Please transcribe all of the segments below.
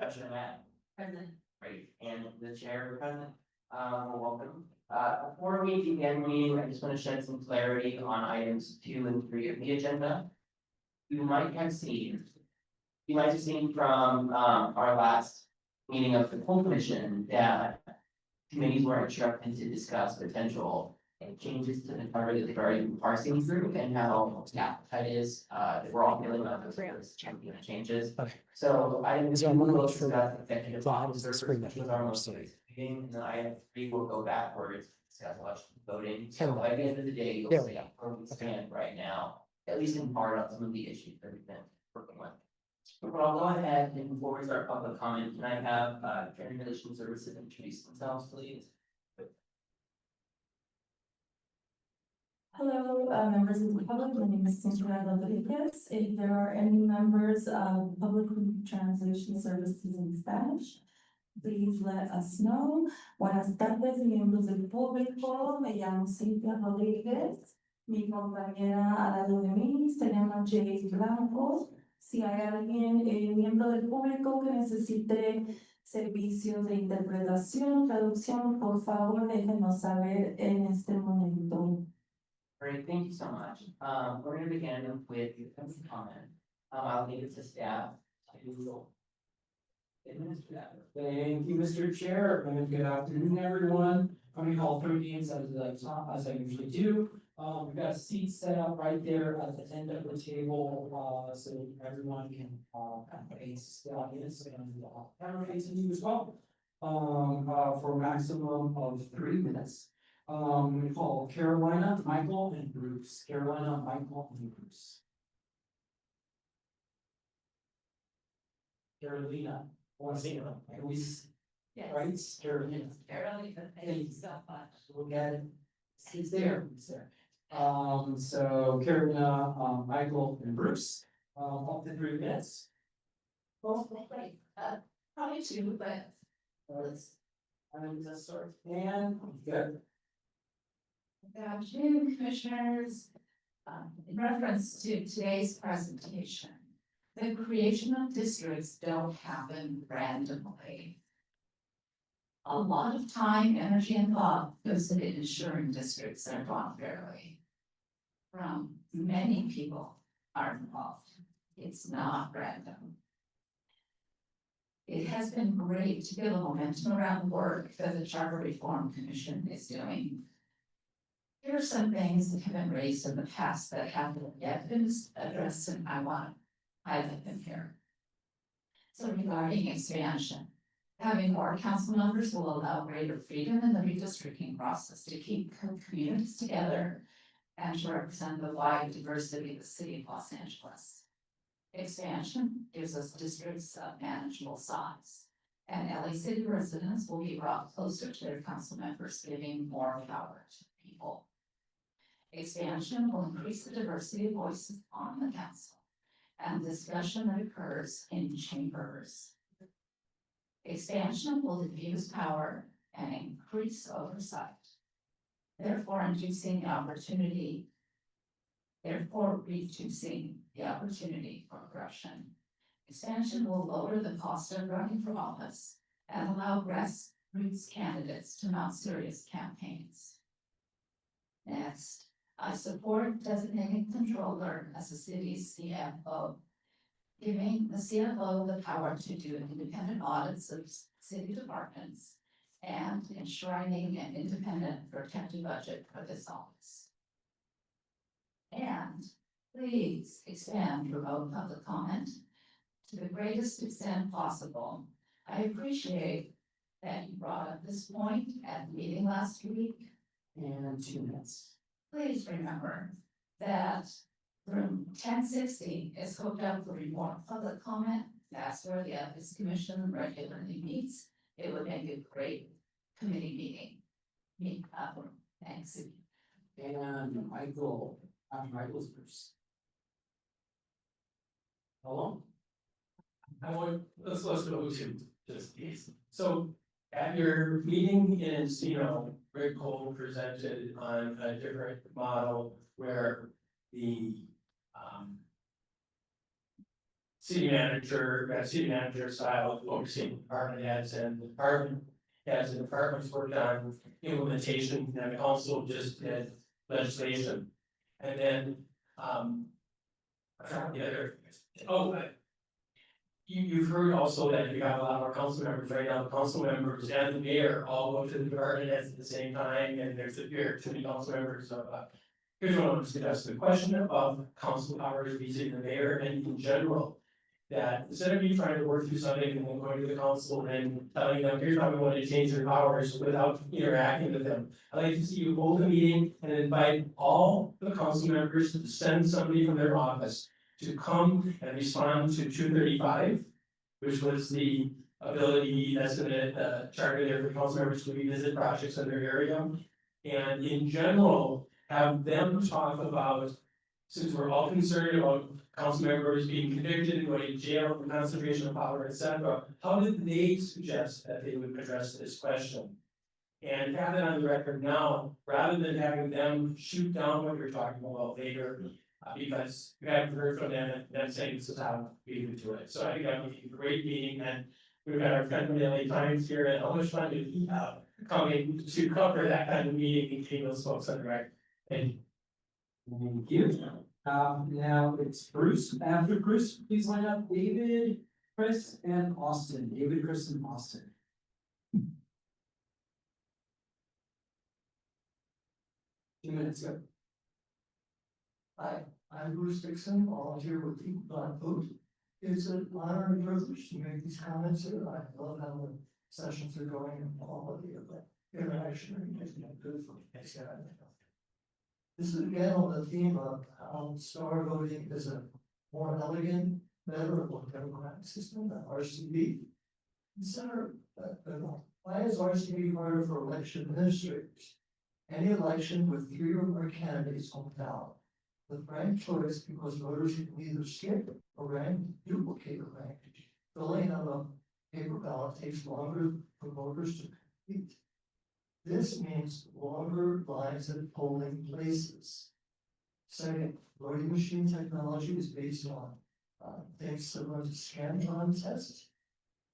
Jeanette, Present. right, and the chair present, welcome. Before we begin the meeting, I just want to shed some clarity on items 2 and 3 of the agenda. You might have seen. You might have seen from, our last meeting of the full commission that committees were instructed to discuss potential changes to the cover that they've already been parsing through and how that is, that we're all feeling about those changes. Okay. So I. So I wanna make sure that executive that is the officer, screen that which was we our can most see. recent meeting, and then item 3 will go backwards, discuss election voting. So Hello. by the end of the day, you'll There see we go. where we stand right now, at least in part on some of the issues that we've been working with. But I'll go ahead and before we start public comment, can I have Training Relations Services introduce themselves, please? Hello, members of the public, my name is Cynthia Rodriguez. If there are any members of Public Translation Services in Spanish, please let us know. Buenas tardes, miembros del público, me llamo Cynthia Rodriguez. Mi compañera al lado de mí se llama Jay Blanco. Si hay alguien, miembro del público que necesite servicios de interpretación, traducción, por favor, déjenos saber en este momento. Great, thank you so much. We're gonna begin with your public comment. I'll leave it to staff. Administer that. Thank you, Mr. Chair, and good afternoon, everyone. I'm gonna call through meetings as I usually do. We've got a seat set up right there at the end of the table, so everyone can, face the audience and, camera facing you as well. For a maximum of 3 minutes. We call Carolina, Michael, and Bruce. Carolina, Michael, and Bruce. Carolina, want to say it? Right, Carolina. Thank you so much. Look at it. He's there, he's there. So Carolina, Michael, and Bruce, up to 3 minutes. Well, great, probably 2, but let's. Let's start. And good. Good afternoon, commissioners. In reference to today's presentation, the creation of districts don't happen randomly. A lot of time, energy, and thought goes into ensuring districts are run fairly. From many people are involved. It's not random. It has been great to get a momentum around the work that the Charter Reform Commission is doing. Here are some things that have been raised in the past that haven't yet been addressed, and I want to highlight them here. So regarding expansion, having more council members will allow greater freedom in the redistricting process to keep communities together and to represent the wide diversity of the city of Los Angeles. Expansion gives us districts of manageable size, and LA City residents will be brought closer to their council members, giving more power to people. Expansion will increase the diversity of voices on the council and discussion that occurs in chambers. Expansion will diffuse power and increase oversight, therefore reducing the opportunity for corruption. Expansion will lower the cost of running for office and allow grassroots candidates to mount serious campaigns. Next, I support designating controller as the city's CFO, giving the CFO the power to do independent audits of city departments and enshrining an independent protected budget for this office. And please expand remote public comment to the greatest extent possible. I appreciate that you brought up this point at the meeting last week. And 2 minutes. Please remember that room 1060 is hooked up for remote public comment. That's where the Ethics Commission regularly meets. It would make a great committee meeting. Thanks. And Michael, Michael's Bruce. Hello? Let's go to just these. So at your meeting is, Rick Cole presented on a different model where the city manager style of overseeing department heads and the department heads and departments worked on implementation, and the council just did legislation. And then, I forgot the other, you've heard also that you have a lot more council members right now, the council members and the mayor all go to the department heads at the same time, and there's too many council members, so, here's what I want to suggest, the question of council powers vis-a-vis the mayor and in general. That instead of you trying to work through something and then going to the council and telling them, here's how we want to change their powers without interacting with them. I'd like to see you hold a meeting and invite all the council members to send somebody from their office to come and respond to 235, which was the ability that's in the charter there for council members to revisit projects in their area. And in general, have them talk about, since we're all concerned about council members being convicted and going to jail for concentration of power, etc., how did they suggest that they would address this question? And have it on the record now, rather than having them shoot down what you're talking about later, because you haven't heard from them and them saying this is how we would do it. So I think that would be a great meeting, and we've got our friend from the LA Times here, and how much fun did he have coming to cover that kind of meeting and getting those folks on the record. Thank you. Thank you. Now it's Bruce. After Bruce, please line up David, Chris, and Austin. David, Chris, and Austin. 2 minutes, go. Hi, I'm Bruce Dixon, volunteer with People Not Vote. It's an honor and privilege to make these comments here. I love how the sessions are going and the quality of the interaction and making it good for me. This is again on the theme of how star voting is a more elegant, better, more democratic system than RCB. Consider why is RCB harder for election administrators? Any election with 3 or more candidates on the ballot with ranked choice, because voters can either skip or rank, duplicate a rank. Filling out a paper ballot takes longer for voters to complete. This means longer lines at polling places. Second, voting machine technology is based on things similar to scan-on test.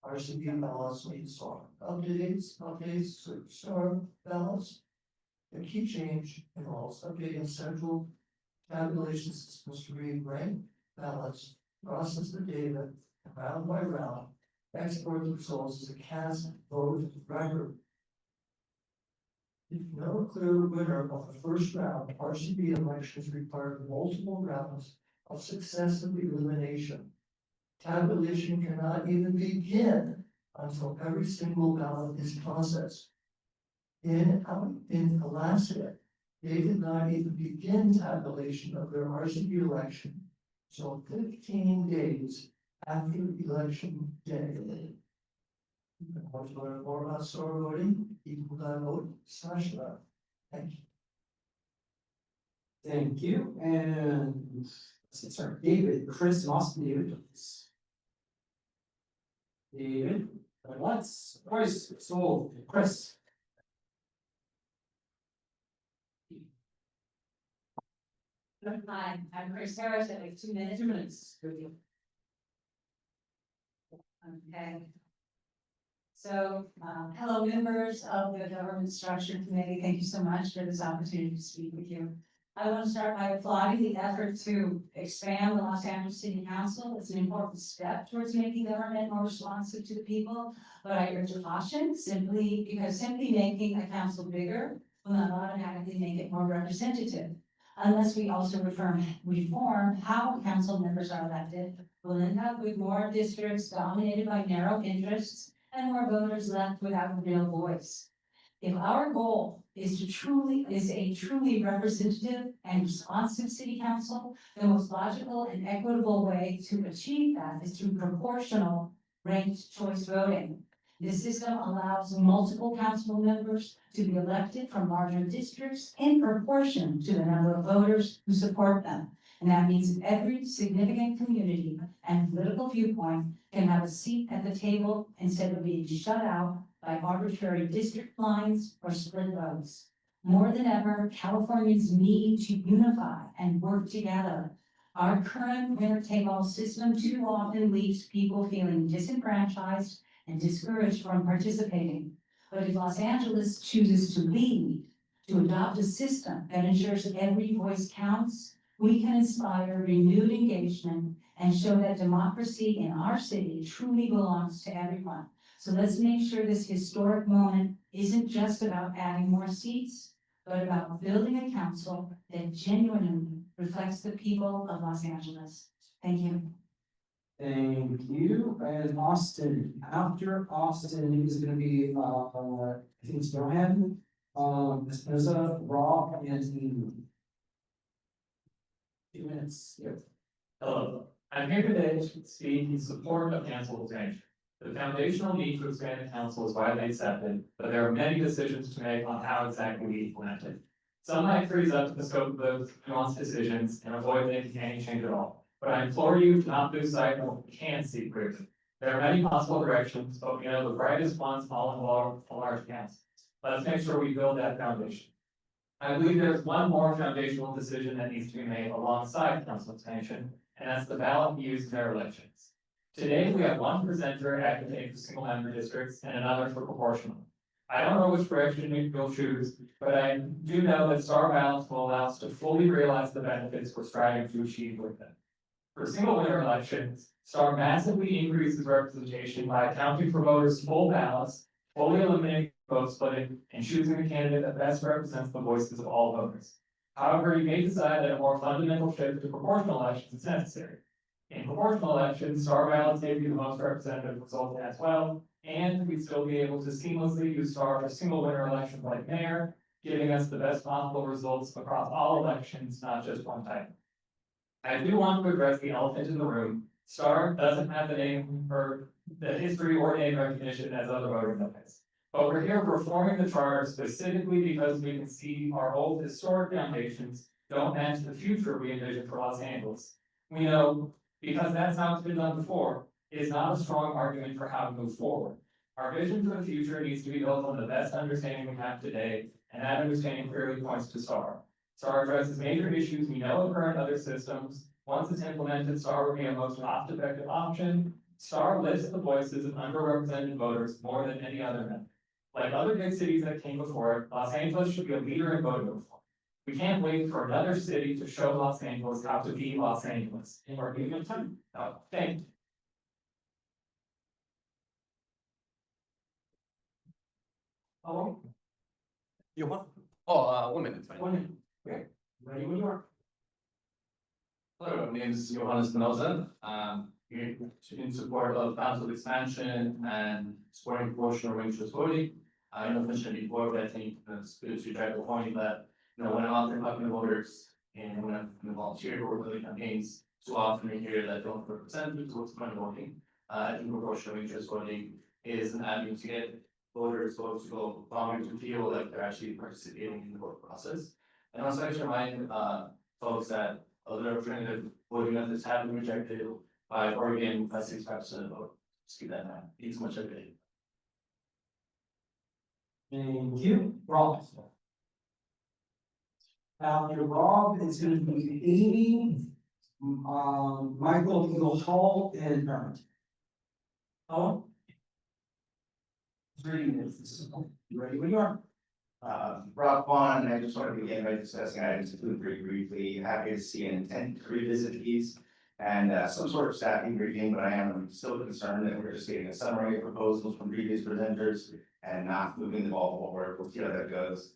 RCB ballots need soft updates, star ballots. The key change involves updating central tabulation systems to read ranked ballots, process the data round by round, export the results as a cast vote record. If no clear winner of the first round, RCB elections require multiple rounds of successive elimination. Tabulation cannot even begin until every single ballot is processed. In Alaska, they did not even begin tabulation of their RCB election until 15 days after election day. If you want to learn more about star voting, equal.vote/love. Thank you. Thank you. And let's see, sorry, David, Chris, and Austin. David, please. David, once, twice, sold. Chris. Hi, I'm Chris Harris. I have 2 minutes. 2 minutes. Okay. So, hello, members of the Government Structure Committee. Thank you so much for this opportunity to speak with you. I want to start by applauding the effort to expand the Los Angeles City Council. It's an important step towards making government more responsive to the people. But I urge caution simply making a council bigger will not automatically make it more representative. Unless we also reform how council members are elected, we'll end up with more districts dominated by narrow interests and more voters left without a real voice. If our goal is a truly representative and responsive city council, the most logical and equitable way to achieve that is through proportional ranked choice voting. This system allows multiple council members to be elected from larger districts in proportion to the number of voters who support them. And that means every significant community and political viewpoint can have a seat at the table instead of being shut out by arbitrary district lines or split votes. More than ever, Californians need to unify and work together. Our current winner take all system too often leaves people feeling disenfranchised and discouraged from participating. But if Los Angeles chooses to lead, to adopt a system that ensures every voice counts, we can inspire renewed engagement and show that democracy in our city truly belongs to everyone. So let's make sure this historic moment isn't just about adding more seats, but about building a council that genuinely reflects the people of Los Angeles. Thank you. Thank you, and Austin, after Austin is gonna be, I think it's Johan, Espinoza, Rob, and Amy. 2 minutes, yeah. Hello, I'm here today to speak in support of council expansion. The foundational need to expand the council is widely accepted, but there are many decisions to make on how exactly we implement it. Some might freeze up the scope of those nuanced decisions and avoid making any change at all. But I implore you to not lose sight of what we can see clearly. There are many possible directions, but we know the brightest ones all involve a large council. Let's make sure we build that foundation. I believe there's one more foundational decision that needs to be made alongside council expansion, and that's the ballot used in their elections. Today, we have one presenter advocating for single member districts and another for proportional. I don't know which direction we'll choose, but I do know that star ballots will allow us to fully realize the benefits we're striving to achieve with them. For single winner elections, star massively increases representation by accounting for voters' full ballots, fully eliminating vote splitting, and choosing the candidate that best represents the voices of all voters. However, you may decide that a more fundamental shift to proportional elections is necessary. In proportional elections, star ballots give you the most representative result as well, and we'd still be able to seamlessly use star for single winner elections like mayor, giving us the best possible results across all elections, not just one type. I do want to address the elephant in the room. Star doesn't have the name or the history or name recognition as other voting methods. But we're here reforming the charter specifically because we can see our old historic foundations don't match the future we envision for Los Angeles. We know, because that's how it's been done before, is not a strong argument for how to move forward. Our vision for the future needs to be built on the best understanding we have today, and that understanding clearly points to STAR. STAR addresses major issues we know occur in other systems. Once it's implemented, STAR will be a most cost-effective option. STAR lifts the voices of underrepresented voters more than any other method. Like other big cities that came before it, Los Angeles should be a leader in voting reform. We can't wait for another city to show Los Angeles how to be Los Angeles. Or give it time. No, thank you. Oh, You want? Oh, 1 minute, it's fine. 1 minute, okay, ready when you are. Hello, my name is Johannes Spinoza. Here in support of council expansion and supporting proportional ranked voting. I know mentioned before, but I think it's good to try to point that, when I'm out there talking to voters and when I'm in the volunteer or really campaigns, too often we hear that don't represent what's going on voting. I think proportional interest voting is an avenue to get voters to go longer to feel like they're actually participating in the vote process. And also I should remind folks that other alternative voting methods have been rejected by Oregon by 65% of vote. Just keep that in mind. Thanks so much, everybody. Thank you, Rob. After Rob, it's gonna be Amy, Michael Eagle Hall, and Hermit. Oh. 3 minutes. You ready when you are? Rob Vaughn, and I just want to begin by discussing items two and three briefly. Happy to see an intent to revisit these and some sort of staffing briefing, but I am still concerned that we're just getting a summary of proposals from previous presenters and not moving the ball forward. We'll see how that goes.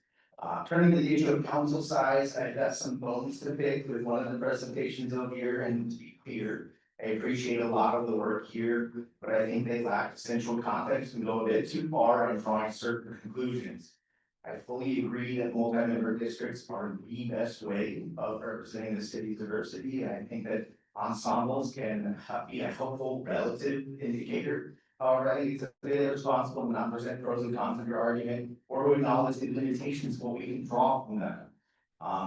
Turning to the issue of council size, I've got some bones to pick with one of the presentations over here, and to be clear, I appreciate a lot of the work here, but I think they lack essential context and go a bit too far in drawing certain conclusions. I fully agree that multi-member districts are the best way of representing the city's diversity, and I think that ensembles can be a helpful relative indicator. However, I think it's really responsible to not present pros and cons of your argument, or to acknowledge the limitations of what we can draw from that.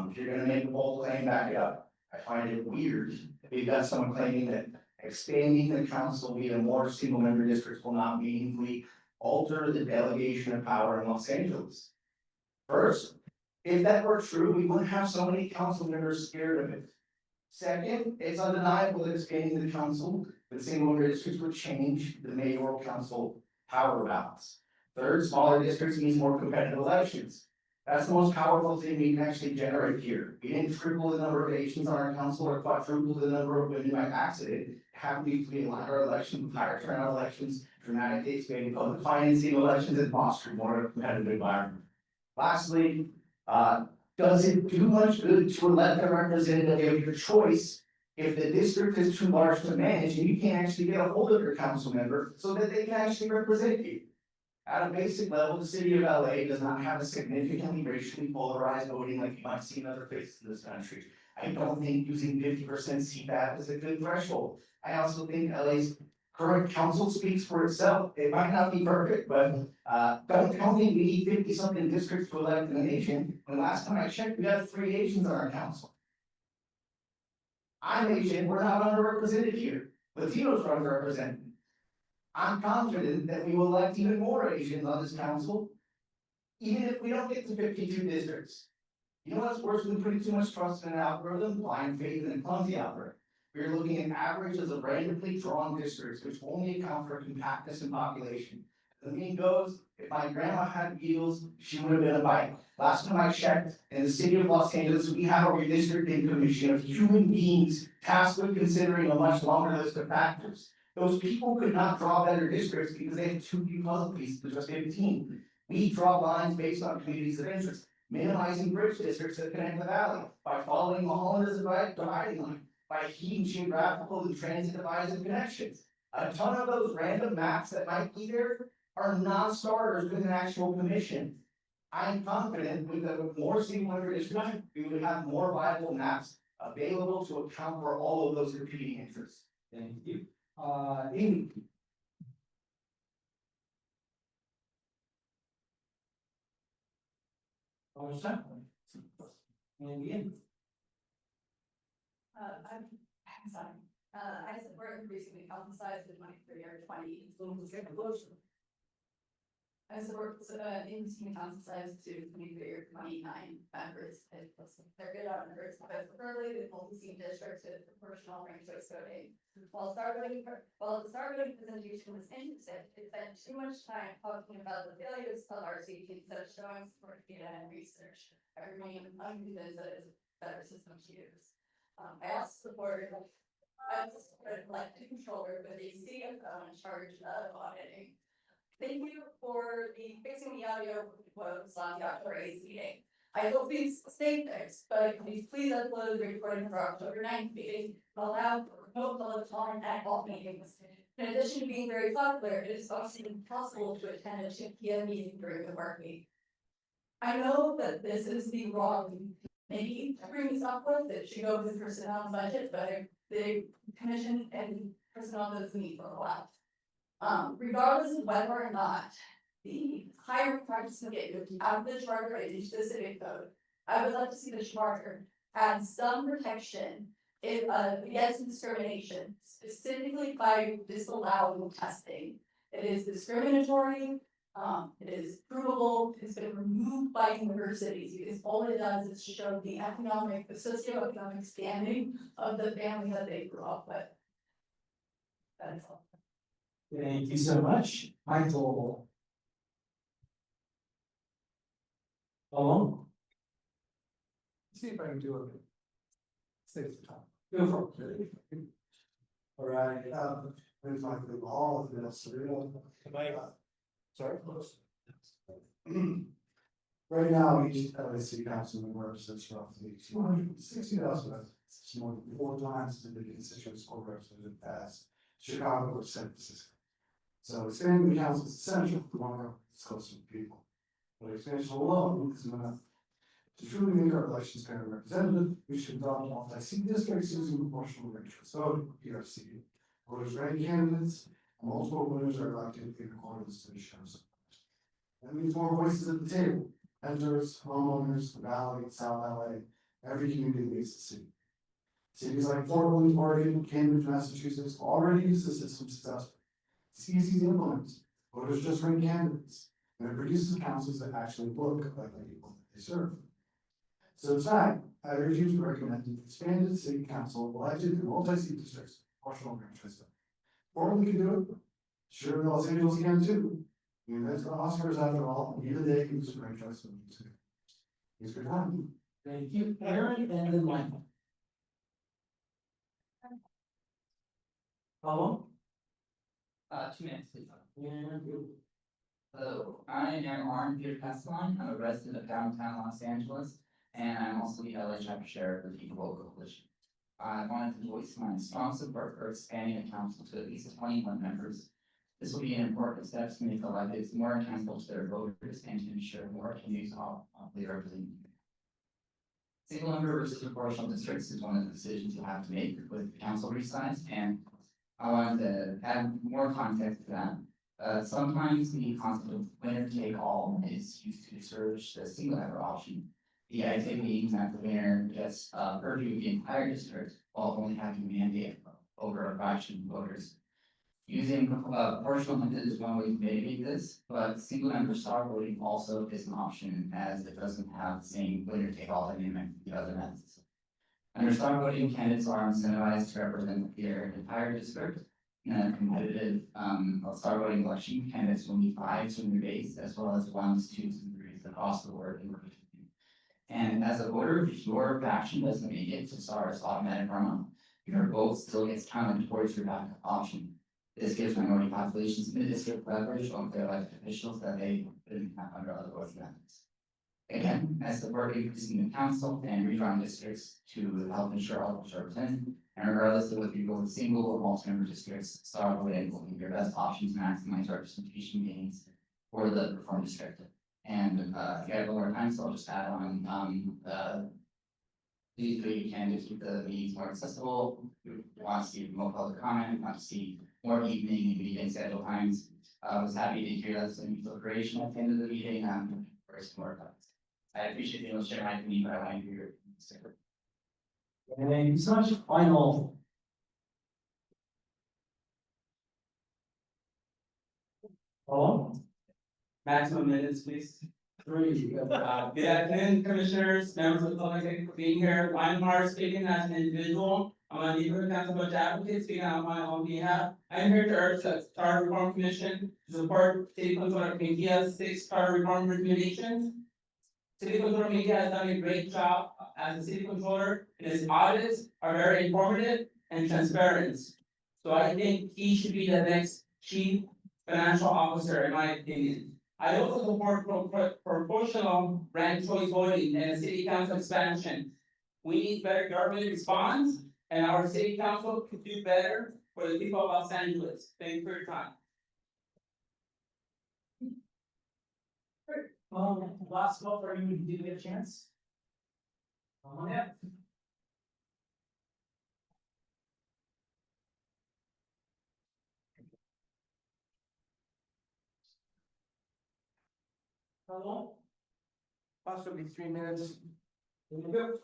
If you're gonna make a bold claim, back it up. I find it weird if you've got someone claiming that expanding the council via more single-member districts will not meaningfully alter the delegation of power in Los Angeles. First, if that were true, we wouldn't have so many council members scared of it. Second, it's undeniable that expanding the council, with single member districts would change the mayoral council power balance. Third, smaller districts means more competitive elections. That's the most powerful thing we can actually generate here. We didn't triple the number of Asians on our council or quadruple the number of women by accident. It happened to be align our election with higher turnout elections, dramatically expanding public financing elections, and fostering more competitive environment. Lastly, does it do much good to elect a representative of your choice if the district is too large to manage and you can't actually get a hold of your council member so that they can actually represent you? At a basic level, the city of LA does not have a significantly racially polarized voting like you might see in other places in this country. I don't think using 50% CPAP is a good threshold. I also think LA's current council speaks for itself. It might not be perfect, but don't tell me we need 50-something districts to elect an Asian. When last time I checked, we have 3 Asians on our council. I'm Asian, we're not underrepresented here. Latinos are underrepresented. I'm confident that we will elect even more Asians on this council, even if we don't get to 52 districts. You know what's worse than putting too much trust in an algorithm? Blind faith in a clumsy algorithm. We're looking at averages of randomly drawn districts, which only account for compactness in population. The meme goes, if my grandma had wheels, she would have been a bike. Last time I checked, in the city of Los Angeles, we have a redistricting commission of human beings tasked with considering a much longer list of factors. Those people could not draw better districts because they had too few puzzle pieces to just 15. We draw lines based on communities of interest, minimizing bridge districts that connect the valley by following Mulholland as a dividing line, by heeding geographical and transit divides and connections. A ton of those random maps that might be there are non-starters with an actual commission. I'm confident with more single member districts, we would have more viable maps available to account for all of those competing interests. Thank you. Amy. Oh, second. And Ian. I'm sorry. I support increasing the council size to 23 or 20. I support increasing the council size to 23 or 29 members. They're good outnumbers, but preferably with multi-seat districts with proportional ranked choice voting. While the Star voting presentation was interesting, it spent too much time talking about the failures of RCT instead of showing support data and research. I remain unconvinced that it's a better system to use. I also support elected controller with a CFO in charge of auditing. Thank you for fixing the audio quotes on the October 8th meeting. I hope these stay fixed, but please upload the recording for October 9th meeting, allow for no public comment at all meetings. In addition to being very popular, it is also impossible to attend a 2 p.m. meeting during the work week. I know that this is the wrong maybe to bring this up with, it should go with personnel and budget, but the commission and personnel doesn't meet for a while. Regardless of whether or not the higher practice will get you out of the charter and into the civic code, I would like to see the charter add some protection against discrimination, specifically by disallowing testing. It is discriminatory. It is provable. It's been removed by universities because all it does is show the socioeconomic standing of the family that they grew up with. That's all. Thank you so much, Michael. Alone. See if I can do it. Save the time. Go for it. All right, there's my group, all of this, sorry. Right now, each LA City Council member represents roughly 260,000 residents. It's more than 4 times the constituent school representative as Chicago or San Francisco. So expanding the council is essential for more closer to people. But expansion alone isn't enough. To truly make our elections fair and representative, we should adopt multi-seat districts using proportional ranked choice voting, PRC. Voters rank candidates, multiple winners are elected in accordance to the sheriff's. That means more voices at the table. Renters, homeowners, the Valley, South LA, every community leads the city. Cities like Portland, Oregon, Cambridge, Massachusetts already use the system successfully. It's easy to implement. Voters just rank candidates, and it produces councils that actually look like the people that they serve. So it's time I urge you to recommend an expanded city council elected in multi-seat districts, proportional rank system. Portland can do it, sure, Los Angeles can too. I mean, that's the Oscars after all, and even they can use franchise system. It's good time. Thank you, Aaron, and then Michael. How long? 2 minutes, please. And Hello, I am Aaron Peter Castellan. I'm a resident of downtown Los Angeles, and I'm also the LA chapter chair of the People Vote Coalition. I wanted to voice my strong support for expanding the council to at least 21 members. This will be an important step to make electeds more accountable to their voters and to ensure more communities are represented. Single member versus proportional districts is one of the decisions you'll have to make with council resize, and I wanted to add more context to that. Sometimes the concept of winner take all is used to discourage the single member option. The idea being that the winner gets purview the entire district while only having a mandate over a fraction of voters. Using proportional method is one way to mitigate this, but single member star voting also is an option as it doesn't have the same winner take all dynamic the other methods. Under star voting, candidates are incentivized to represent their entire district. In a competitive star voting election, candidates will need 5s from their base as well as 1s, 2s, and 3s across the board. And as a voter, if your faction doesn't make it to star's automatic runoff, your vote still gets counted towards your backup option. This gives minority populations in the district leverage on their elected officials that they didn't have under other voting methods. Again, I support increasing the council and redrawing districts to help ensure all voters are represented. And regardless of whether you vote single or multi-member districts, star voting will be your best option to maximize representation gains for the reform district. And if you have a more time, so I'll just add on these three can just keep the meetings more accessible. We want to see more public comment, we want to see more evening and weekend schedule times. I was happy to hear that's some deliberation at the end of the meeting, for some more comments. I appreciate being able to share my opinion, but I want to hear your opinion. And then so much final. Oh, Maximum minutes, please. 3. Good afternoon, commissioners, members of the public, thank you for being here. I'm Mark speaking as an individual. I'm a neighborhood council budget advocate speaking on my own behalf. I'm here to urge the Charter Reform Commission to support City Controller Media's 6 charter reform recommendations. City Controller Media has done a great job as a city controller, and his audits are very informative and transparent. So I think he should be the next chief financial officer, in my opinion. I also support proportional ranked choice voting and a city council expansion. We need better government response, and our city council could do better for the people of Los Angeles. Thank you for your time. Last call for you, did you get a chance? Yeah. How long? Possibly 3 minutes. Good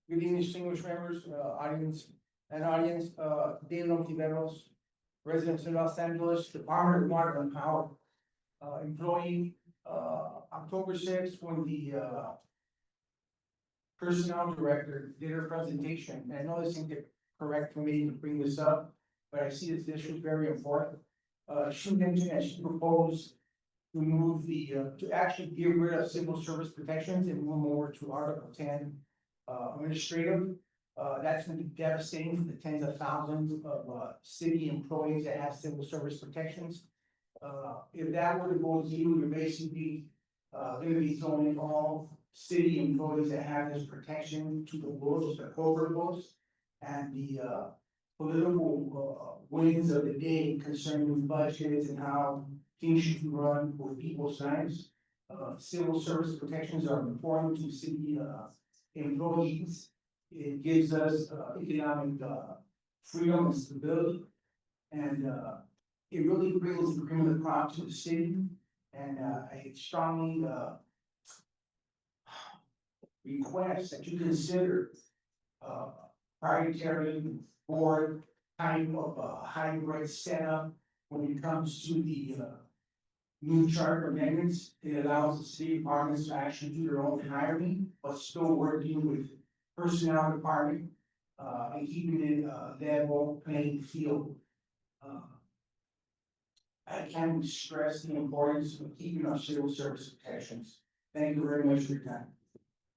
evening, distinguished members, audience, David Ontiveros, resident of Los Angeles, Department of Water and Power. Employee, October 6th, when the personnel director did her presentation, and I know this isn't correct for me to bring this up, but I see this issue is very important. She mentioned that she proposed to move to actually get rid of civil service protections and move over to Article 10 administrative. That's going to be devastating for the tens of thousands of city employees that have civil service protections. If that were to go through, you're basically going to be throwing all city employees that have this protection to the wolves, the cobra wolves, and the political winds of the day concerning budgets and how things should be run for people's lives. Civil service protections are important to city employees. It gives us economic freedom and stability, and it really brings the cream of the crop to the city. And I strongly request that you consider proprietary board type of hybrid setup when it comes to the new charter amendments. It allows the city departments to actually do their own hiring, but still working with personnel department, and keeping it level playing field. I can't stress the importance of keeping our civil service protections. Thank you very much for your time.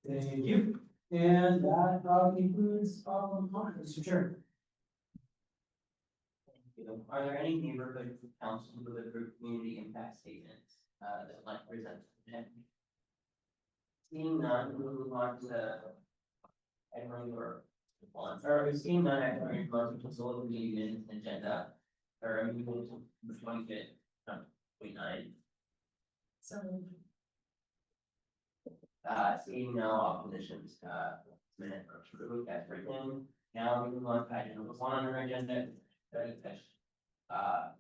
Thank you. And that concludes comment, Mr. Chair. Are there any neighborhood councils with approved community impact statements, that would like to present? Seeing none, we will move on to. Everyone or one, or seeing none, everyone, move on to the meeting minutes agenda. Or moving to the 25th, 29. So. Seeing no oppositions, minute or approved as written. Now we move on to item number 1 on our agenda. Study session.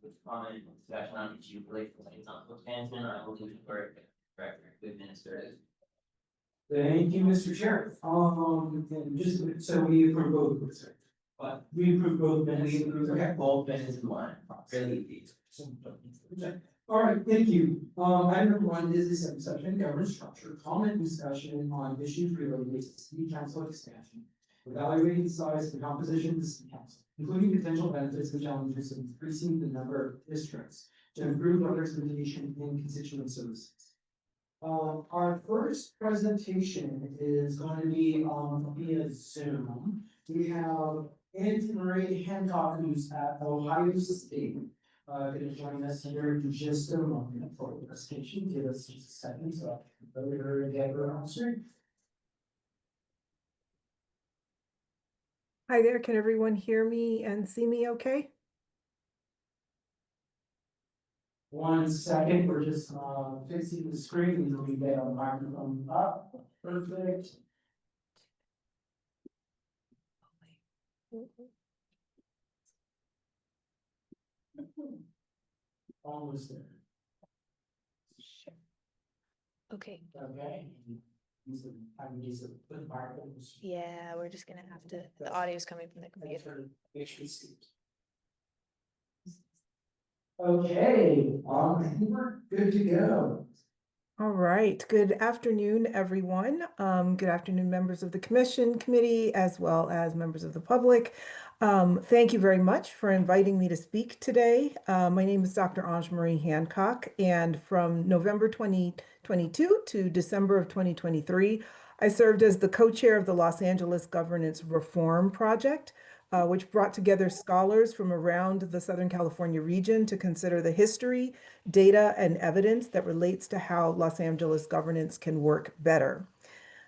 With comment and discussion on issue related to council expansion, I will do the clerk, director, to administer it. Thank you, Mr. Chair. And just so we approve both. But we approve both minutes. We approve both minutes in one, really easy. All right, thank you. Item number 1 is the section governance structure, comment discussion on issues related to city council expansion. Evaluating the size and composition of the city council, including potential benefits and challenges of increasing the number of districts to improve representation in constituent services. Our first presentation is going to be via Zoom. We have Anne Marie Hancock, who's at Ohio State, going to join us here in just a moment for the presentation. Give us just a second, so I can go her and get her on screen. Hi there, can everyone hear me and see me okay? 1 second, we're just fixing the screen until we get our microphone up. Perfect. Almost there. Okay, Okay. Put microphones. yeah, we're just gonna have to, the audio's coming from the computer. Okay, I think we're good to go. All right, good afternoon, everyone. Good afternoon, members of the commission committee, as well as members of the public. Thank you very much for inviting me to speak today. My name is Dr. Ange-Marie Hancock, and from November 2022 to December of 2023, I served as the co-chair of the Los Angeles Governance Reform Project, which brought together scholars from around the Southern California region to consider the history, data, and evidence that relates to how Los Angeles governance can work better.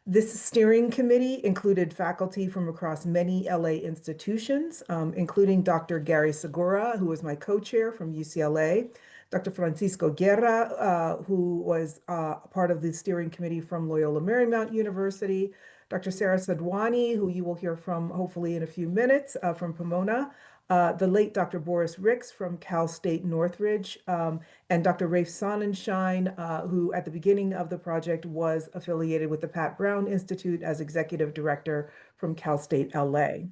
This steering committee included faculty from across many LA institutions, including Dr. Gary Segura, who was my co-chair from UCLA, Dr. Francisco Guerra, who was part of the steering committee from Loyola Marymount University, Dr. Sarah Sadwani, who you will hear from hopefully in a few minutes, from Pomona, the late Dr. Boris Ricks from Cal State Northridge, and Dr. Rafe Sonnenschein, who at the beginning of the project was affiliated with the Pat Brown Institute as executive director from Cal State LA.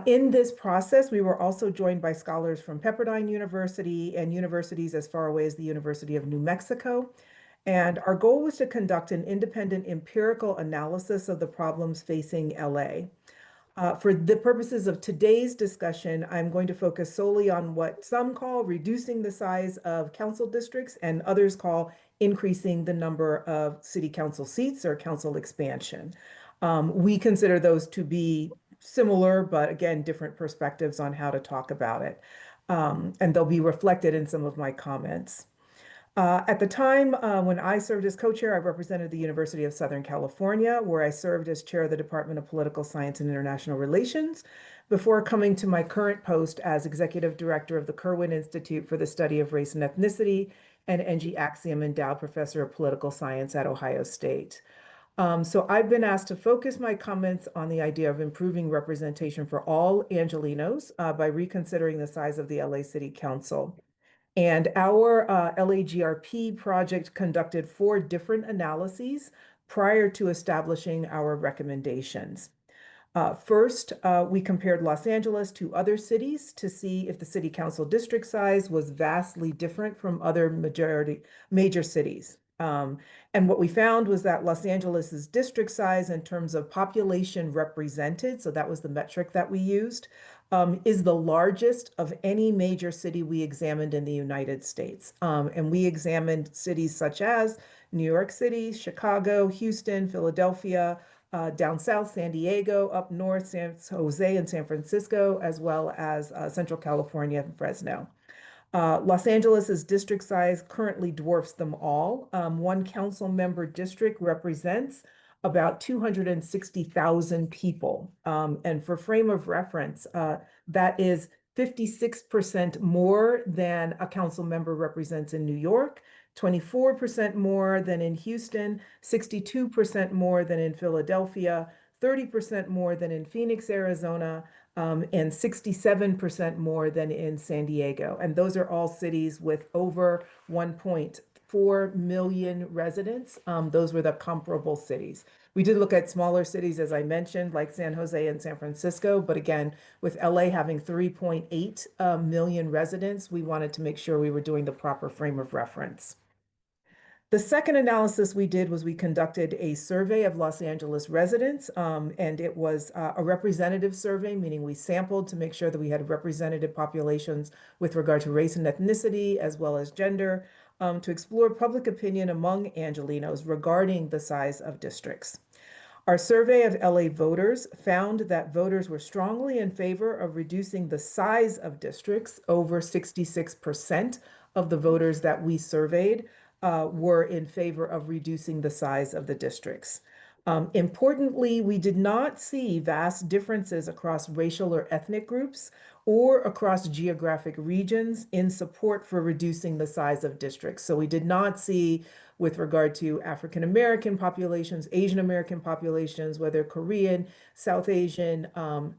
In this process, we were also joined by scholars from Pepperdine University and universities as far away as the University of New Mexico. And our goal was to conduct an independent empirical analysis of the problems facing LA. For the purposes of today's discussion, I'm going to focus solely on what some call reducing the size of council districts and others call increasing the number of city council seats or council expansion. We consider those to be similar, but again, different perspectives on how to talk about it. And they'll be reflected in some of my comments. At the time when I served as co-chair, I represented the University of Southern California, where I served as chair of the Department of Political Science and International Relations, before coming to my current post as executive director of the Kirwan Institute for the Study of Race and Ethnicity and Engie Axiom Endowed Professor of Political Science at Ohio State. So I've been asked to focus my comments on the idea of improving representation for all Angelenos by reconsidering the size of the LA City Council. And our LAGRP project conducted 4 different analyses prior to establishing our recommendations. First, we compared Los Angeles to other cities to see if the city council district size was vastly different from other major cities. And what we found was that Los Angeles's district size in terms of population represented, so that was the metric that we used, is the largest of any major city we examined in the United States. And we examined cities such as New York City, Chicago, Houston, Philadelphia, down south, San Diego, up north, San Jose and San Francisco, as well as Central California and Fresno. Los Angeles's district size currently dwarfs them all. One council member district represents about 260,000 people. And for frame of reference, that is 56% more than a council member represents in New York, 24% more than in Houston, 62% more than in Philadelphia, 30% more than in Phoenix, Arizona, and 67% more than in San Diego. And those are all cities with over 1.4 million residents. Those were the comparable cities. We did look at smaller cities, as I mentioned, like San Jose and San Francisco, but again, with LA having 3.8 million residents, we wanted to make sure we were doing the proper frame of reference. The second analysis we did was we conducted a survey of Los Angeles residents, and it was a representative survey, meaning we sampled to make sure that we had representative populations with regard to race and ethnicity, as well as gender, to explore public opinion among Angelenos regarding the size of districts. Our survey of LA voters found that voters were strongly in favor of reducing the size of districts. Over 66% of the voters that we surveyed were in favor of reducing the size of the districts. Importantly, we did not see vast differences across racial or ethnic groups or across geographic regions in support for reducing the size of districts. So we did not see, with regard to African American populations, Asian American populations, whether Korean, South Asian,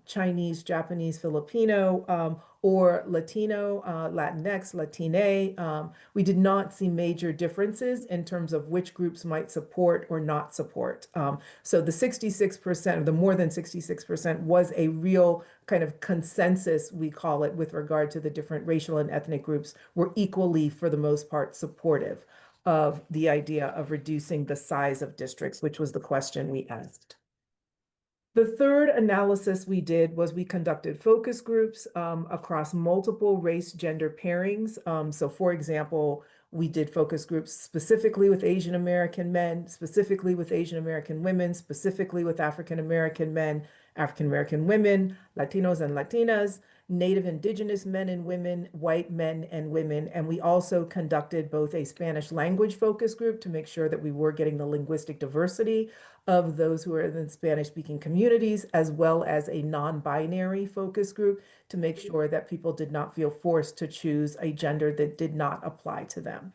Chinese, Japanese, Filipino, or Latino, Latinx, Latine, we did not see major differences in terms of which groups might support or not support. So the 66%, or the more than 66%, was a real kind of consensus, we call it, with regard to the different racial and ethnic groups were equally, for the most part, supportive of the idea of reducing the size of districts, which was the question we asked. The third analysis we did was we conducted focus groups across multiple race gender pairings. So for example, we did focus groups specifically with Asian American men, specifically with Asian American women, specifically with African American men, African American women, Latinos and Latinas, Native Indigenous men and women, white men and women. And we also conducted both a Spanish language focus group to make sure that we were getting the linguistic diversity of those who are in Spanish-speaking communities, as well as a non-binary focus group to make sure that people did not feel forced to choose a gender that did not apply to them.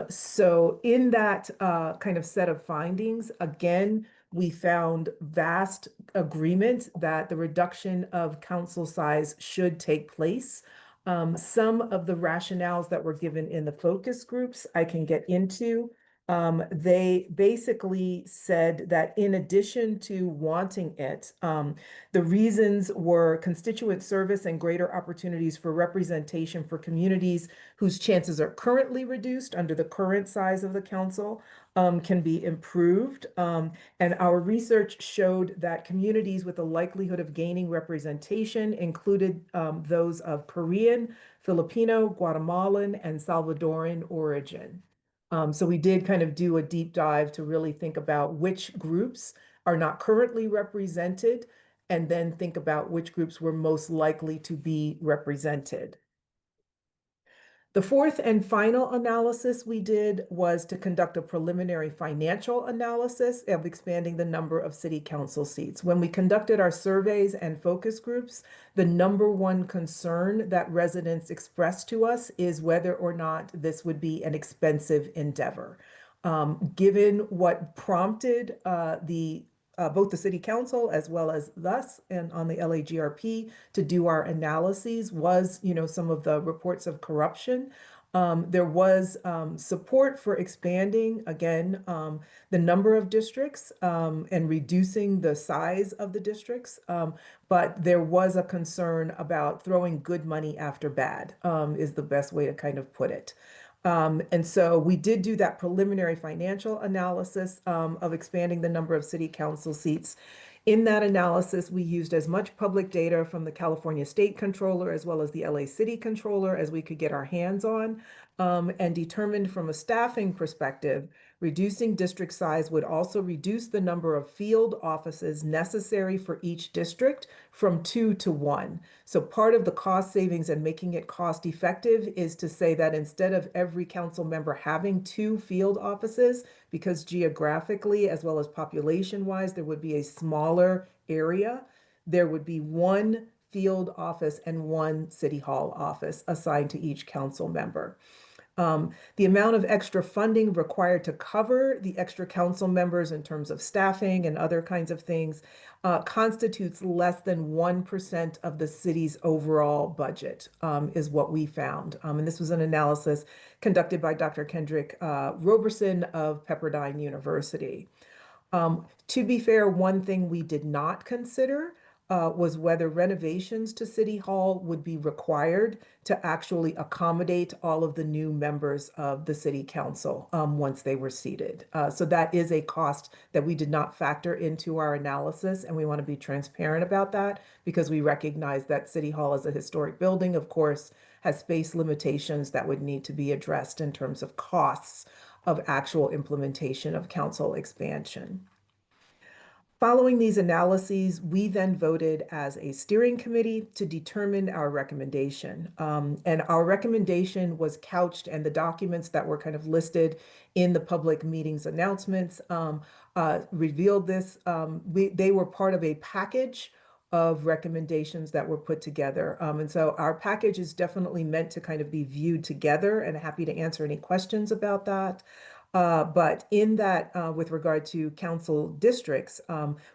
So in that kind of set of findings, again, we found vast agreement that the reduction of council size should take place. Some of the rationales that were given in the focus groups I can get into. They basically said that in addition to wanting it, the reasons were constituent service and greater opportunities for representation for communities whose chances are currently reduced under the current size of the council can be improved. And our research showed that communities with a likelihood of gaining representation included those of Korean, Filipino, Guatemalan, and Salvadoran origin. So we did kind of do a deep dive to really think about which groups are not currently represented, and then think about which groups were most likely to be represented. The fourth and final analysis we did was to conduct a preliminary financial analysis of expanding the number of city council seats. When we conducted our surveys and focus groups, the number one concern that residents expressed to us is whether or not this would be an expensive endeavor. Given what prompted both the city council as well as us and on the LAGRP to do our analyses was, some of the reports of corruption There was support for expanding, again, the number of districts and reducing the size of the districts. But there was a concern about throwing good money after bad, is the best way to kind of put it. And so we did do that preliminary financial analysis of expanding the number of city council seats. In that analysis, we used as much public data from the California State Controller as well as the LA City Controller as we could get our hands on, and determined from a staffing perspective, reducing district size would also reduce the number of field offices necessary for each district from 2 to 1. So part of the cost savings and making it cost effective is to say that instead of every council member having 2 field offices, because geographically as well as population wise, there would be a smaller area, there would be 1 field office and 1 city hall office assigned to each council member. The amount of extra funding required to cover the extra council members in terms of staffing and other kinds of things constitutes less than 1% of the city's overall budget, is what we found. And this was an analysis conducted by Dr. Kendrick Roberson of Pepperdine University. To be fair, one thing we did not consider was whether renovations to City Hall would be required to actually accommodate all of the new members of the City Council once they were seated. So that is a cost that we did not factor into our analysis, and we want to be transparent about that because we recognize that City Hall is a historic building, of course, has space limitations that would need to be addressed in terms of costs of actual implementation of council expansion. Following these analyses, we then voted as a steering committee to determine our recommendation. And our recommendation was couched, and the documents that were kind of listed in the public meetings announcements revealed this. They were part of a package of recommendations that were put together. And so our package is definitely meant to kind of be viewed together, and happy to answer any questions about that. But in that, with regard to council districts,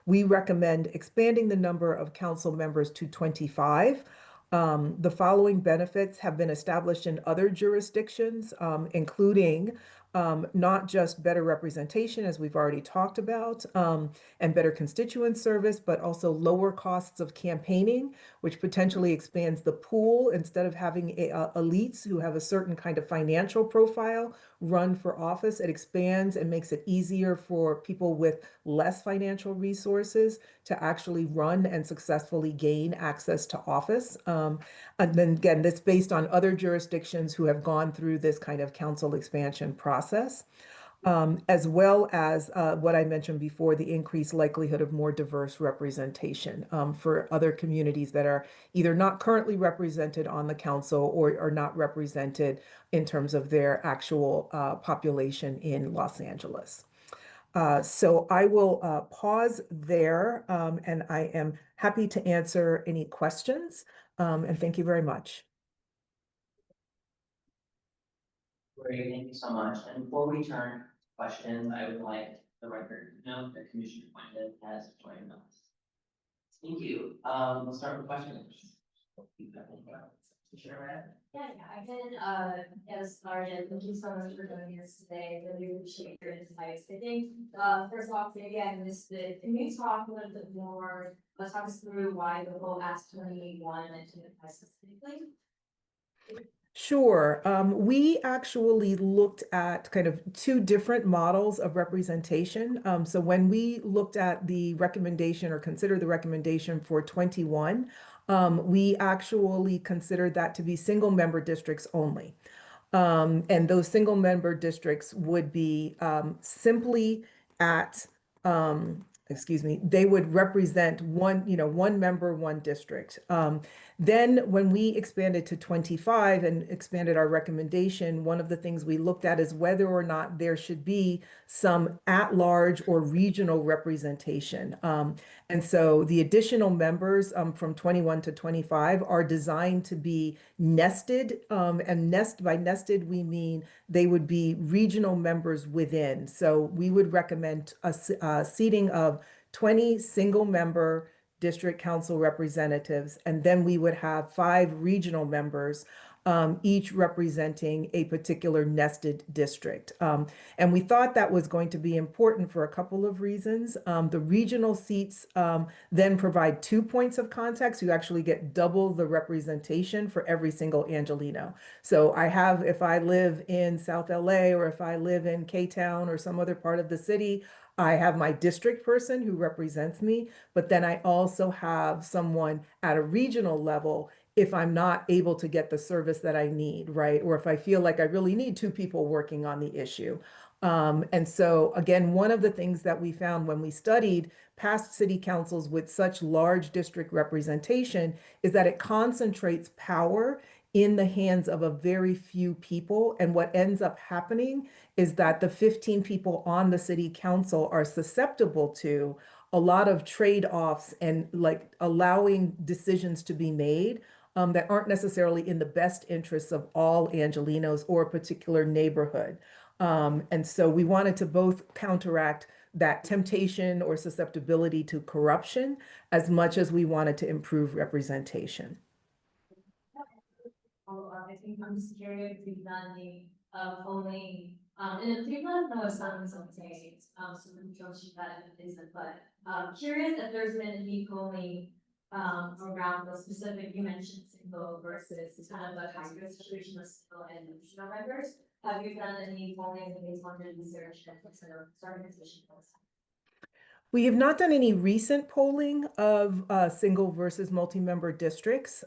we recommend expanding the number of council members to 25. The following benefits have been established in other jurisdictions, including not just better representation, as we've already talked about, and better constituent service, but also lower costs of campaigning, which potentially expands the pool. Instead of having elites who have a certain kind of financial profile run for office, it expands and makes it easier for people with less financial resources to actually run and successfully gain access to office. And then again, this based on other jurisdictions who have gone through this kind of council expansion process, as well as what I mentioned before, the increased likelihood of more diverse representation for other communities that are either not currently represented on the council or are not represented in terms of their actual population in Los Angeles. So I will pause there, and I am happy to answer any questions. And thank you very much. Great, thank you so much. And before we turn to questions, I would like the record to note that Commissioner Pointed has joined us. Thank you. We'll start with questions. Sure. Yeah, I can, as Sergeant, thank you so much for joining us today. Really appreciate your insights. I think, first off, again, can you talk a little bit more, let's talk us through why the whole Act 21 identifies specifically? Sure. We actually looked at kind of 2 different models of representation. So when we looked at the recommendation or considered the recommendation for 21, we actually considered that to be single member districts only. And those single member districts would be simply at, they would represent one member, one district. Then when we expanded to 25 and expanded our recommendation, one of the things we looked at is whether or not there should be some at-large or regional representation. And so the additional members from 21 to 25 are designed to be nested, and by nested, we mean they would be regional members within. So we would recommend a seating of 20 single member district council representatives, and then we would have 5 regional members each representing a particular nested district. And we thought that was going to be important for a couple of reasons. The regional seats then provide 2 points of contact. So you actually get double the representation for every single Angelino. So if I live in South LA, or if I live in K-Town or some other part of the city, I have my district person who represents me, but then I also have someone at a regional level if I'm not able to get the service that I need, right? Or if I feel like I really need 2 people working on the issue. And so again, one of the things that we found when we studied past city councils with such large district representation is that it concentrates power in the hands of a very few people. And what ends up happening is that the 15 people on the city council are susceptible to a lot of trade-offs and like allowing decisions to be made that aren't necessarily in the best interests of all Angelinos or a particular neighborhood. And so we wanted to both counteract that temptation or susceptibility to corruption as much as we wanted to improve representation. I think I'm just curious if you've done the polling, and if you let us know if something's okay, so we can show that it isn't, but curious if there's been any polling around the specific, you mentioned single versus kind of a hybrid situation of single and regional members. Have you done any polling based on the research that started position? We have not done any recent polling of single versus multi-member districts.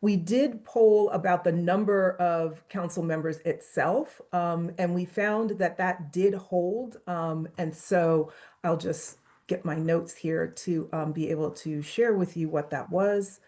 We did poll about the number of council members itself, and we found that that did hold. And so I'll just get my notes here to be able to share with you what that was.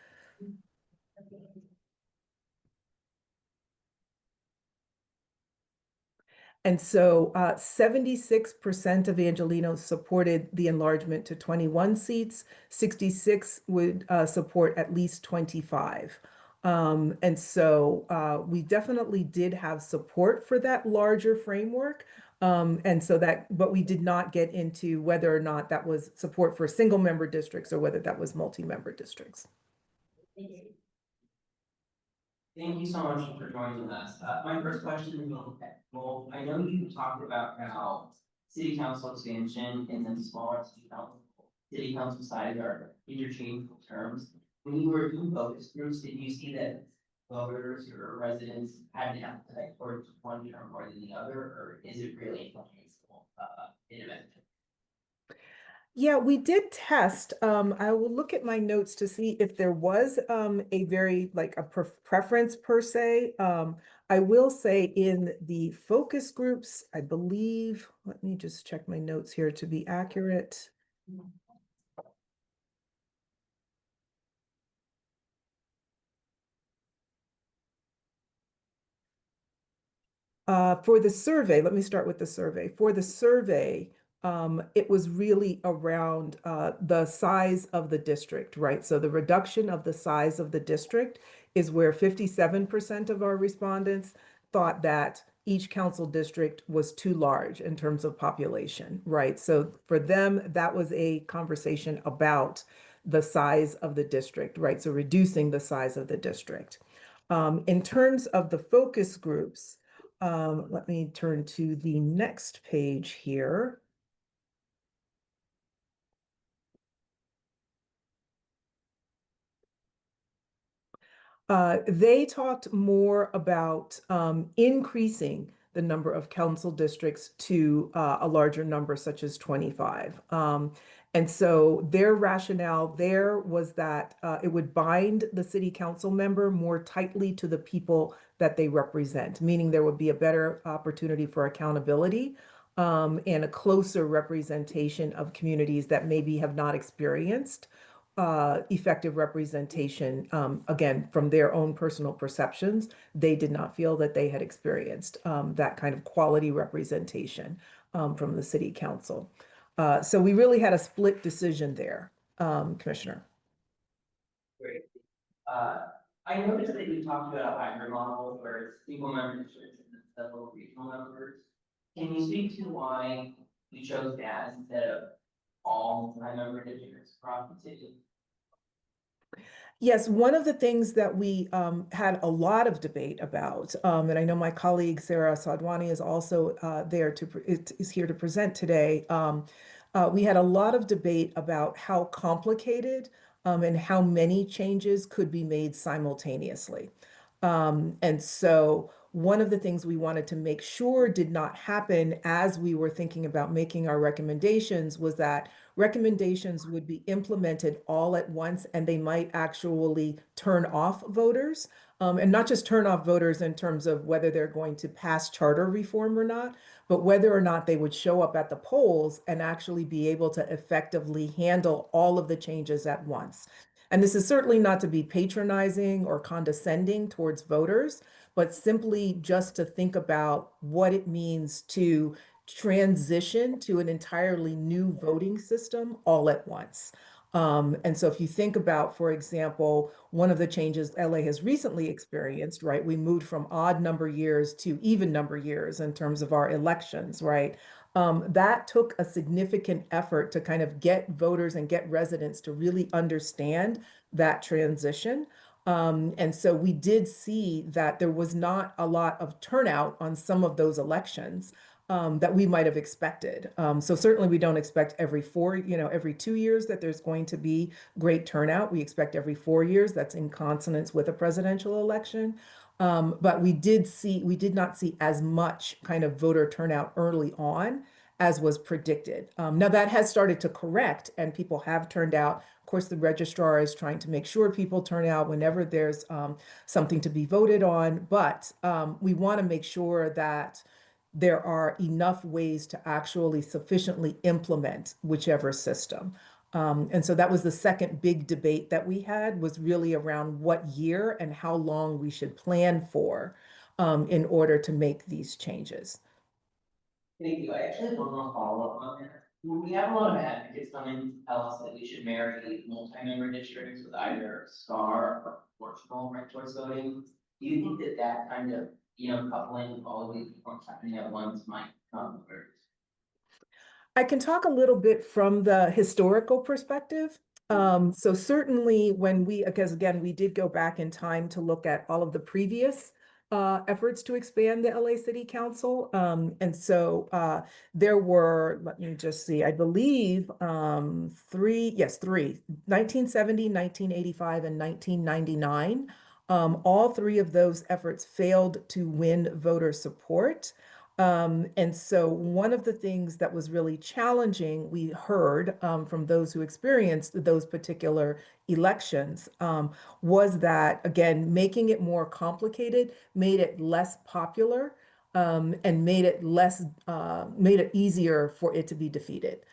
And so 76% of Angelinos supported the enlargement to 21 seats, 66 would support at least 25. And so we definitely did have support for that larger framework. But we did not get into whether or not that was support for single member districts or whether that was multi-member districts. Thank you. Thank you so much for joining us. My first question is on technical. I know you talked about how city council expansion and then smaller city council size are interchangeable terms. When you were doing focus groups, did you see that voters or residents had an appetite towards one term more than the other, or is it really interchangeable in a message? Yeah, we did test. I will look at my notes to see if there was a very like a preference per se. I will say in the focus groups, I believe, let me just check my notes here to be accurate. For the survey, let me start with the survey. For the survey, it was really around the size of the district, right? So the reduction of the size of the district is where 57% of our respondents thought that each council district was too large in terms of population, right? So for them, that was a conversation about the size of the district, right? So reducing the size of the district. In terms of the focus groups, let me turn to the next page here. They talked more about increasing the number of council districts to a larger number, such as 25. And so their rationale there was that it would bind the city council member more tightly to the people that they represent, meaning there would be a better opportunity for accountability and a closer representation of communities that maybe have not experienced effective representation. Again, from their own personal perceptions, they did not feel that they had experienced that kind of quality representation from the city council. So we really had a split decision there, Commissioner. Great. I noticed that you talked about a hybrid model where it's single member districts and several regional members. Can you speak to why you chose that instead of all multi-member districts across the city? Yes, one of the things that we had a lot of debate about, and I know my colleague Sarah Sadwani is also there is here to present today. We had a lot of debate about how complicated and how many changes could be made simultaneously. And so one of the things we wanted to make sure did not happen as we were thinking about making our recommendations was that recommendations would be implemented all at once and they might actually turn off voters. And not just turn off voters in terms of whether they're going to pass charter reform or not, but whether or not they would show up at the polls and actually be able to effectively handle all of the changes at once. And this is certainly not to be patronizing or condescending towards voters, but simply just to think about what it means to transition to an entirely new voting system all at once. And so if you think about, for example, one of the changes LA has recently experienced, right? We moved from odd number years to even number years in terms of our elections, right? That took a significant effort to kind of get voters and get residents to really understand that transition. And so we did see that there was not a lot of turnout on some of those elections that we might have expected. So certainly we don't expect every 2 years that there's going to be great turnout. We expect every 4 years. That's in consonance with a presidential election. But we did not see as much kind of voter turnout early on as was predicted. Now that has started to correct and people have turned out. Of course, the registrar is trying to make sure people turn out whenever there's something to be voted on. But we want to make sure that there are enough ways to actually sufficiently implement whichever system. And so that was the second big debate that we had, was really around what year and how long we should plan for in order to make these changes. Thank you. I actually have one more follow-up on that. We have a lot of advocates coming to tell us that we should marry multi-member districts with either STAR or proportional ranked choice voting. Do you think that that kind of, coupling all of these reforms happening at once might come first? I can talk a little bit from the historical perspective. So certainly because again, we did go back in time to look at all of the previous efforts to expand the LA City Council. And so there were, let me just see, I believe three, 1970, 1985, and 1999. All three of those efforts failed to win voter support. And so one of the things that was really challenging, we heard from those who experienced those particular elections, was that, again, making it more complicated made it less popular and made it easier for it to be defeated.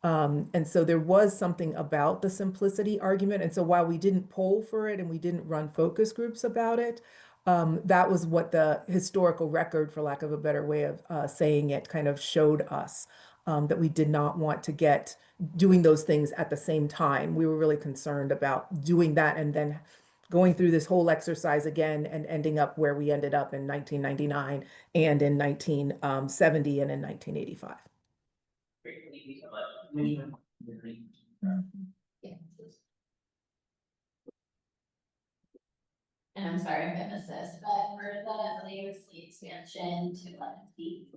And so there was something about the simplicity argument. And so while we didn't poll for it and we didn't run focus groups about it, that was what the historical record, for lack of a better way of saying it, kind of showed us, that we did not want to get doing those things at the same time. We were really concerned about doing that and then going through this whole exercise again and ending up where we ended up in 1999 and in 1970 and in 1985. Great, thank you so much. And I'm sorry if I missed this, but for the LAUSD expansion to 11 feet,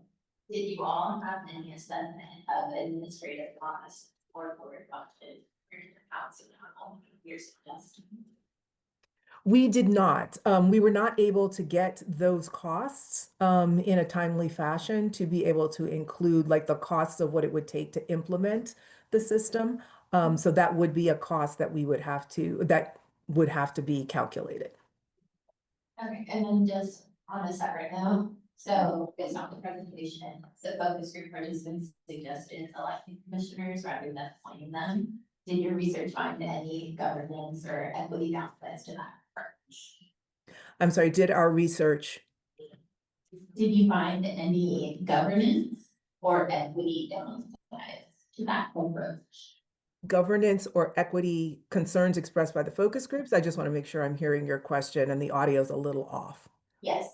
did you all have any assessment of administrative costs or board budget for your council on your suggestion? We did not. We were not able to get those costs in a timely fashion to be able to include like the costs of what it would take to implement the system. So that would be a cost that would have to be calculated. Okay, and then just on a separate note, so based off the presentation, the focus group participants suggested electing commissioners rather than appointing them. Did your research find any governance or equity downsides to that approach? I'm sorry, did our research? Did you find any governance or equity downsides to that approach? Governance or equity concerns expressed by the focus groups? I just want to make sure I'm hearing your question and the audio is a little off. Yes.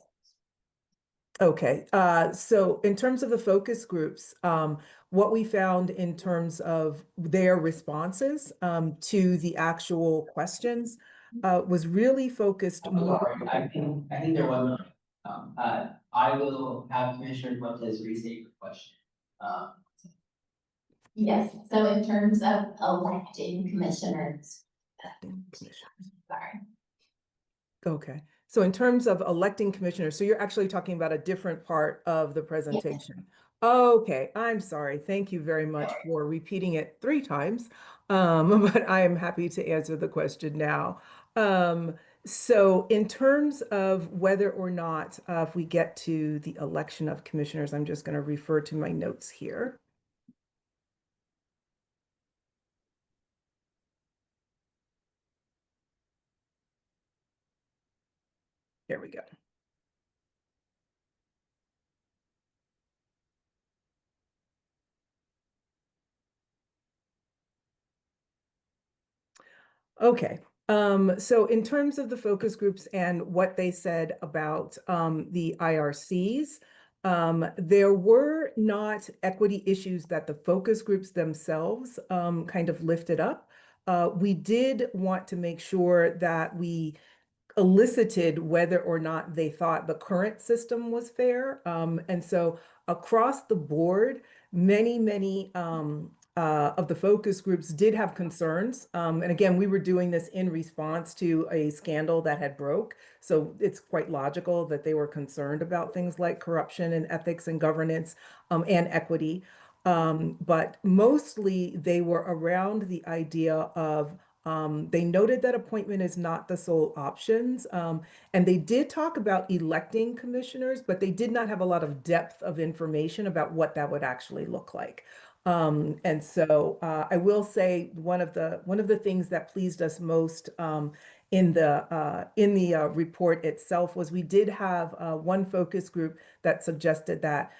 Okay, so in terms of the focus groups, what we found in terms of their responses to the actual questions was really focused I'm more. sorry, I think there was none. I will have Commissioner Fuentes restate your question. Yes, so in terms of electing commissioners. Sorry. Okay, so in terms of electing commissioners, so you're actually talking about a different part of the presentation. Okay, I'm sorry. Thank you very much for repeating it 3 times. But I am happy to answer the question now. So in terms of whether or not, if we get to the election of commissioners, I'm just going to refer to my notes here. Here we go. Okay, so in terms of the focus groups and what they said about the IRCs, there were not equity issues that the focus groups themselves kind of lifted up. We did want to make sure that we elicited whether or not they thought the current system was fair. And so across the board, many of the focus groups did have concerns. And again, we were doing this in response to a scandal that had broke. So it's quite logical that they were concerned about things like corruption and ethics and governance and equity. But mostly they were around the idea of they noted that appointment is not the sole options. And they did talk about electing commissioners, but they did not have a lot of depth of information about what that would actually look like. And so I will say one of the things that pleased us most in the report itself was we did have one focus group that suggested that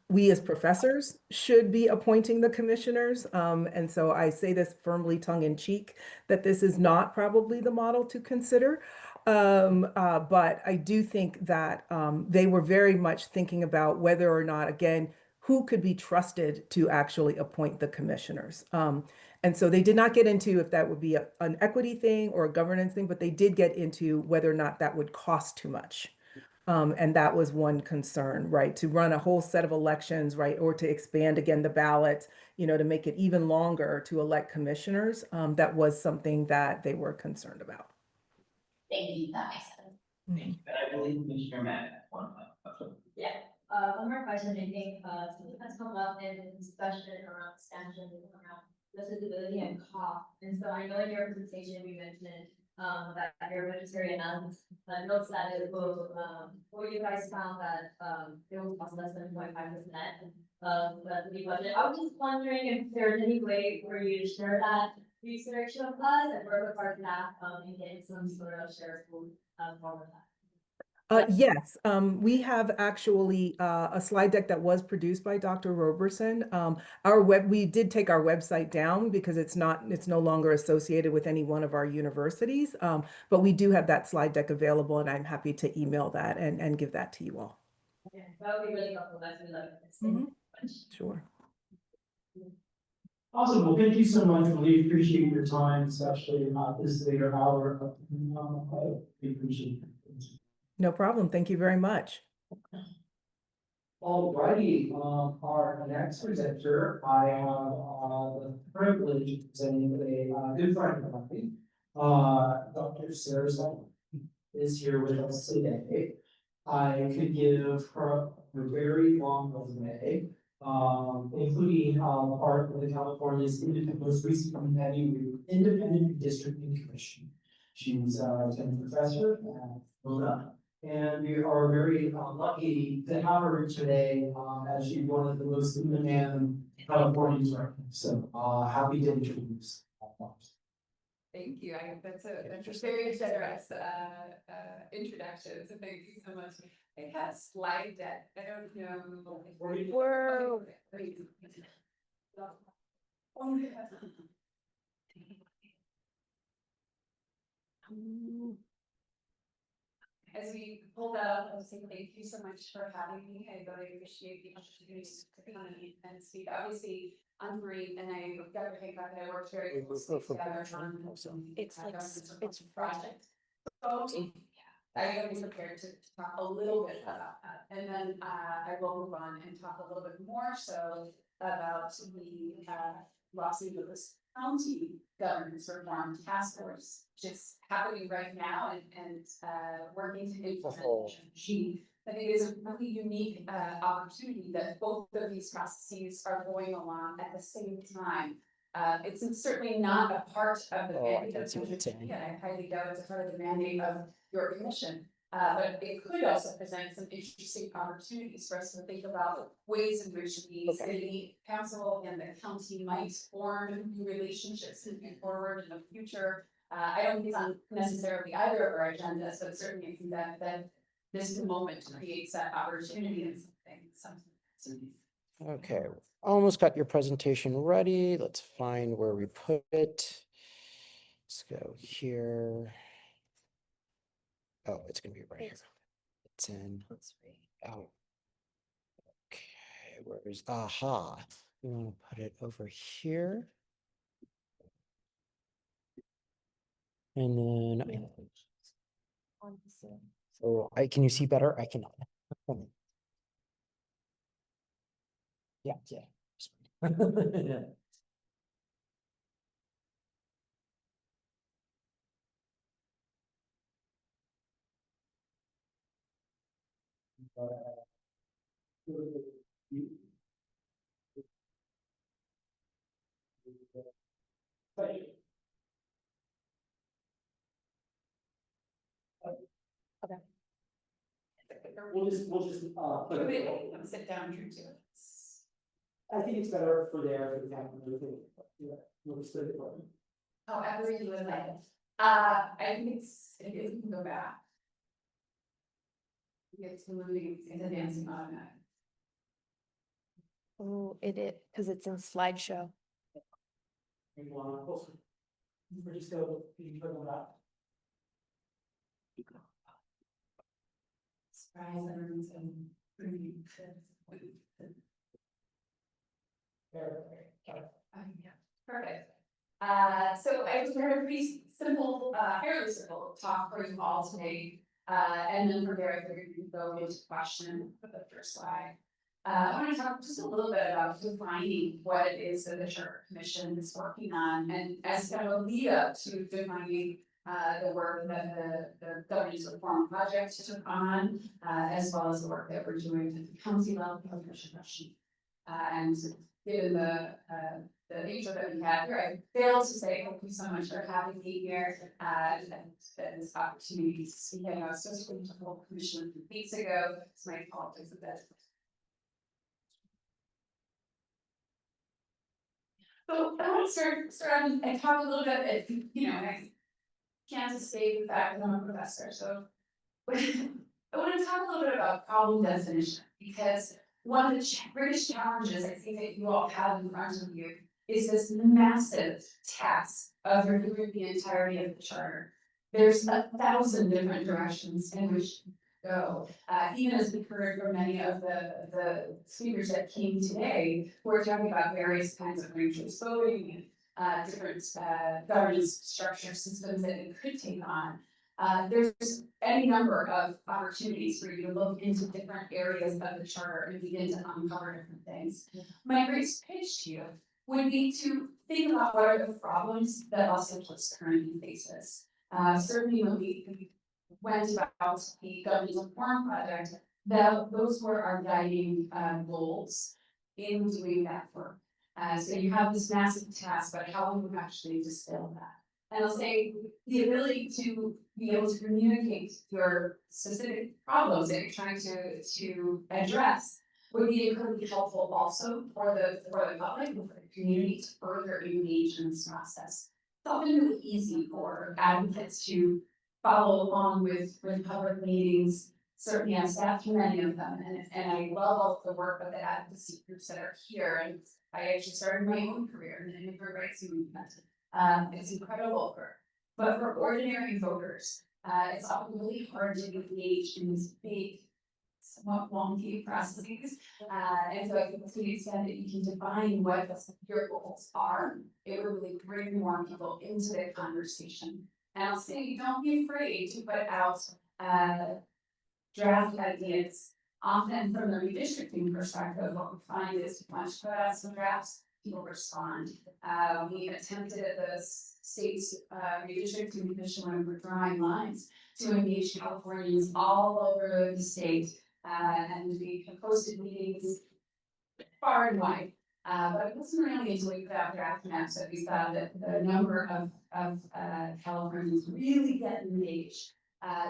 we as professors should be appointing the commissioners. And so I say this firmly tongue in cheek that this is not probably the model to consider. But I do think that they were very much thinking about whether or not, again, who could be trusted to actually appoint the commissioners. And so they did not get into if that would be an equity thing or a governance thing, but they did get into whether or not that would cost too much. And that was one concern, right? To run a whole set of elections, right? Or to expand again the ballot, to make it even longer to elect commissioners. That was something that they were concerned about. Thank you, that makes sense. Thank you. And I believe Commissioner Matt had one question. Yeah, one more question, I think, something that's come up in discussion around extension, around visibility and cost. And so I know in your presentation, we mentioned, that your vegetarian notes that it will, or you guys found that, it will cost less than 0.5% of the budget. I was just wondering if there's any way for you to share that research with us and work with our staff, and get some sort of shareable, form of that. Yes, we have actually a slide deck that was produced by Dr. Roberson. We did take our website down because it's no longer associated with any one of our universities. But we do have that slide deck available, and I'm happy to email that and give that to you all. Okay, that would be really helpful. That's really lovely. Sure. Awesome, well, thank you so much, really appreciate your time, especially this later hour. We appreciate it. No problem. Thank you very much. Alrighty, our next presenter, I have the privilege of presenting a good friend of mine. Dr. Sarah Sullivan is here with us today. I could give her a very long resume, including part of the California's most recent independent districting commission. She's a tenured professor at Luna. And we are very lucky to have her today as she's one of the most in-demand Californians right now. So happy to introduce. Thank you. That's a very generous introduction. So thank you so much. I have a slide deck. I don't know. Whoa. Oh, yeah. as we pull that up, I was saying thank you so much for having me. I really appreciate the opportunity to come and speak. Obviously, I'm Marie and I got to think that I worked very closely together on It's like, it's project. So, yeah, I gotta be prepared to talk a little bit about that. And then I will move on and talk a little bit more so about the Los Angeles County Governance Reform Task Force, which is happening right now and working to implement G. I think it is a really unique opportunity that both of these processes are going along at the same time. It's certainly not a part of the mandate of the committee, and I highly doubt it's a part of the mandate of your commission. But it could also present some interesting opportunities for us to think about ways in which the city council and the county might form new relationships moving forward in the future. I don't think it's on necessarily either of our agendas, but certainly I think that this moment creates that opportunity and something. Okay, almost got your presentation ready. Let's find where we put it. Let's go here. Oh, it's gonna be right here. It's in. Oh. Okay, where is aha? We want to put it over here. And then so can you see better? I cannot. Yeah, yeah. Yeah. Okay. We'll just, put it. Sit down here too. I think it's better for there for the camera. We'll just put it for. However you would like. I think if you can go back. It's moving, it's advancing automatic. Oh, because it's in slideshow. Maybe one closer. We're just go, you can put it on that. Surprise everyone's in. Yeah, perfect. So I just heard a pretty simple, fairly simple talk for you all today. And then from there, I figured we could go into question for the first slide. I want to talk just a little bit about defining what it is that the Charter Commission is working on, and as kind of a lead up to defining the work that the Governance Reform Project took on, as well as the work that we're doing at the county level for Commission. And given the intro that we had here, I failed to say thank you so much for having me here, and this opportunity to speak. I was supposed to go to the whole commission a few weeks ago, so my apologies a bit. So I want to start and talk a little bit, I can't escape the fact that I'm a professor, so I want to talk a little bit about problem definition, because one of the greatest challenges I think that you all have in front of you is this massive task of reviewing the entirety of the charter. There's 1,000 different directions in which to go. Even as we heard from many of the speakers that came today, we're talking about various kinds of ranked choice voting and different governance structure systems that it could take on. There's any number of opportunities for you to look into different areas of the charter and begin to uncover different things. My greatest pitch to you would be to think about what are the problems that Los Angeles currently faces. Certainly when we went about the Governance Reform Project, those were our guiding goals in doing that work. So you have this massive task, but how will you actually distill that? And I'll say the ability to be able to communicate your specific problems that you're trying to address would be incredibly helpful also for the public and for the community to further engage in this process. It's often really easy for advocates to follow along with public meetings. Certainly I've sat through many of them, and I love all the work of the advocacy groups that are here, and I actually started my own career in the immigrant rights movement. It's incredible work. But for ordinary voters, It's often really hard to engage in these big, somewhat wonky processes. And so I think to the extent that you can define what your goals are, it will really bring more people into the conversation. And I'll say, don't be afraid to put out, draft ideas. Often from the redistricting perspective, what we find is once you put out some drafts, people respond. We attempted at the state's redistricting commission when we were drawing lines to engage Californians all over the state. And we hosted meetings far and wide. But it wasn't really until we put out draft maps that we saw that the number of Californians really get engaged.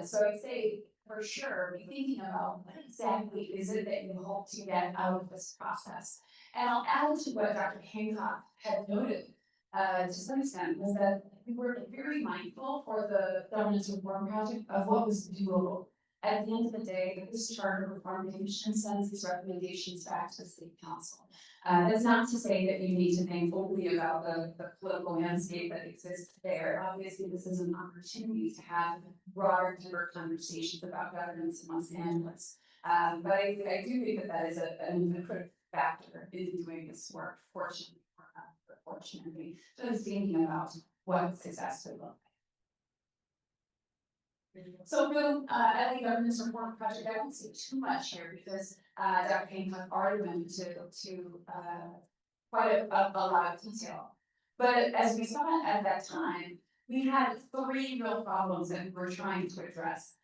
So I'd say for sure, be thinking about what exactly is it that you hope to get out of this process. And I'll add to what Dr. Hancock had noted to some extent, was that we were very mindful for the governance reform project of what was doable. At the end of the day, this charter reform commission sends these recommendations back to the state council. That's not to say that you need to think only about the political landscape that exists there. Obviously, this is an opportunity to have broader, deeper conversations about governance in Los Angeles. But I do think that that is a critical factor in doing this work, fortunately or not, but fortunately, just thinking about what success would look like. So for the LA Governance Reform Project, I won't say too much here because Dr. Hancock already went to quite a lot of detail. But as we saw at that time, we had 3 real problems that we were trying to address.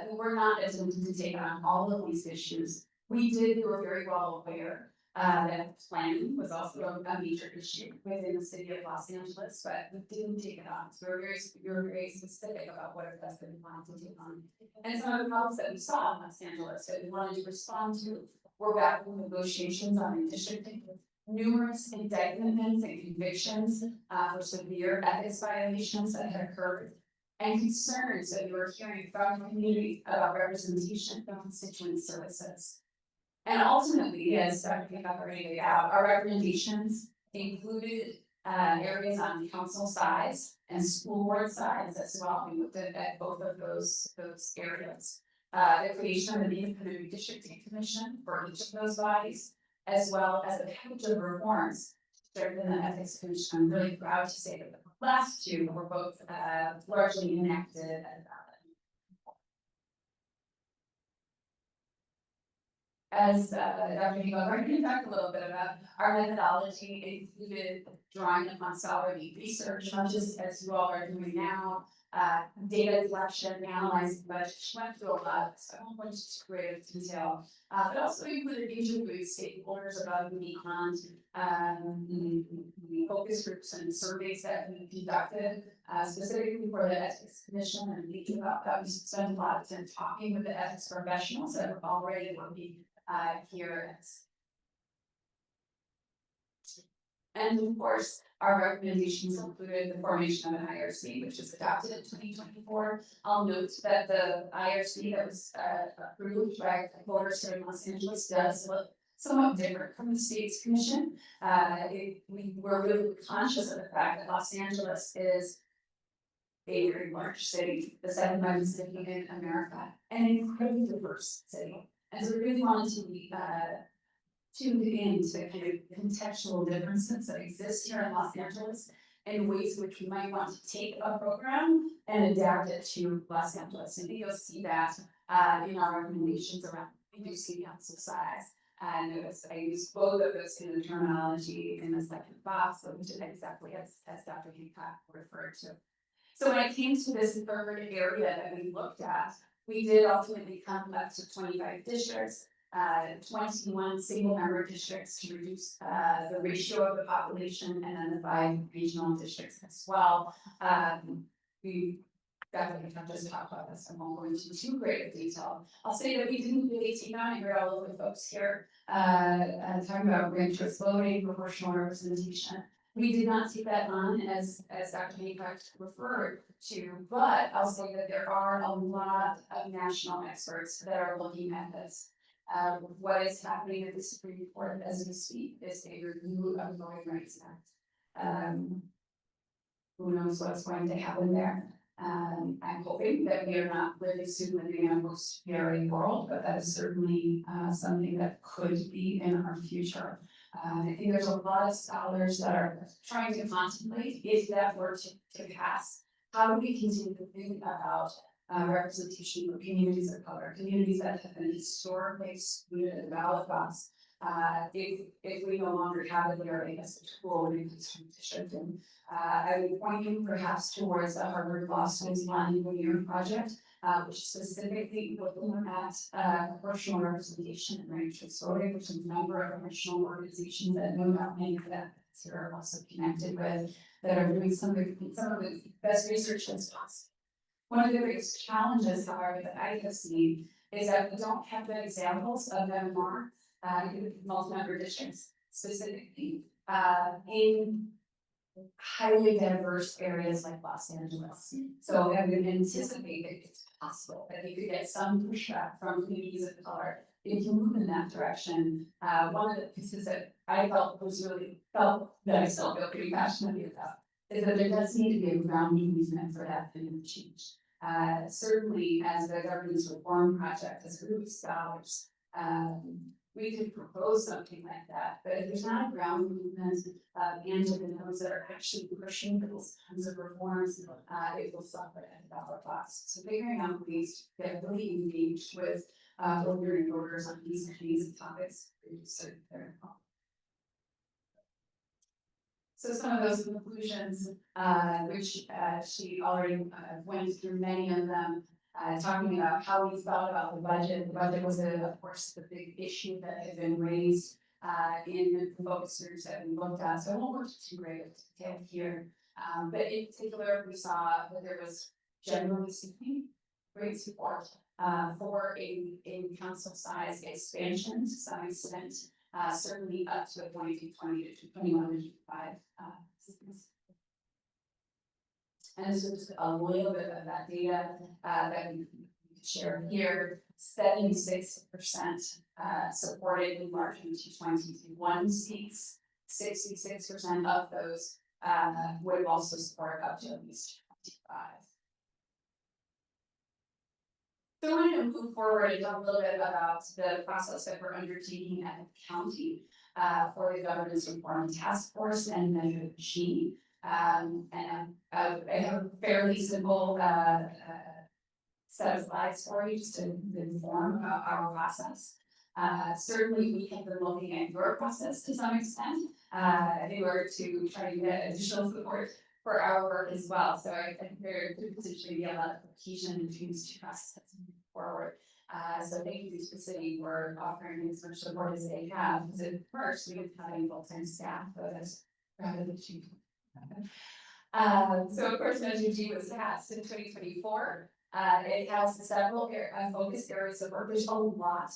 We were not attempting to take on all of these issues. We were very well aware that planning was also a major issue within the city of Los Angeles, but we didn't take it on. So we were very specific about what it was that we wanted to take on. And some of the problems that we saw in Los Angeles that we wanted to respond to were back in negotiations on redistricting, numerous indictments and convictions for severe ethics violations that had occurred, and concerns that we were hearing from the community about representation of constituent services. And ultimately, as Dr. Hancock already laid out, our recommendations included areas on council size and school board size as well. We looked at both of those areas. The creation of an independent redistricting commission for each of those bodies, as well as a package of reforms to strengthen the ethics commission. I'm really proud to say that the last 2 were both largely enacted and valid. As Dr. Hancock already talked a little bit about, our methodology included drawing upon scholarly research, much as you all are doing now, data collection, analyzing budget. She went through a lot, so I won't go into great detail, but also included interviewing stakeholders above and beyond the focus groups and surveys that we conducted, specifically for the Ethics Commission, and thinking about that. We spent a lot of time talking with the ethics professionals that were already working here. And of course, our recommendations included the formation of an IRC, which was adopted in 2024. I'll note that the IRC that was approved by voters here in Los Angeles does look somewhat different from the state's commission. We were really conscious of the fact that Los Angeles is a very large city, the 7th largest city in America, and an incredibly diverse city. And so we really wanted to be tuned into kind of contextual differences that exist here in Los Angeles and ways in which we might want to take a program and adapt it to Los Angeles. And you'll see that in our recommendations around reducing council size. And notice I use both of those in the terminology in the second box, which is exactly as Dr. Hancock referred to. So when it came to this third area that we looked at, we did ultimately come up to 25 districts, 21 single member districts to reduce the ratio of the population, and then the 5 regional districts as well. We definitely can't just talk about this. I won't go into too great a detail. I'll say that we didn't really take on, I heard all of the folks here talking about ranked choice voting, proportional representation. We did not take that on as Dr. Hancock referred to, but I'll say that there are a lot of national experts that are looking at this. What is happening at the Supreme Court as we speak is a review of the Voting Rights Act. Who knows what's going to happen there? I'm hoping that we are not really soon living in a post-PRA world, but that is certainly something that could be in our future. I think there's a lot of scholars that are trying to contemplate if that were to pass. How do we continue to think about representation for communities of color, communities that have been historically excluded in the ballot box? If we no longer have it there as a tool in this competition, and I would point you perhaps towards the Harvard Law School's Lonnie Lanier project, which specifically looking at proportional representation in racial story, which is a number of professional organizations that no doubt many of that are also connected with, that are doing some of the best research that's possible. One of the biggest challenges, however, that I have seen is that we don't have good examples of MMR in multi-member districts, specifically in highly diverse areas like Los Angeles. So I would anticipate that it's possible that you could get some pushback from communities of color if you move in that direction. One of the pieces that I felt that I still feel pretty passionately about is that there does need to be a grounding movement for that kind of change. Certainly as the governance reform project, as a group of scholars, we could propose something like that, but if there's not a ground movement, and those that are actually pushing those kinds of reforms, it will suffer at the ballot box. So figuring out ways to get really engaged with voter and voters on these kinds of topics is very important. So some of those conclusions, which she already went through many of them, talking about how we thought about the budget. The budget was, of course, the big issue that had been raised in the focus groups that we looked at. So I won't go into too great detail here. But in particular, we saw that there was generally speaking great support for a council size expansion to some extent, certainly up to the 2020 to 21 to 25. And so just a little bit of that data that we share here, 76% supported in March 2021 seats, 66% of those would also support up to at least 25. So I wanted to move forward and talk a little bit about the process that we're undertaking at the county for the Governance Reform Task Force and Measure G. And I have a fairly simple set of slides for you just to inform our process. Certainly we have been looking at your process to some extent in order to try to get additional support for our work as well. So I think there could potentially be a lot of cohesion between these two processes moving forward. So thank you to the city for offering as much support as they have. Because at first we didn't have any full-time staff, but that's rather than cheap. So of course Measure G was passed in 2024. It has several focus areas of work. There's a lot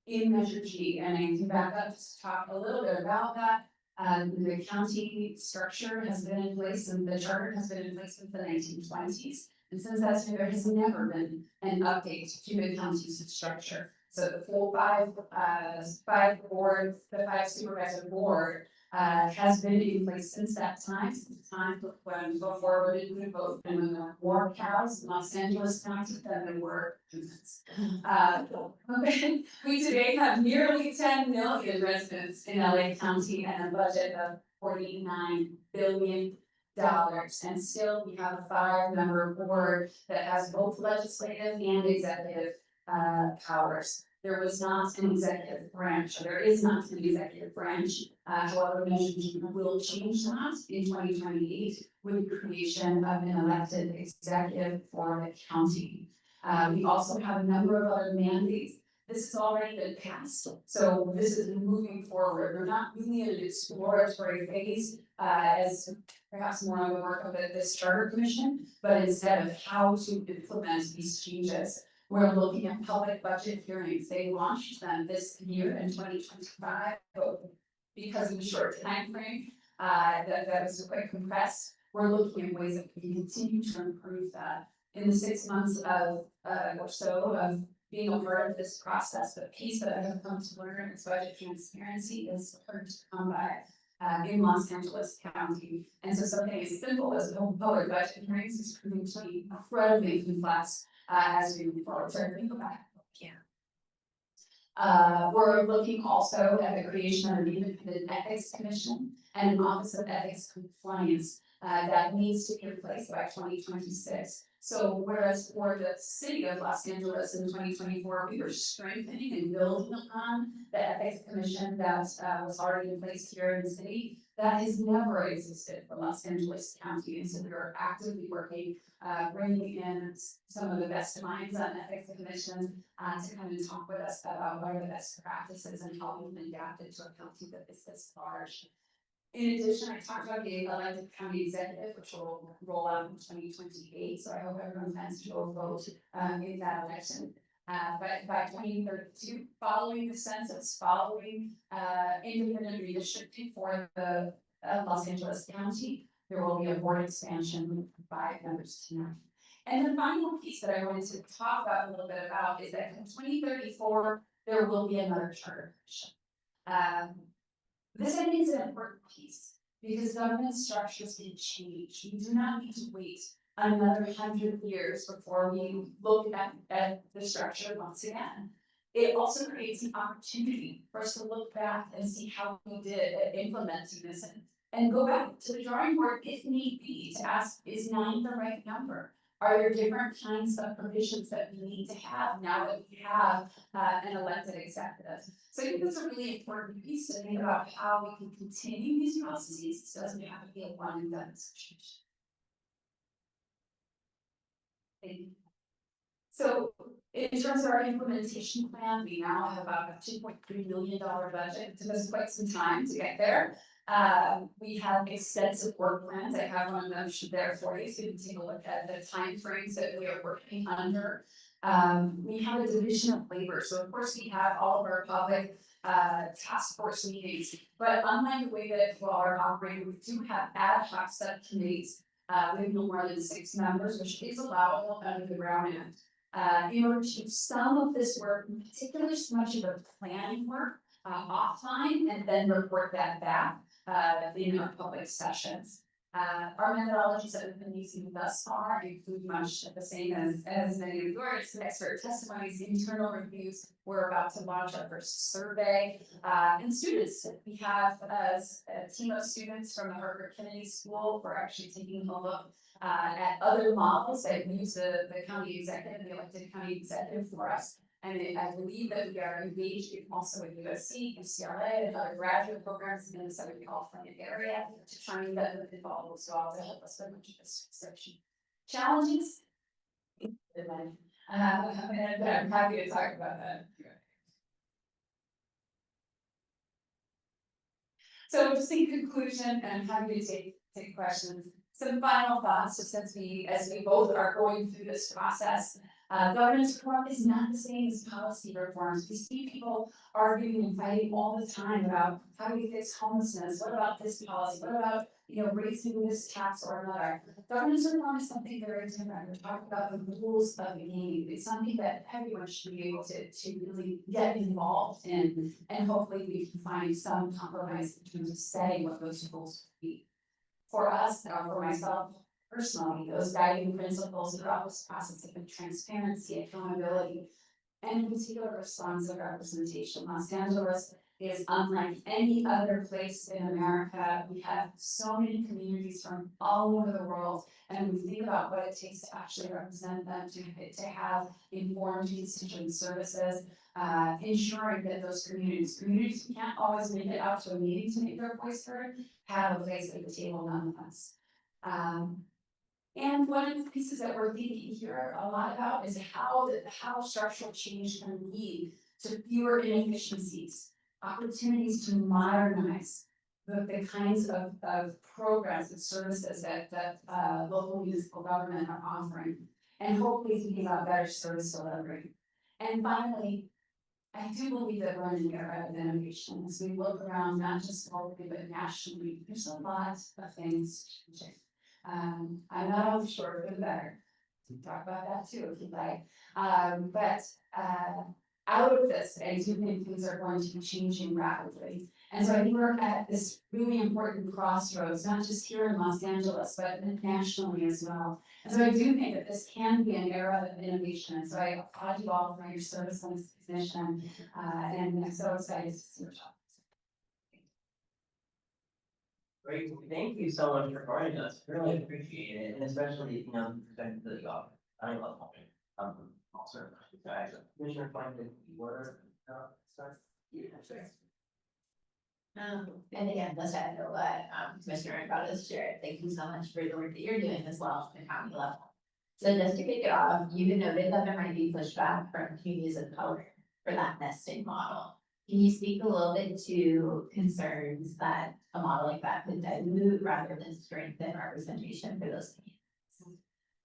in Measure G, and I can back up to talk a little bit about that. The county structure has been in place, and the charter has been in place since the 1920s. And since that time, there has never been an update to the county's structure. So the full five supervisor board has been in place since that time, since the time when before we didn't vote, and when there were more cows in Los Angeles County than there were humans. We today have nearly 10 million residents in LA County and a budget of $49 billion. And still we have a 5-member board that has both legislative and executive powers. There was not an executive branch, or there is not an executive branch. However, Measure G will change that in 2028 with the creation of an elected executive for the county. We also have a number of other mandates. This has already been passed, so this is moving forward. We're not really in an exploratory phase, as perhaps more on the work of this charter commission, but instead of how to implement these changes. We're looking at public budget hearings. They launched them this year in 2025, but because of the short time frame, that was quite compressed. We're looking at ways that we can continue to improve that. In the 6 months of or so of being a part of this process, the piece that I have come to learn is budget transparency is hard to come by. in Los Angeles County. And so something as simple as the public budget hearings is proving to be incredibly complex, as we move forward. So I think about it. We're looking also at the creation of an independent ethics commission and an office of ethics compliance that needs to be in place by 2026. So whereas for the city of Los Angeles in 2024, we were strengthening and building upon the ethics commission that was already in place here in the city, that has never existed for Los Angeles County. And so we are actively working, bringing in some of the best minds on ethics commission to come and talk with us about what are the best practices and how we can adapt it to a county that is this large. In addition, I talked about the elected county executive, which will roll out in 2028. So I hope everyone plans to go vote in that election. But by 2032, following the census, following independent redistricting for the Los Angeles County, there will be a board expansion with 5 members tonight. And the final piece that I wanted to talk about a little bit about is that in 2034, there will be another charter commission. This I think is an important piece because government structures can change. We do not need to wait another 100 years before we look at the structure once again. It also creates an opportunity for us to look back and see how we did at implementing this and go back to the drawing board if need be to ask, is 9 the right number? Are there different kinds of provisions that we need to have now that we have an elected executive? So I think that's a really important piece to think about how we can continue these processes. It doesn't have to be a one and done situation. So in terms of our implementation plan, we now have about a $2.3 million budget. It took us quite some time to get there. We have extensive work plans. I have one of them there for you, so you can take a look at the timeframes that we are working under. We have a division of labor, so of course we have all of our public task force meetings, but unlike the way that we are operating, we do have ad hoc subcommittees with no more than 6 members, which is allowable under the Brown Act. In order to do some of this work, in particular so much of the planning work offline and then report that back in our public sessions. Our methodologies that we've been using thus far include much the same as many of yours, expert testimonies, internal reviews. We're about to launch our first survey, and students. We have a team of students from the Harvard Kennedy School. We're actually taking a look at other models that use the county executive, the elected county executive for us. And I believe that we are engaged also with USC, UCLA, and other graduate programs in the Southern California area to try and get them involved as well to help us with much of this section. Challenges? I'm happy to talk about that. So just in conclusion, and I'm happy to take questions. Some final thoughts, just as we both are going through this process. Governance reform is not the same as policy reforms. We see people arguing and fighting all the time about how do we fix homelessness? What about this policy? What about, raising this tax or another? Governance reform is something very different. We're talking about the rules of the game. It's something that everyone should be able to really get involved in, and hopefully we can find some compromise in terms of setting what those rules would be. For us, for myself, personally, those guiding principles throughout this process have been transparency, accountability, and in particular responsive representation. Los Angeles is unlike any other place in America. We have so many communities from all over the world, and we think about what it takes to actually represent them, to have informed constituent services, ensuring that those communities who can't always make it out to a meeting to make their voice heard, have a place at the table nonetheless. And one of the pieces that we're thinking here a lot about is how structural change can lead to fewer inefficiencies, opportunities to modernize the kinds of programs and services that local municipal government are offering, and hopefully thinking about better service delivery. And finally, I do believe that we're in an era of innovation. As we look around, not just locally, but nationally, there's a lot of things changing. I'm not always sure for the better. We can talk about that too, if you'd like. But out of this, I do think things are going to be changing rapidly. And so I think we're at this really important crossroads, not just here in Los Angeles, but nationally as well. And so I do think that this can be an era of innovation. And so I applaud you all for your service on this mission, and I'm so excited to see your job. Great, thank you so much for joining us, really appreciate it, and especially, you know, the perspective that you offer. I love helping, also, guys, Commissioner Franklin, you were, start? Yeah, sure. And again, let's echo what Commissioner Mercado has shared. Thank you so much for the work that you're doing as well at the county level. So just to kick it off, you had noted that there might be pushback from communities of color for that nesting model. Can you speak a little bit to concerns that a model like that could dilute rather than strengthen representation for those communities?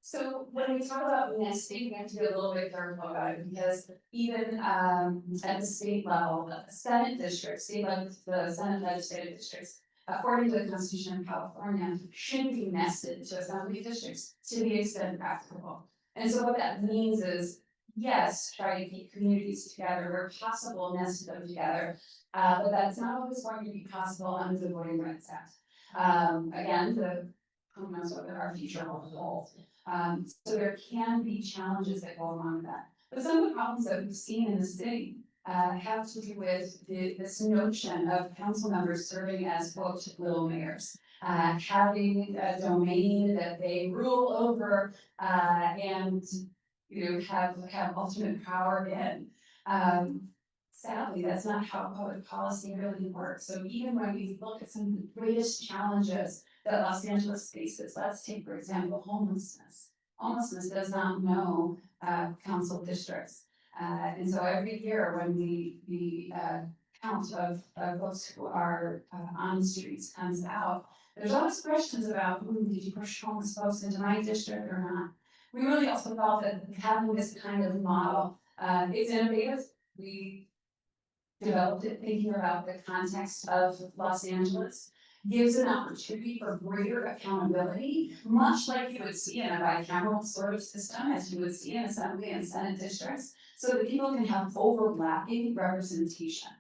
So when we talk about nesting, we have to be a little bit careful about it because even at the state level, the Senate districts, the Senate legislative districts, according to the Constitution of California, should be nested to assembly districts to the extent practicable. And so what that means is, yes, try to keep communities together where possible, nest them together, but that's not always going to be possible under the Voting Rights Act. Again, who knows what our future will hold. So there can be challenges that go along with that. But some of the problems that we've seen in the city have to do with this notion of council members serving as quote little mayors. Having a domain that they rule over and have ultimate power in. Sadly, that's not how public policy really works. So even when we look at some of the greatest challenges that Los Angeles faces, let's take, for example, homelessness. Homelessness does not know council districts. And so every year when the count of folks who are on the streets comes out, there's always questions about, did you push homeless folks into my district or not? We really also felt that having this kind of model, it's innovative. We developed it thinking about the context of Los Angeles, gives an opportunity for greater accountability, much like you would see in a bicameral sort of system, as you would see in assembly and senate districts, so that people can have overlapping representation.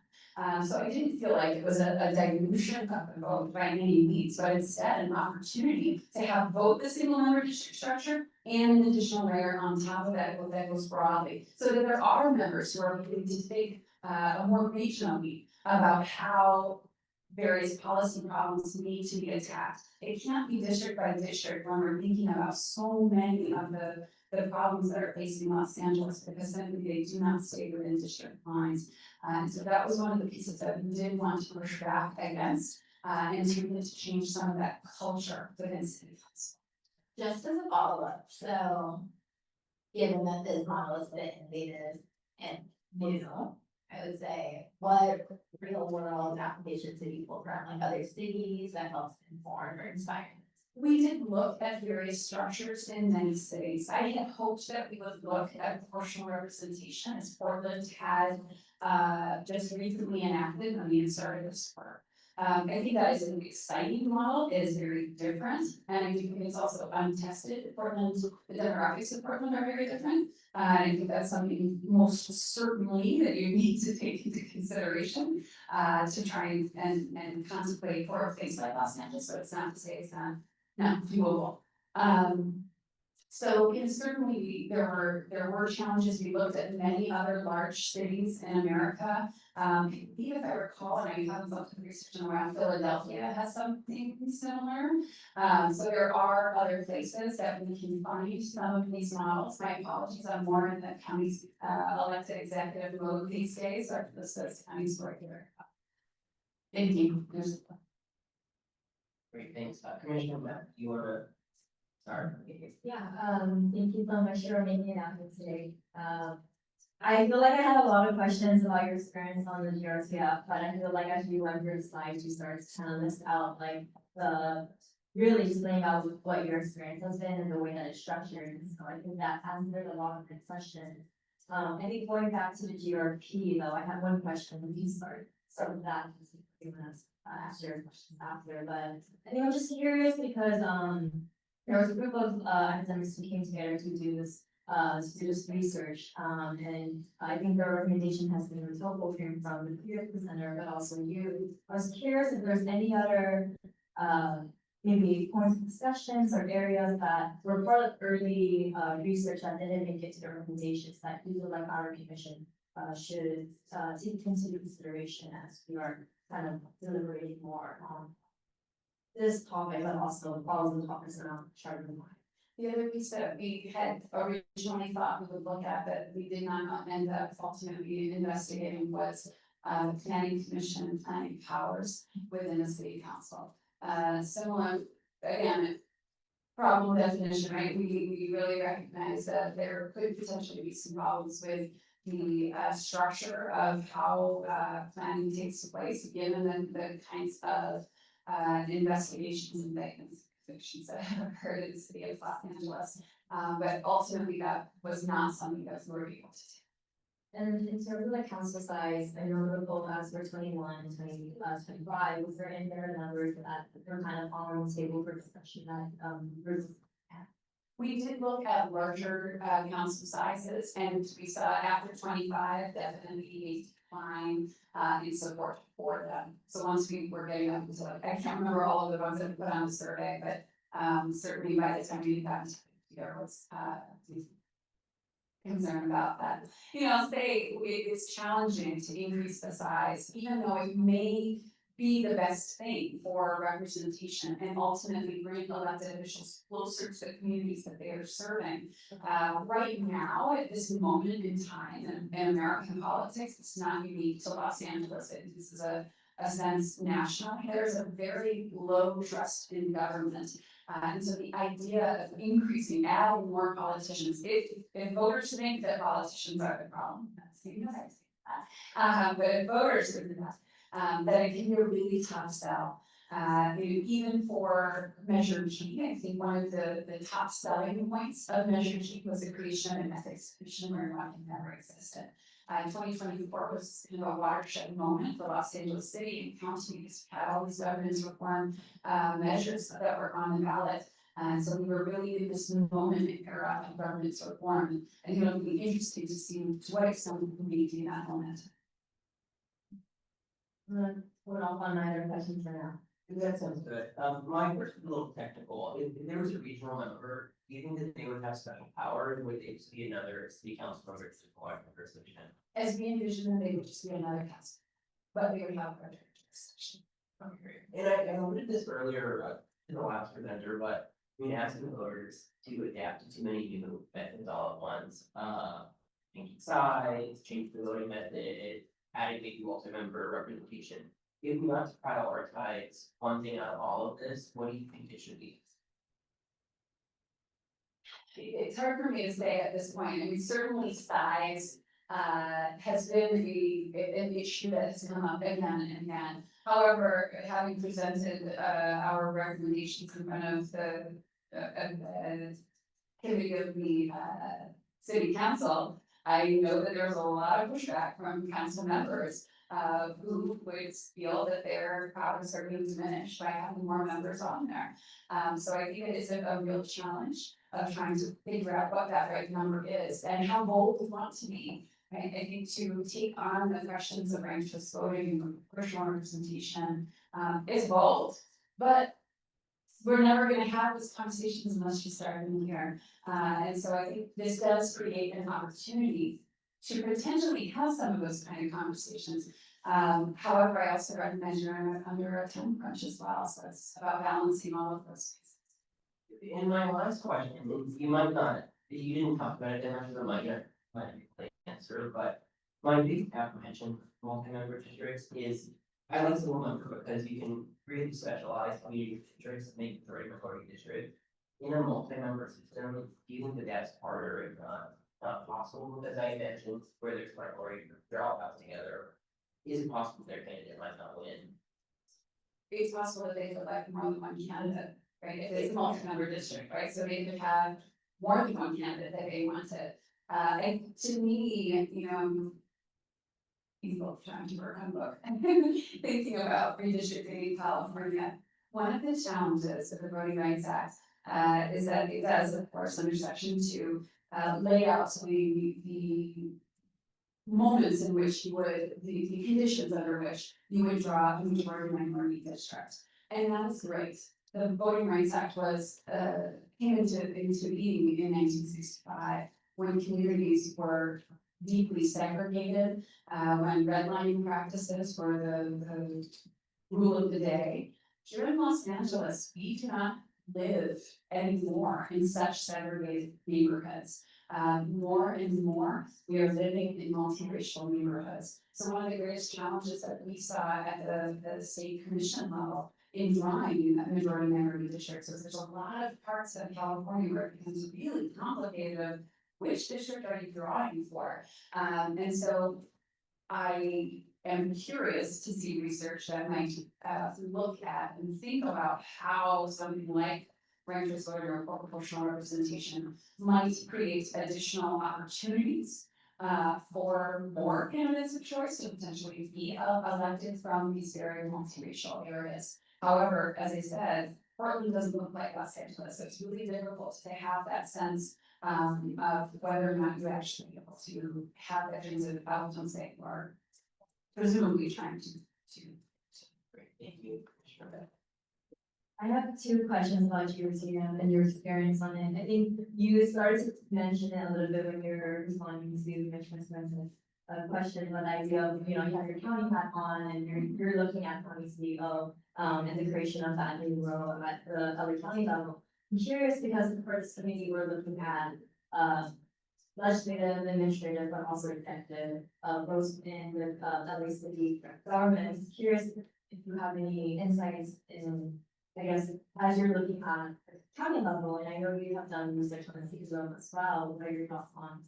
So I didn't feel like it was a dilution of the vote by any means, but instead an opportunity to have both the single member district structure and an additional layer on top of that goes broadly, so that there are members who are beginning to think more regionally about how various policy problems need to be attacked. It can't be district by district when we're thinking about so many of the problems that are facing Los Angeles, because simply they do not stay within district lines. And so that was one of the pieces that we did want to push back against, and to change some of that culture within city council. Just as a follow-up, so given that this model is a bit innovative and new, I would say, what real world applications did you pull from like other cities that helps inform or inspire? We did look at various structures in many cities. I had hoped that we would look at proportional representation, as Portland had just recently enacted when we had started this work. I think that is an exciting model. It is very different, and I do think it's also untested. Portland, the demographics of Portland are very different. I think that's something most certainly that you need to take into consideration to try and contemplate for a place like Los Angeles. So it's not to say it's not doable. So certainly there were challenges. We looked at many other large cities in America. I believe if I recall, and I haven't looked at research around, Philadelphia has something similar. So there are other places that we can find some of these models. My apologies, I'm more in the county's elected executive mode these days, or the county's regular. Thank you. Great, thanks, Commissioner Matt, you wanna start? Yeah, thank you so much for making it out here today. I feel like I had a lot of questions about your experience on the GRTF, but I feel like as we went through the slides, you started telling us out like really just laying out what your experience has been and the way that it's structured. So I think that answered a lot of the questions. I think going back to the GRP though, I have one question. We can start with that. You're gonna ask your questions after, but I think I'm just curious because there was a group of academics who came together to do this to do this research. And I think their recommendation has been really helpful hearing from the peer presenter, but also you. I was curious if there's any other, maybe points of discussions or areas that were part of early, research that didn't make it to the recommendations that you would like our commission, should, take into consideration as we are kind of deliberating more on this topic, but also all of the topics around charter compliance. The other piece that we had originally thought we would look at, but we did not end up ultimately investigating was planning commission planning powers within the city council. Similar, again, problem definition, right? We really recognize that there could potentially be some problems with the structure of how planning takes place, given the kinds of investigations and convictions that have occurred in the city of Los Angeles. But ultimately, that was not something that we were able to do. And in terms of the council size, I know the goal has for 21, 25, was there any other numbers that were kind of on the table for discussion that, groups? We did look at larger council sizes, and we saw after 25, definitely a decline in support for them. So once we were getting up to, like, I can't remember all of the ones that we put on the survey, but certainly by the time we got to there was concern about that. You know, I'll say it's challenging to increase the size, even though it may be the best thing for representation and ultimately bring elected officials closer to the communities that they are serving. Right now, at this moment in time in American politics, it's not unique to Los Angeles. This is a sense national. There's a very low trust in government. And so the idea of increasing, adding more politicians, if voters think that politicians are the problem, that's the United States. But if voters think that it can be a really tough sell. Even for Measure G, I think one of the top selling points of Measure G was the creation of an ethics commission where one never existed. 2024 was kind of a watershed moment for Los Angeles City and County because we had all these governance reform measures that were on the ballot. And so we were really in this moment era of governance reform. And it'll be interesting to see to what extent we can maintain that moment. Put off on my other questions for now. That sounds good. My first is a little technical. If there was a regional member, do you think that they would have special powers, or would they just be another city council member to collect members of the town? As we envision them, they would just be another council, but they would have a jurisdiction. And I noted this earlier in the last presenter, but I mean, asking the voters to adapt to too many new methods all at once, changing size, change the voting method, adding maybe multi-member representation. If we want to prioritize one thing out of all of this, what do you think it should be? It's hard for me to say at this point. I mean, certainly size has been an issue that has come up again and again. However, having presented our recommendations in front of the committee of the city council, I know that there's a lot of pushback from council members who would feel that their powers are being diminished by having more members on there. So I think it is a real challenge of trying to figure out what that right number is and how bold we want to be. Right? I think to take on the questions of ranked choice voting and proportional representation is bold, but we're never going to have these conversations unless you start in here. And so I think this does create an opportunity to potentially have some of those kind of conversations. However, I also recognize you're under a time crunch as well, so it's about balancing all of those pieces. And my last question, you might not, you didn't talk about it, and I might not answer, but my big apprehension with multi-member districts is I like single member because you can really specialize community districts and make the right majority district. In a multi-member system, do you think that that's harder, if not possible? Because I mentioned where there's minority, they're all out together. Is it possible their candidate might not win? It's possible that they could like more than one candidate, right? If it's a multi-member district, right? So they could have more than one candidate that they wanted. And to me, you know, people trying to work on book and thinking about redistricting in California. One of the challenges of the Voting Rights Act is that it does, of course, under Section 2, lay out the moments in which you would, the conditions under which you would draw a majority minority district. And that is great. The Voting Rights Act was, came into being in 1965, when communities were deeply segregated, when redlining practices were the rule of the day. Here in Los Angeles, we do not live anymore in such segregated neighborhoods. More and more, we are living in multiracial neighborhoods. So one of the greatest challenges that we saw at the state commission level in drawing majority minority districts is there's a lot of parts of California where it becomes really complicated of which district are you drawing for? And so I am curious to see research that might look at and think about how something like ranked choice voting or proportional representation might create additional opportunities for more candidates of choice to potentially be elected from these very multiracial areas. However, as I said, Portland doesn't look like Los Angeles, so it's really difficult to have that sense of whether or not you're actually able to have that transit outcomes that you are presumably trying to. Thank you. I have two questions about your team and your experience on it. I think you started to mention it a little bit when you were responding to Commissioner Smith's question about the idea of, you have your county hat on and you're looking at county CEO and the creation of that new role at the other county level. I'm curious because for this committee, we're looking at legislative, administrative, but also executive roles in with LA city government. I'm just curious if you have any insights in, I guess, as you're looking at the county level, and I know you have done research on the city level as well, what are your thoughts on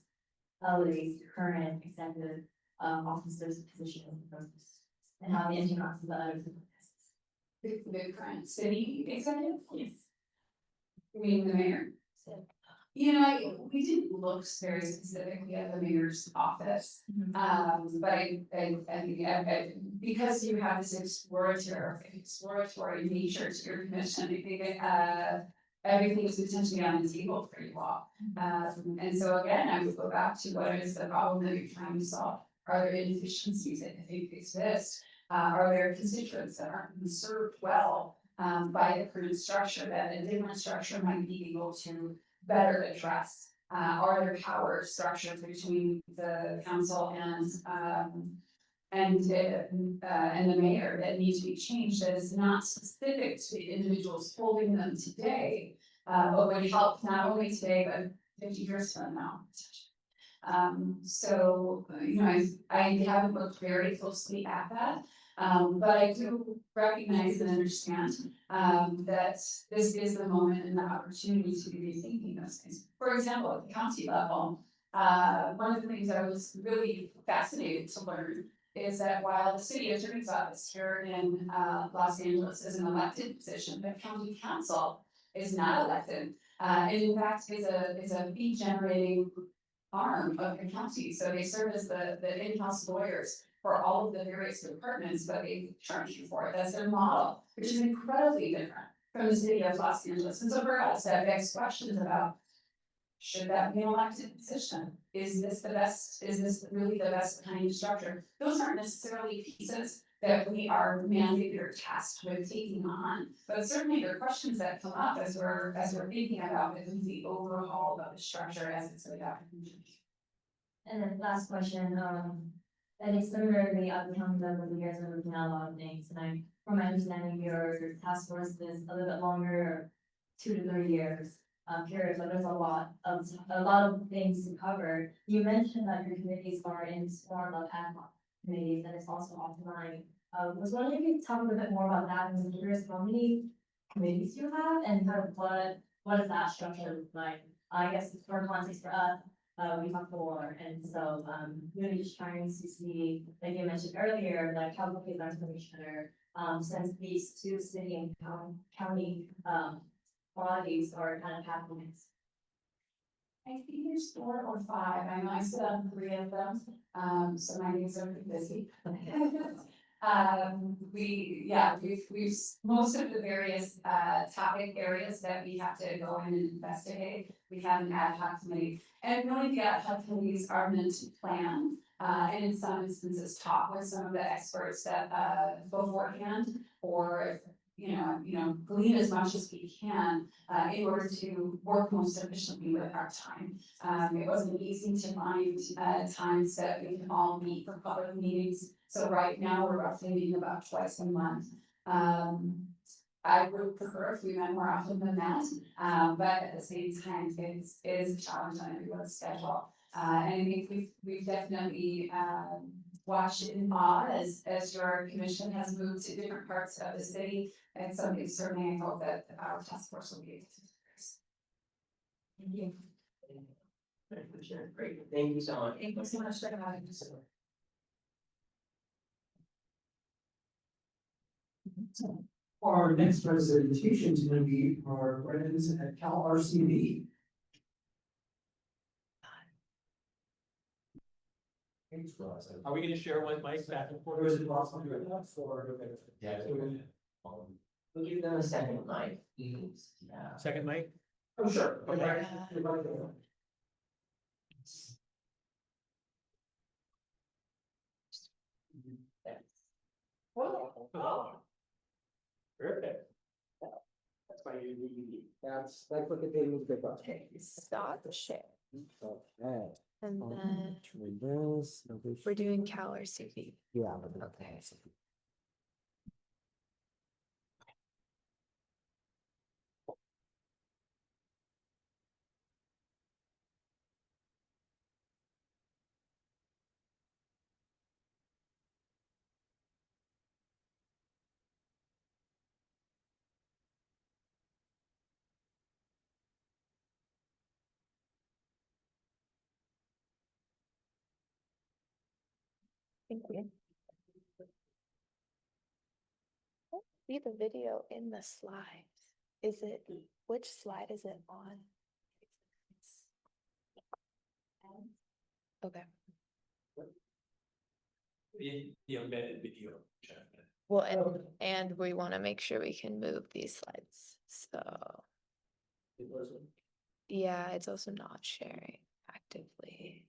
LA's current executive officers' positions and how they interact with the other The current city executive? Yes. You mean the mayor? We didn't look very specifically at the mayor's office. But I think because you have this exploratory nature to your commission, I think everything is potentially on the table for you all. And so again, I would go back to what is the problem that you're trying to solve? Are there inefficiencies that exist? Are there constituents that aren't being served well by the current structure that a different structure might be able to better address? Are there power structures between the council and the mayor that need to be changed that is not specific to the individuals holding them today, but would help not only today, but 50 years from now? I haven't looked very closely at that. But I do recognize and understand that this is the moment and the opportunity to be rethinking those things. For example, at the county level, one of the things I was really fascinated to learn is that while the city attorney's office here in Los Angeles is an elected position, the county council is not elected. And in fact, is a fee generating arm of the county. So they serve as the in-house lawyers for all of the various departments, but they charge you for it. That's their model, which is incredibly different from the city of Los Angeles. And so for us, that begs questions about, should that be an elected position? Is this really the best kind of structure? Those aren't necessarily pieces that we are mandated or tasked with taking on, but certainly there are questions that come up as we're thinking about the overhaul of the structure as it's laid out. And then last question, I think similarly at the county level, you guys are looking at a lot of things, and from my understanding, your task force is a little bit longer, 2 to 3 years period, but there's a lot of things to cover. You mentioned that your committees are in form of ad hoc committees, and it's also offline. Was wondering if you could talk a little bit more about that, and I'm curious how many committees you have, and kind of what does that structure look like? I guess for context for us, we talked before, and so really just trying to see, like you mentioned earlier, like how quickly learn from each other, since these two city and county bodies are kind of pathways. I think there's 4 or 5. I know I sit on 3 of them, so my days are pretty busy. Most of the various topic areas that we have to go in and investigate, we have an ad hoc committee. And really, the ad hoc committees are meant to plan, and in some instances, talk with some of the experts that beforehand, or glean as much as we can in order to work most efficiently with our time. It wasn't easy to find times that we can all meet for public meetings. So right now, we're roughly meeting about twice a month. I would prefer if we met more often than that, but at the same time, it is a challenge on everyone's schedule. And I think we've definitely watched in awe as your commission has moved to different parts of the city. And something certainly I hope that our task force will be able to do. Thank you. Great, thank you so much. Thank you so much for having us. Our next presentation is going to be our friends at Cal RCD. Are we gonna share one mic back and forth? Or is it possible to do it for? Yeah. We'll give them a second mic, please. Yeah. Second mic? Oh, sure. Okay. Perfect. That's why you. That's what the thing is about. Okay, stop share. Okay. And then Turn this, we're doing Cal RCD. yeah. Okay. Thank you. I don't see the video in the slides. Which slide is it on? Okay, The embedded video. well, and we want to make sure we can move these slides, so. Yeah, it's also not sharing actively.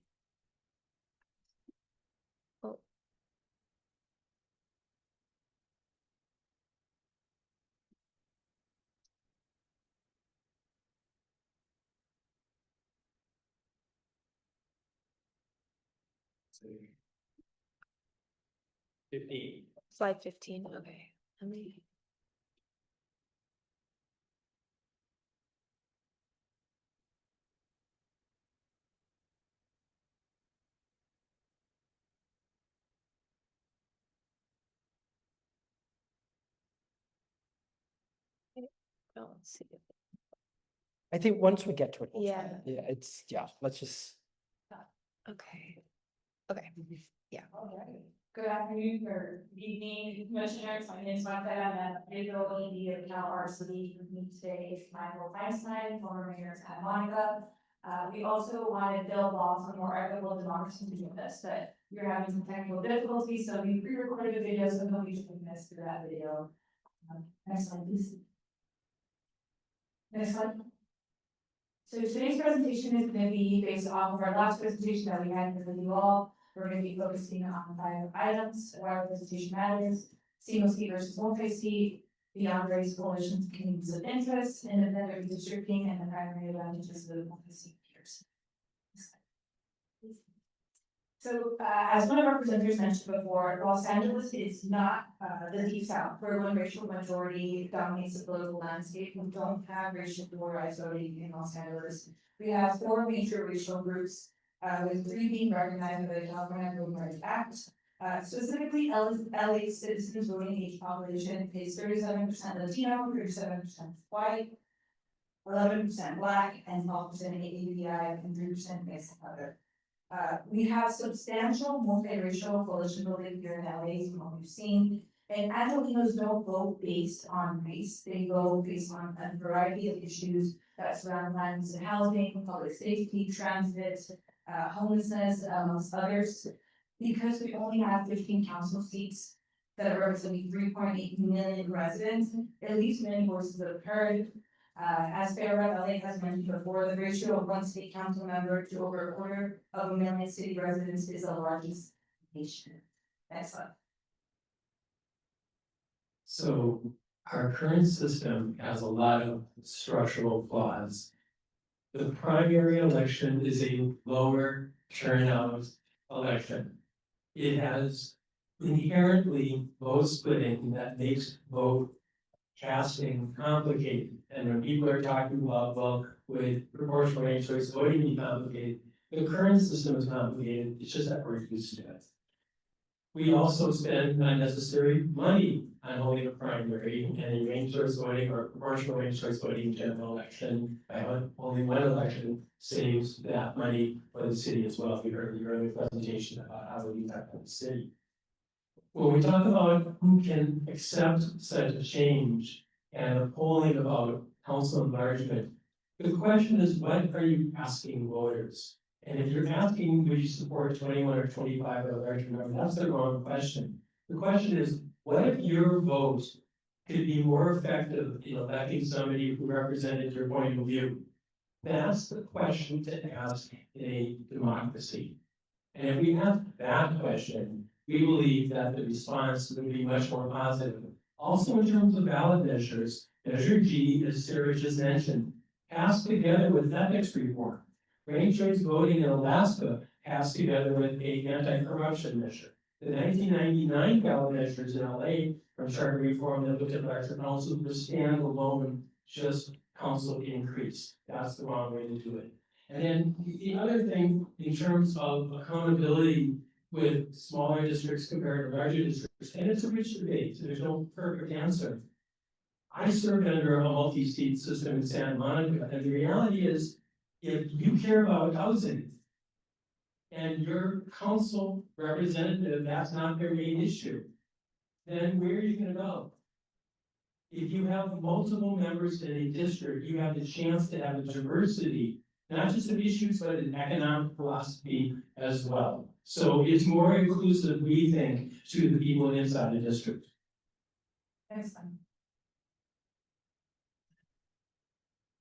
Oh. See. 15. Slide 15, okay, let me. I don't see it. I think once we get to it. we'll Yeah. try it. Yeah, let's just. Okay, okay, yeah. Good afternoon or evening, commissioners. My name is Martha. I'm a digital ED of Cal RCD. With me today is Michael Feinstein, former mayor of Santa Monica. We also wanted Bill Ball for more equitable democracy to do this, but we're having some technical difficulties, so we pre-recorded a video, so he'll be taking us through that video. Next slide, please. Next slide. So today's presentation is going to be based off of our last presentation that we had with you all. We're going to be focusing on 5 items: why our presentation matters, single seat versus multi-seat, beyond race coalitions, communities of interest, independent redistricting, and the primary advantages of the multi-seat peers. So, as one of our presenters mentioned before, Los Angeles is not the deep south, where one racial majority dominates the political landscape. We don't have racial polarized voting in Los Angeles. We have 4 major racial groups, with 3 being recognized by the California Voting Rights Act. Specifically, LA citizens voting age population is 37% Latino, 37% white, 11% Black, and 12% ABI, and 3% mixed other. We have substantial multiracial coalition building here in LA from what we've seen. And Angelenos don't vote based on race, they vote based on a variety of issues that surround land and housing, public safety, transit, homelessness, amongst others. Because we only have 15 council seats, that representing 3.8 million residents, at least many voices have heard. As Fair Rep LA has mentioned before, the ratio of one city council member to over 250,000 city residents is the largest nation. Next slide. So our current system has a lot of structural flaws. The primary election is a lower turnout election. It has inherently vote splitting that makes vote casting complicated. And when people are talking about, well, with proportional ranked choice voting be complicated, the current system is complicated, it's just that we're used to it. We also spend unnecessary money on holding a primary and a ranked choice voting or proportional ranked choice voting general election. Only one election saves that money for the city as well. We heard the earlier presentation about how we impact the city. When we talk about who can accept such a change and the polling about council enlargement, the question is, what are you asking voters? And if you're asking, would you support 21 or 25 or larger number, that's the wrong question. The question is, what if your vote could be more effective in electing somebody who represented your point of view? That's the question to ask in a democracy. And if we ask that question, we believe that the response would be much more positive. Also, in terms of ballot measures, Measure G, as Sarah just mentioned, passed together with ethics reform. Ranked choice voting in Alaska passed together with a anti-corruption measure. The 1999 ballot measures in LA from charter reform that looked at electoral council were standalone, just council increase. That's the wrong way to do it. And then the other thing, in terms of accountability with smaller districts compared to larger districts, and it's a rich debate, so there's no perfect answer. I served under a multi-seat system in Santa Monica, and the reality is, if you care about housing and your council representative, that's not their main issue, then where are you gonna go? If you have multiple members in a district, you have the chance to have a diversity, not just of issues, but in economic philosophy as well. So it's more inclusive, we think, to the people inside the district. Excellent.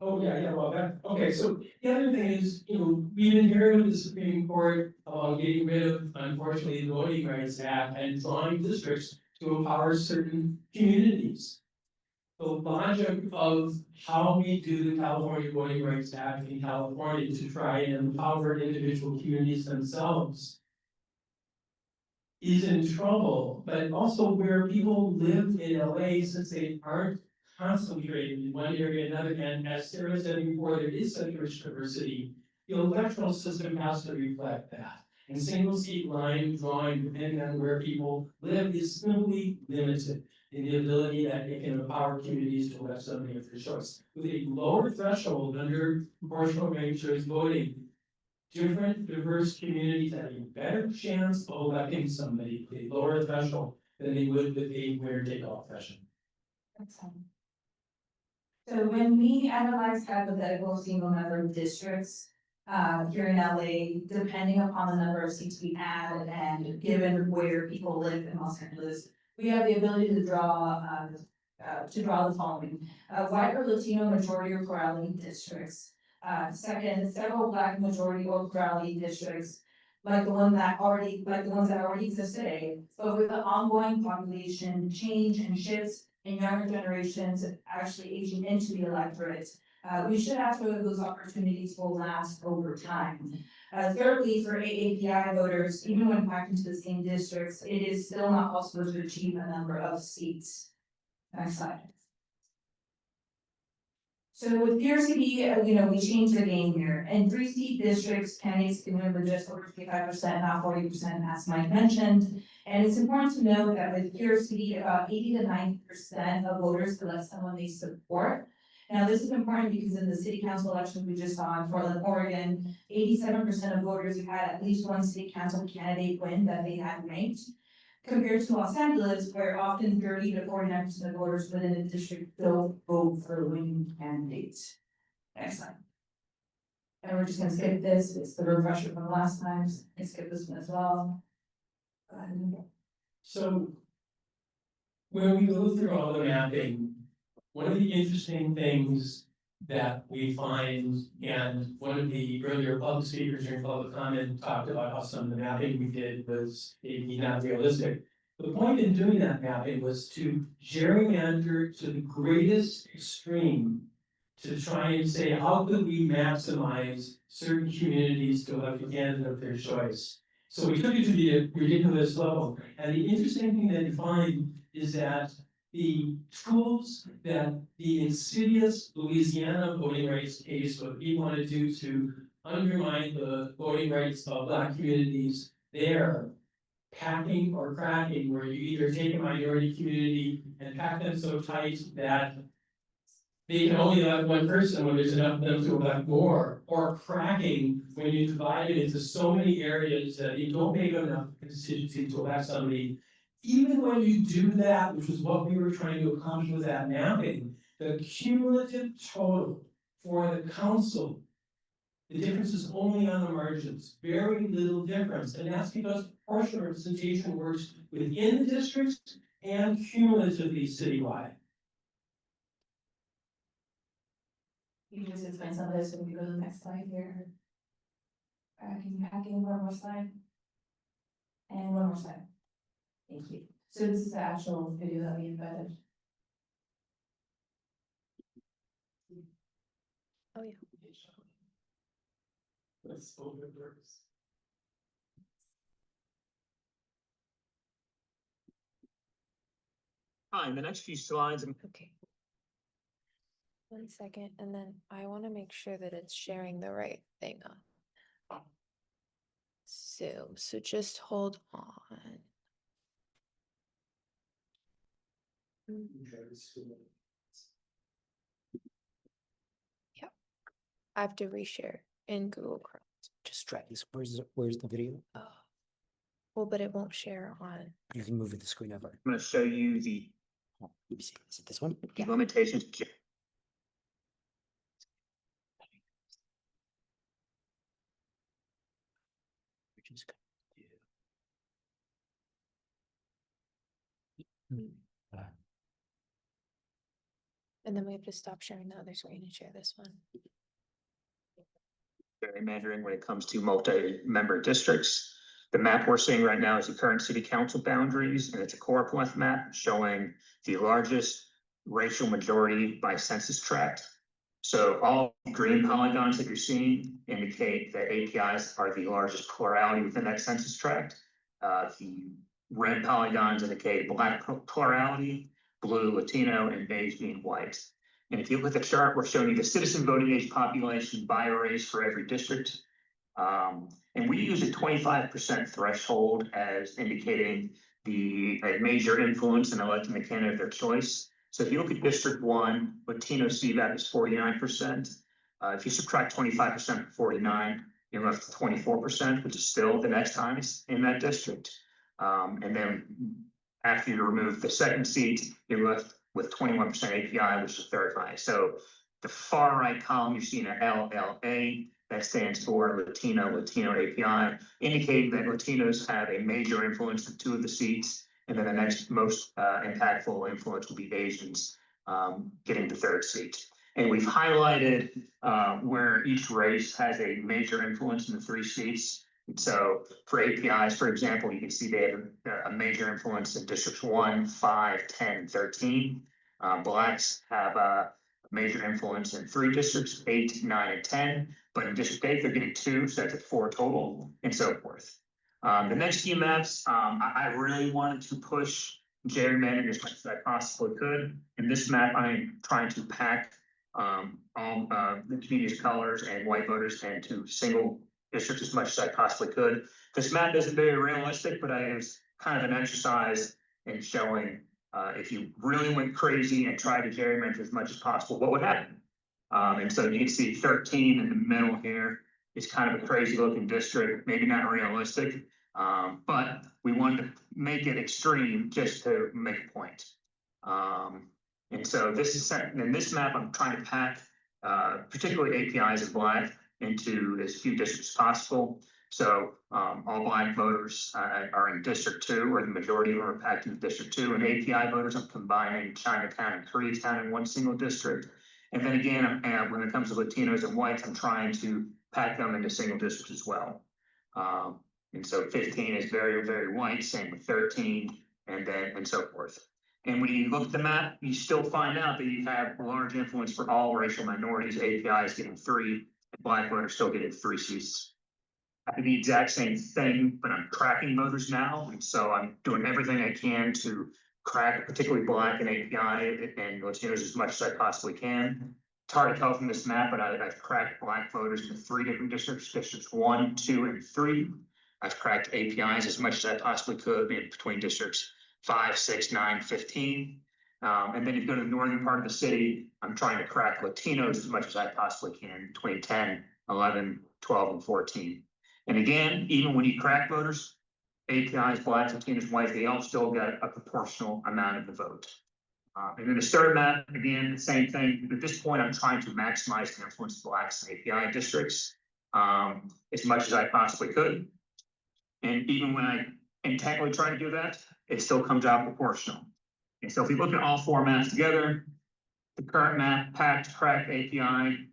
Oh, yeah, well, okay, so the other thing is, we've been hearing with the Supreme Court about getting rid of, unfortunately, the Voting Rights Act and drawing districts to empower certain communities. The logic of how we do the California Voting Rights Act in California to try and empower individual communities themselves is in trouble, but also where people live in LA, since they aren't concentrated in one area or another, and as Sarah said before, there is such rich diversity, the electoral system has to reflect that. And single seat line drawing, depending on where people live, is simply limited in the ability that it can empower communities to elect somebody of their choice. With a lower threshold under proportional ranked choice voting, different diverse communities have a better chance of electing somebody with a lower threshold than they would with a winner take all fashion. Excellent. So when we analyze hypothetical single member districts, here in LA, depending upon the number of seats we add and given where people live in Los Angeles, we have the ability to draw the following. White or Latino majority or plurality districts. Second, several Black majority or plurality districts, like the ones that already exist today, but with the ongoing population change and shifts in younger generations actually aging into the electorate. We should ask whether those opportunities will last over time. Thirdly, for AAPI voters, even when packed into the same districts, it is still not possible to achieve a number of seats. Next slide. So with PRCD, we changed the game here. In 3-seat districts, candidates can win with just over 55%, not 40%, as Mike mentioned. And it's important to note that with PRCD, about 80 to 90% of voters select someone they support. Now, this is important because in the city council election we just saw in Portland, Oregon, 87% of voters had at least one city council candidate win that they had ranked. Compared to Los Angeles, where often 30 to 49% of voters within a district don't vote for winning candidates. Next slide. And we're just gonna skip this, it's the refresher from last time, and skip this one as well. So when we go through all the mapping, one of the interesting things that we find, and one of the earlier public speakers during public comment talked about how some of the mapping we did was maybe not realistic. The point in doing that mapping was to gerrymander to the greatest extreme to try and say, how could we maximize certain communities to elect a candidate of their choice? So we took it to the ridiculous level, and the interesting thing that you find is that the tools that the insidious Louisiana voting rights case, what we want to do to undermine the voting rights of Black communities there, packing or cracking, where you either take a minority community and pack them so tight that they can only elect one person when there's enough of them to elect more, or cracking when you divide it into so many areas that you don't make enough constituency to elect somebody. Even when you do that, which is what we were trying to accomplish with that mapping, the cumulative total for the council, the difference is only on the margins, very little difference, and that's because proportional representation works within the districts and cumulatively citywide. You just explain some of this, so we can go to the next slide here. Can you hack in one more slide? And one more slide. Thank you. So this is the actual video that we embedded. Oh, yeah. That's so good works. Fine, the next few slides. Okay. 1 second, and then I want to make sure that it's sharing the right thing up. So just hold on. Yep. I have to reshare in Google Chrome. Just drag this. Where's the video? Oh. Well, but it won't share on. You can move the screen over. I'm going to show you the Let me see. Is it this one? Yeah. limitations. Which is good. And then we have to stop sharing the other screen and share this one. Gerrymandering when it comes to multi-member districts. The map we're seeing right now is the current city council boundaries, and it's a choropleth map showing the largest racial majority by census tract. So all green polygons that you're seeing indicate that APIs are the largest plurality within that census tract. The red polygons indicate Black plurality, blue Latino, and beige being white. And if you look at the chart, we're showing you the citizen voting age population by race for every district. And we use a 25% threshold as indicating a major influence in electing the candidate of their choice. So if you look at District 1, Latino CVAP is 49%. If you subtract 25% from 49, you're left with 24%, which is still the next highest in that district. And then after you remove the second seat, you're left with 21% API, which is third highest. So the far right column, you're seeing an LLA, that stands for Latino API, indicating that Latinos have a major influence in 2 of the seats. And then the next most impactful influence will be Asians getting the 3rd seat. And we've highlighted where each race has a major influence in the 3 seats. And so for APIs, for example, you can see they have a major influence in districts 1, 5, 10, 13. Blacks have a major influence in 3 districts, 8, 9, and 10. But in district 8, they're getting 2, so that's at 4 total, and so forth. The next few maps, I really wanted to push gerrymandering as much as I possibly could. In this map, I'm trying to pack all the community's colors and white voters into single districts as much as I possibly could. This map isn't very realistic, but it was kind of an exercise in showing if you really went crazy and tried to gerrymander as much as possible, what would happen? And so you can see 13 in the middle here is kind of a crazy looking district, maybe not realistic, but we wanted to make it extreme just to make a point. And so this is in this map, I'm trying to pack particularly APIs of Black into as few districts as possible. So, all Black voters, are in District Two, or the majority of them are packed in District Two, and API voters, I'm combining Chinatown and Koreatown in one single district. And then again, when it comes to Latinos and whites, I'm trying to pack them into single districts as well. And so 15 is very, very white, same with 13, and so forth. And when you look at the map, you still find out that you have a large influence for all racial minorities. API is getting 3, and Black voters still getting 3 seats. I do the exact same thing, but I'm tracking voters now, and so I'm doing everything I can to crack, particularly Black and API and Latinos as much as I possibly can. It's hard to tell from this map, but I've cracked Black voters into 3 different districts, districts 1, 2, and 3. I've cracked APIs as much as I possibly could between districts 5, 6, 9, 15. And then if you go to the northern part of the city, I'm trying to crack Latinos as much as I possibly can between 10, 11, 12, and 14. And again, even when you crack voters, APIs, Blacks, Latinos, whites, they all still get a proportional amount of the vote. And then the third map, again, the same thing. At this point, I'm trying to maximize the influence of Blacks and API districts as much as I possibly could. And even when I intently try to do that, it still comes out proportional. And so if we look at all 4 maps together, the current map, packed, cracked, API,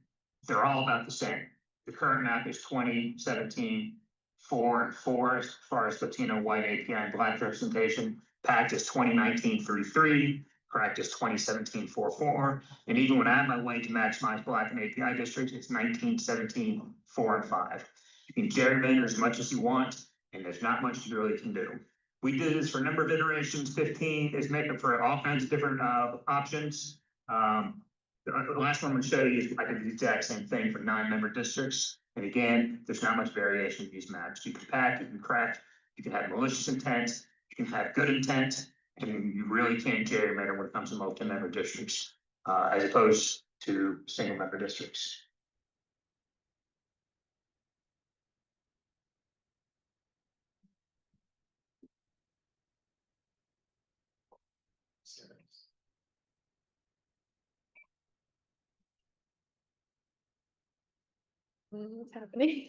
they're all about the same. The current map is 2017, 4 as far as Latino, white, API, and Black representation. Packed is 2019, 33. Cracked is 2017, 4. And even when I have my way to maximize Black and API districts, it's 19, 17, 4, and 5. You can gerrymander as much as you want, and there's not much you really can do. We did this for a number of iterations. 15 is making for all kinds of different options. The last one I'm going to show you is I did the exact same thing for 9-member districts. And again, there's not much variation in these maps. You can pack, you can crack, you can have malicious intent, you can have good intent, and you really can't gerrymander when it comes to multi-member districts, as opposed to single-member districts. What's happening?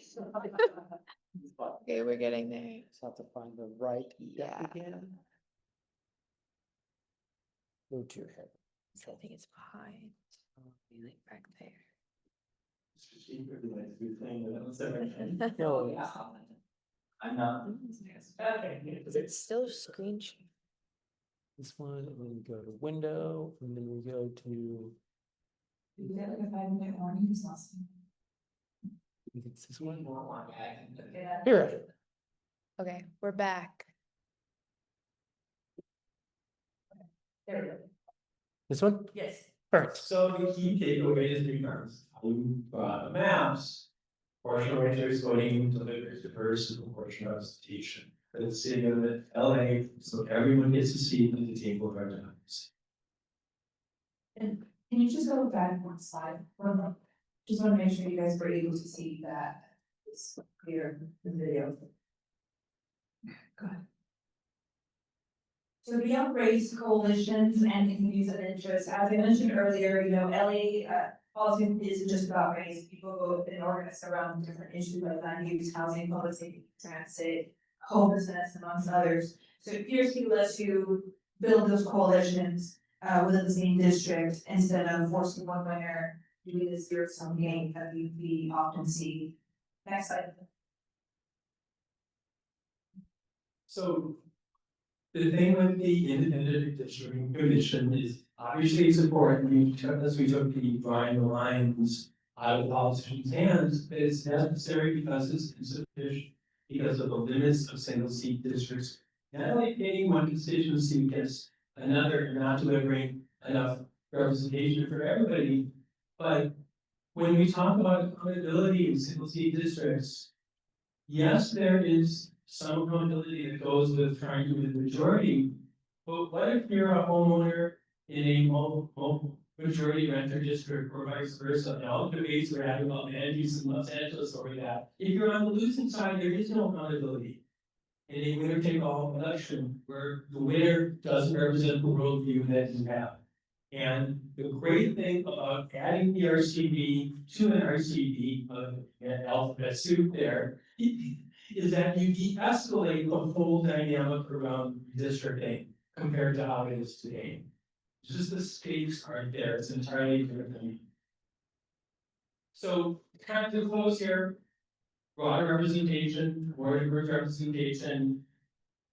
Okay, we're getting there. Just have to find the right Yeah. again. Go to your head. So I think it's behind. Like back there. No, I'm not. It's still screen share. this one, and then we go to window, and then we go to, You get like a 5-minute warning, it's awesome. it's this one. Yeah. Here, Okay, we're back. There we go. this one? Yes. Perfect. So the key takeaway is 3 terms. The maps, proportional ratios voting delivers diverse and proportional representation. For the city of LA, so everyone gets a seat at the table of representatives. And can you just go back 1 slide? Just want to make sure you guys were able to see that it's clear in the video. Go ahead. So beyond race coalitions and communities of interest, as I mentioned earlier, LA politics isn't just about race. People vote and organize around different issues like land use, housing, public safety, transit, homelessness, amongst others. So it appears to us to build those coalitions within the same district instead of forcing one winner doing this zero-sum game that we often see. Next slide. So the thing with the independent district commission is obviously it's important, as we took the drawing the lines out of the politician's hands, but it's necessary because it's insufficient because of the limits of single seat districts. Not only getting one constituency against another and not delivering enough representation for everybody, but when we talk about accountability in single seat districts, yes, there is some accountability that goes with trying to win the majority. But what if you're a homeowner in a majority renter district or vice versa? And all the debates we're having about land use in Los Angeles over that. If you're on the losing side, there is no accountability. In a winner take all election where the winner doesn't represent the worldview that you have. And the great thing about adding the RCB to an RCB, alphabet soup there, is that you de-escalate the whole dynamic around districting compared to how it is today. Just the stakes aren't there, it's entirely different thing. So, kind of to close here, broader representation, more diverse representation.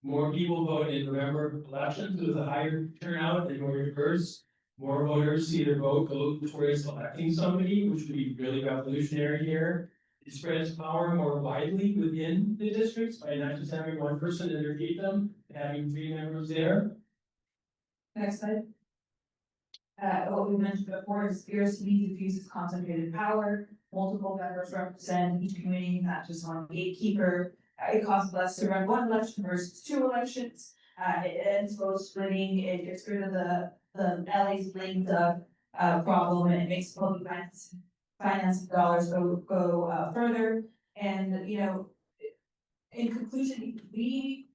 More people vote in November elections with a higher turnout and more diverse. More voters see their vote go towards electing somebody, which would be really revolutionary here. It spreads power more widely within the districts by not just having one person underneath them, having 3 members there. Next slide. What we mentioned before is PRCD diffuses concentrated power, multiple members represent each community, not just one gatekeeper. It costs less to run 1 election versus 2 elections. It ends vote splitting, it gets rid of the LA's linked problem, and it makes public finance dollars go further. And, you know, in conclusion, we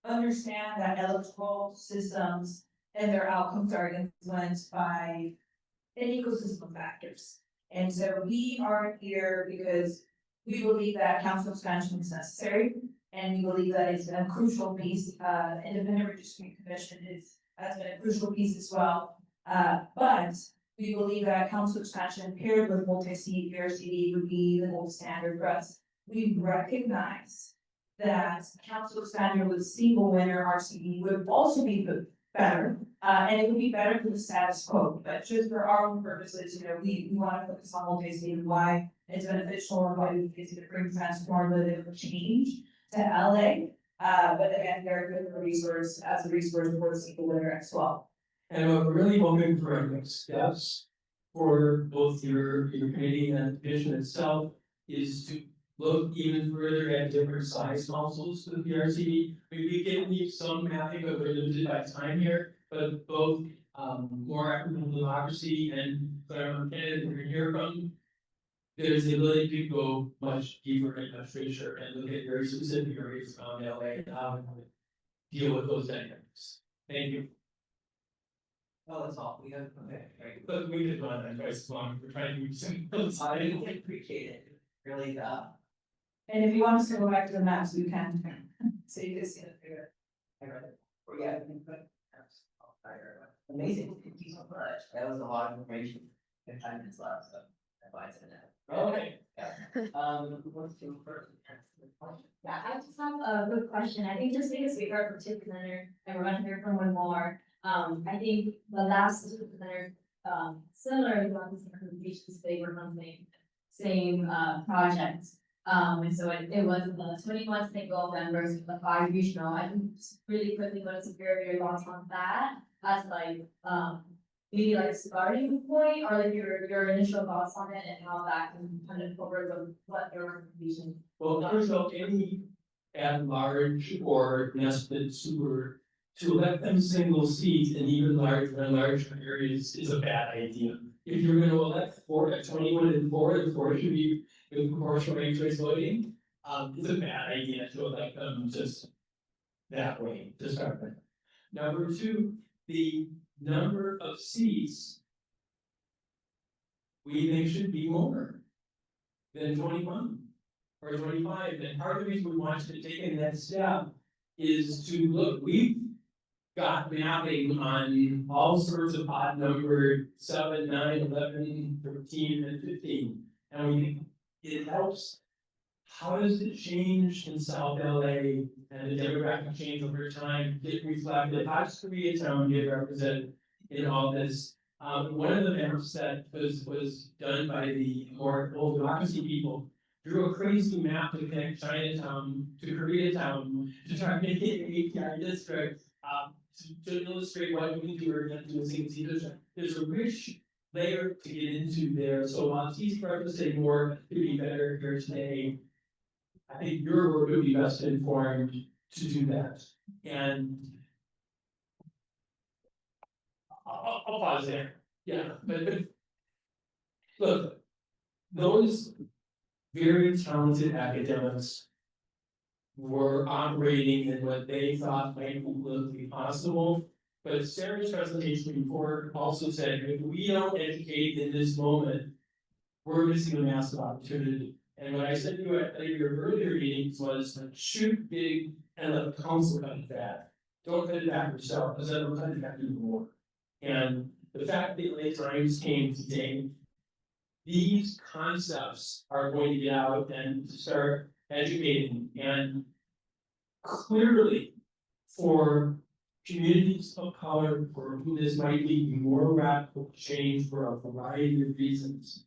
understand that electoral systems and their outcomes are influenced by an ecosystem of factors. And so we are here because we believe that council expansion is necessary, and we believe that it's a crucial piece. Independent redistricting commission has been a crucial piece as well. But we believe that council expansion paired with multi-seat PRCD would be the gold standard for us. We recognize that council expander with single winner RCD would also be better, and it would be better for the status quo. But just for our own purposes, you know, we want to focus on multi-seat and why it's beneficial and why we think it's going to bring transformative change to LA. But again, they're a good resource as a resource for the single winner as well. And we're really hoping for next steps for both your committee and the division itself is to look even further at different size councils for the PRCD. We've given you some mapping, but we're limited by time here, but both more equitable democracy and Claremont Kennedy we're here from. There's the ability to go much deeper and much richer and look at very specific areas around LA and how to deal with those dynamics. Thank you. Oh, that's all, we have, okay, great. But we did run that twice as long, we're trying to do something. I really appreciate it, really, And if you want us to go back to the maps, we can. So you can see it there. I read it, or yeah, we can put. Amazing, thank you so much, that was a lot of information, we have 5 minutes left, so that's why I said that. Okay. Let's do first. Yeah, I just have a good question. I think just because we heard from 2 presenters and we're gonna hear from 1 more, I think the last 2 presenters, similar to what this presentations, they were on the same project. And so it was the 21 single members with the 5 regional. I think just really quickly want to hear your thoughts on that as like, maybe like a starting point or like your initial thoughts on it and how that can kind of forward with what your recommendation. Well, first of all, any at large or nested sewer, to let them single seat in even larger areas is a bad idea. If you're gonna elect 21 and 4, the 4 should be with proportional ranked choice voting. It's a bad idea to elect them just that way to start with. Number 2, the number of seats we think should be more than 21 or 25. And part of the reason we want to take in that step is to look, we've got mapping on all sorts of odd numbered 7, 9, 11, 13, and 15. And we think it helps. How does it change in South LA and the demographic change over time get reflected? How does Koreatown get represented in all this? One of the maps that was done by the more old democracy people drew a crazy map to connect Chinatown to Koreatown to try to make it an API district to illustrate what we can do or not do in single seat district. There's a rich layer to get into there. So while T's representing more to be better here today, I think your work would be best informed to do that. And I'll pause there. Yeah, but look, those very talented academics were operating in what they thought might be politically possible. But Sarah's presentation before also said, if we don't educate in this moment, we're missing a massive opportunity. And what I said to you at your earlier meetings was shoot big and let the council cut it back. Don't cut it back yourself, because then we'll cut it back even more. And the fact that late times came today, these concepts are going to get out and start educating, and clearly for communities of color for whom this might be more radical change for a variety of reasons.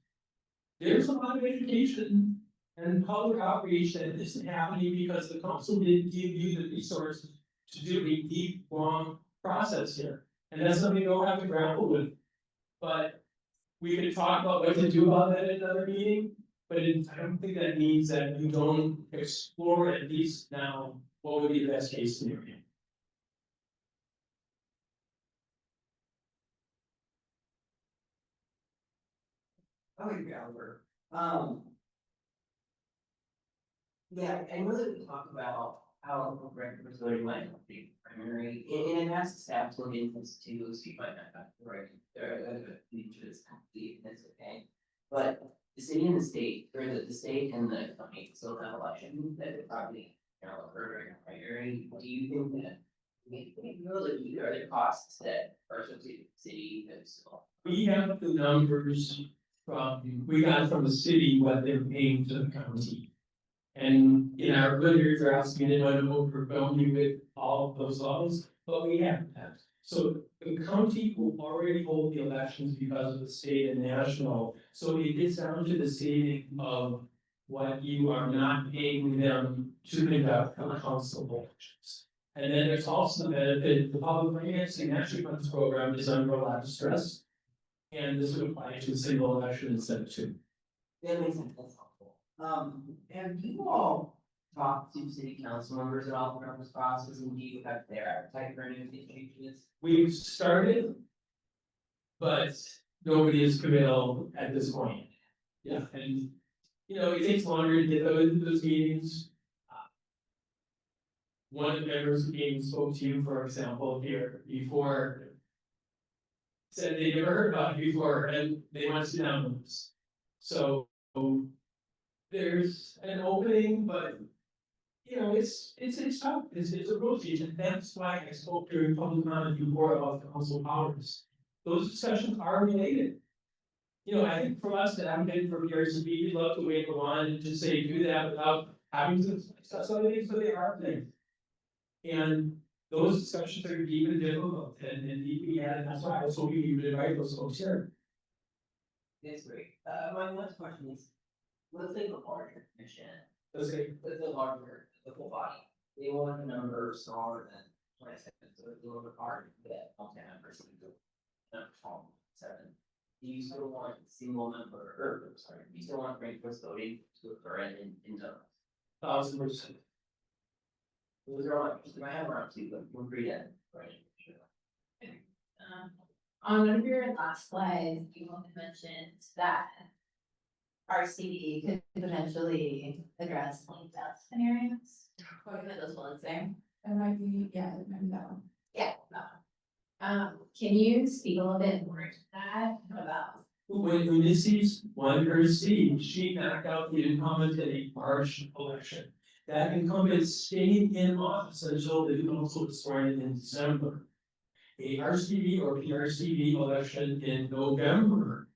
There's a lot of education and public outreach that isn't happening because the council didn't give you the resources to do a deep, long process here. And that's something we'll have to grapple with. But we could talk about what to do about that at another meeting, but I don't think that means that you don't explore at least now what would be the best case scenario. Oh, yeah, Albert. Yeah, I know that we talked about how regulatory might not be primary, and it has staff to look into this too, so you might not have to write there, features complete, and it's okay. But the city and the state, or the state and the county still have elections that would probably, occur during a primary. Do you think that, are there costs that are associated with the city that still? We have the numbers we got from the city, what they're paying to the county. And in our earlier drafts, we didn't want to overwhelm you with all of those laws, but we have that. So the county will already hold the elections because of the state and national. So it gets down to the saving of what you are not paying them to conduct the council elections. And then there's also the benefit, the public financing national funds program is under a lot of stress. And this would apply to a single election instead of two. That makes sense, that's helpful. Have you all talked to city council members at all throughout this process, and do you have their appetite for any of these changes? We've started, but nobody is committal at this point. Yeah, and it takes longer to get those meetings. One of the members who came and spoke to you, for example, here before, said they never heard about it before and they want to sit down with us. So there's an opening, but it's tough. It's a rotation, and that's why I spoke during public comment before about the council powers. Those discussions are related. I think for us that haven't been for years, we'd love to wave a wand and just say do that without having to discuss other things, but they are things. And those discussions are deep and difficult, and we had, and that's why I was hoping you would invite those folks here. That's great. My last question is, let's say the larger commission, Let's say, the larger, the full body, they want a number smaller than 27, so it's a little bit hard to get multi members to go. Number 7. Do you still want single member, or sorry, do you still want ranked choice voting to occur in the 1,000%. those are all, I have around 2, but we're free to, right? On one of your last slides, you mentioned that RCD could potentially address linked out scenarios. What are those ones there? That might be, yeah, it might be that one. Yeah, that one. Can you speak a little bit more to that about? When Ulysses won her seat, she knocked out the incumbent in a March election. That incumbent stayed in office until the council was sworn in December. A RCD or PRCD election in November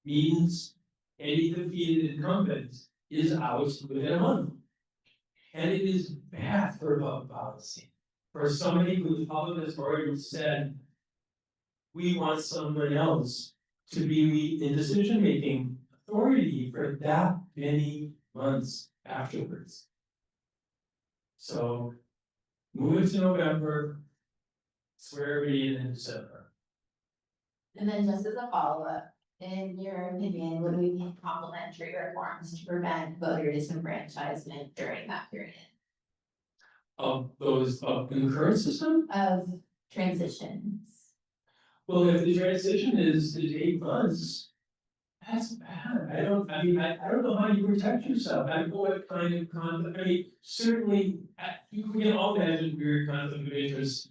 means any defeated incumbent is out within a month. And it is bad for public policy. For somebody who the public has already said, we want someone else to be in decision-making authority for that many months afterwards. So move it to November, swear everybody in December. And then just as a follow-up, in your opinion, would we need complementary reforms to prevent voter disenfranchisement during that period? Of in the current system? Of transitions? Well, if the transition is 8 months, that's bad. I don't know how you protect yourself. I don't know what kind of conflict, certainly, you can all imagine weird conflict of interest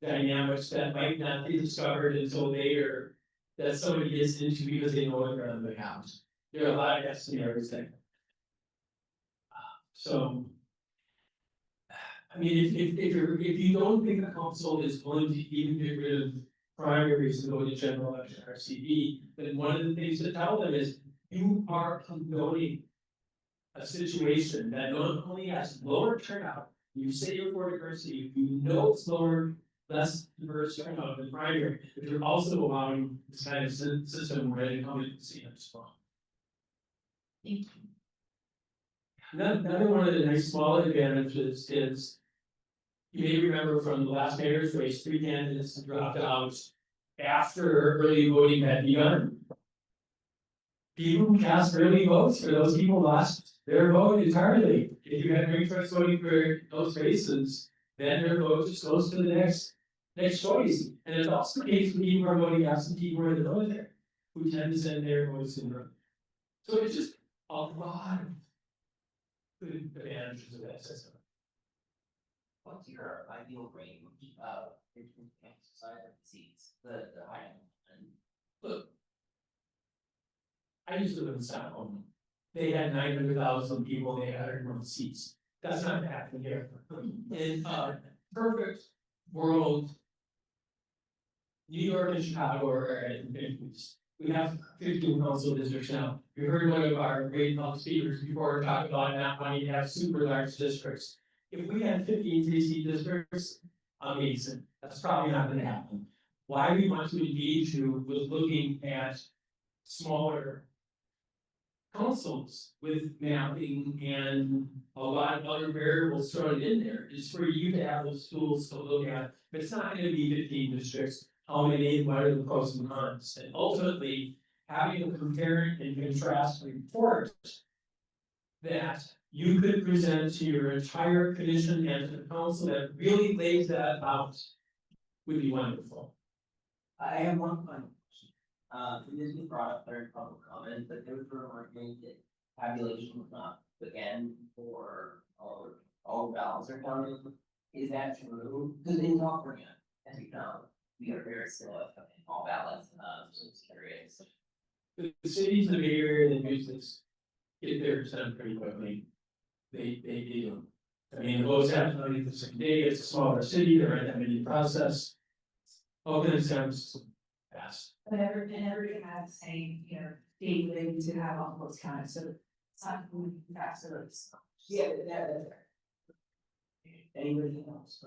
dynamics that might not be discovered until later, that somebody gets into because they know they're on the house. There are a lot of scenarios there. So. I mean, if you don't think the council is willing to even get rid of primaries and go to general election RCV, then one of the things to tell them is you are condoning a situation that not only has lower turnout, you say you're for diversity, you know it's lower, less diverse turnout than primary, but you're also allowing this kind of system where they come in and see them strong. Another one of the nice small advantages is, you may remember from the last mayor's race, 3 candidates dropped out after early voting had begun. People who cast early votes, for those people lost their vote entirely. If you had ranked choice voting for those races, then their vote just goes to the next choice. And it's also the case with people who are voting absentee who are in the military, who tend to send their votes in early. So it's just a lot of good advantages of that system. What's your ideal range of society seats, the high end? And Look. I used to live in Stockholm. They had 900,000 people, they had 100 seats. That's not happening here. In a perfect world. New York and Chicago are we have 15 council districts now. We heard one of our great public speakers before talk about not wanting to have super large districts. If we had 15 3-seat districts, amazing. That's probably not gonna happen. Why we want to engage you with looking at smaller councils with mapping and a lot of other variables thrown in there is for you to have those tools to look at. But it's not gonna be 15 districts, how many, what are the pros and cons? And ultimately, having a compare and contrast report that you could present to your entire commission and to the council that really lays that out would be wonderful. I have one final question. This was brought up during public comment, but there was remarking that tabulation was not again for all ballots are counted. Is that true? Because in California, as you know, we are very slow at counting all ballots, so it's curious. The cities in the Bay Area that use this get theirs done pretty quickly. They do. I mean, the votes happen on the same day, it's a smaller city, there aren't that many process. Oakland and San Francisco fast. But everybody has the same, date related to have all votes counted, so it's not moving fast, so it's. Yeah, that's fair. Anybody else?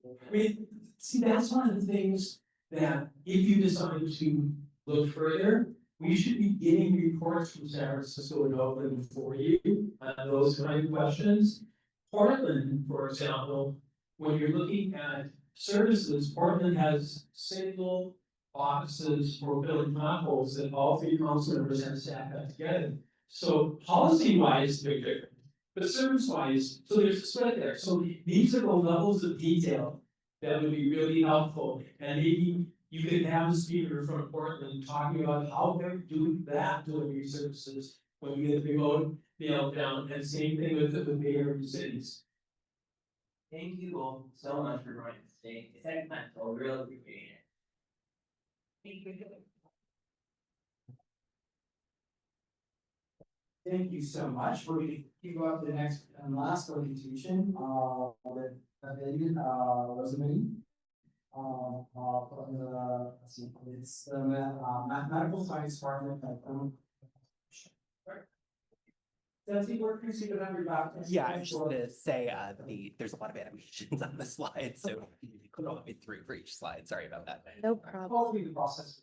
I mean, see, that's one of the things that if you decide to look further, we should be getting reports from San Francisco and Oakland for you on those kind of questions. Portland, for example, when you're looking at services, Portland has single offices for filling potholes that all 3 council members and staff have together. So policy wise, they're different. But service wise, so there's a split there. So these are the levels of detail that would be really helpful. And maybe you could have the speaker from Portland talking about how they're doing that delivery services when we get the remote nailed down, and same thing with the Bay Area cities. Thank you all so much for joining us today. It's excellent, we really appreciate it. Thank you. Thank you so much. We're going to go up to the next and last presentation, with Rosemary. Let's see, it's the mathematical science department at Does he work for you on your back? Yeah, I was just gonna say, there's a lot of animations on the slide, so you could all be through for each slide, sorry about that. No problem. all through the process.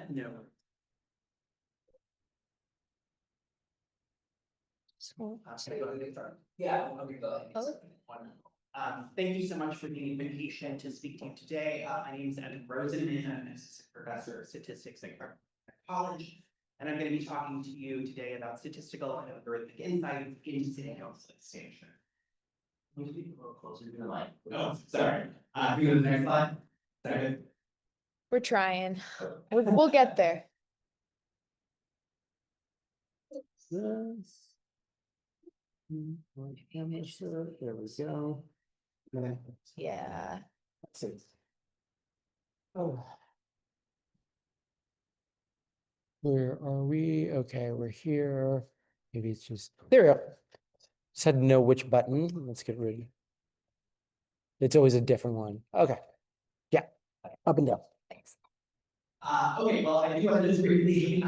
No. So, Yeah, okay, go ahead. Thank you so much for the invitation to speak to you today. My name is Evan Rosenman. I'm an assistant professor of statistics at Claremont College. And I'm going to be talking to you today about statistical and algorithmic insights into city council expansion. Can you speak a little closer to the mic? Oh, sorry. Can we go to the next slide? Is that good? we're trying. We'll get there. There we go. Yeah. Let's see. Oh. Where are we? Okay, we're here. Maybe it's just, there we go. Just had to know which button. Let's get rid. It's always a different one. Okay. Yeah, up and down. Thanks. Okay, well, I do want to just briefly,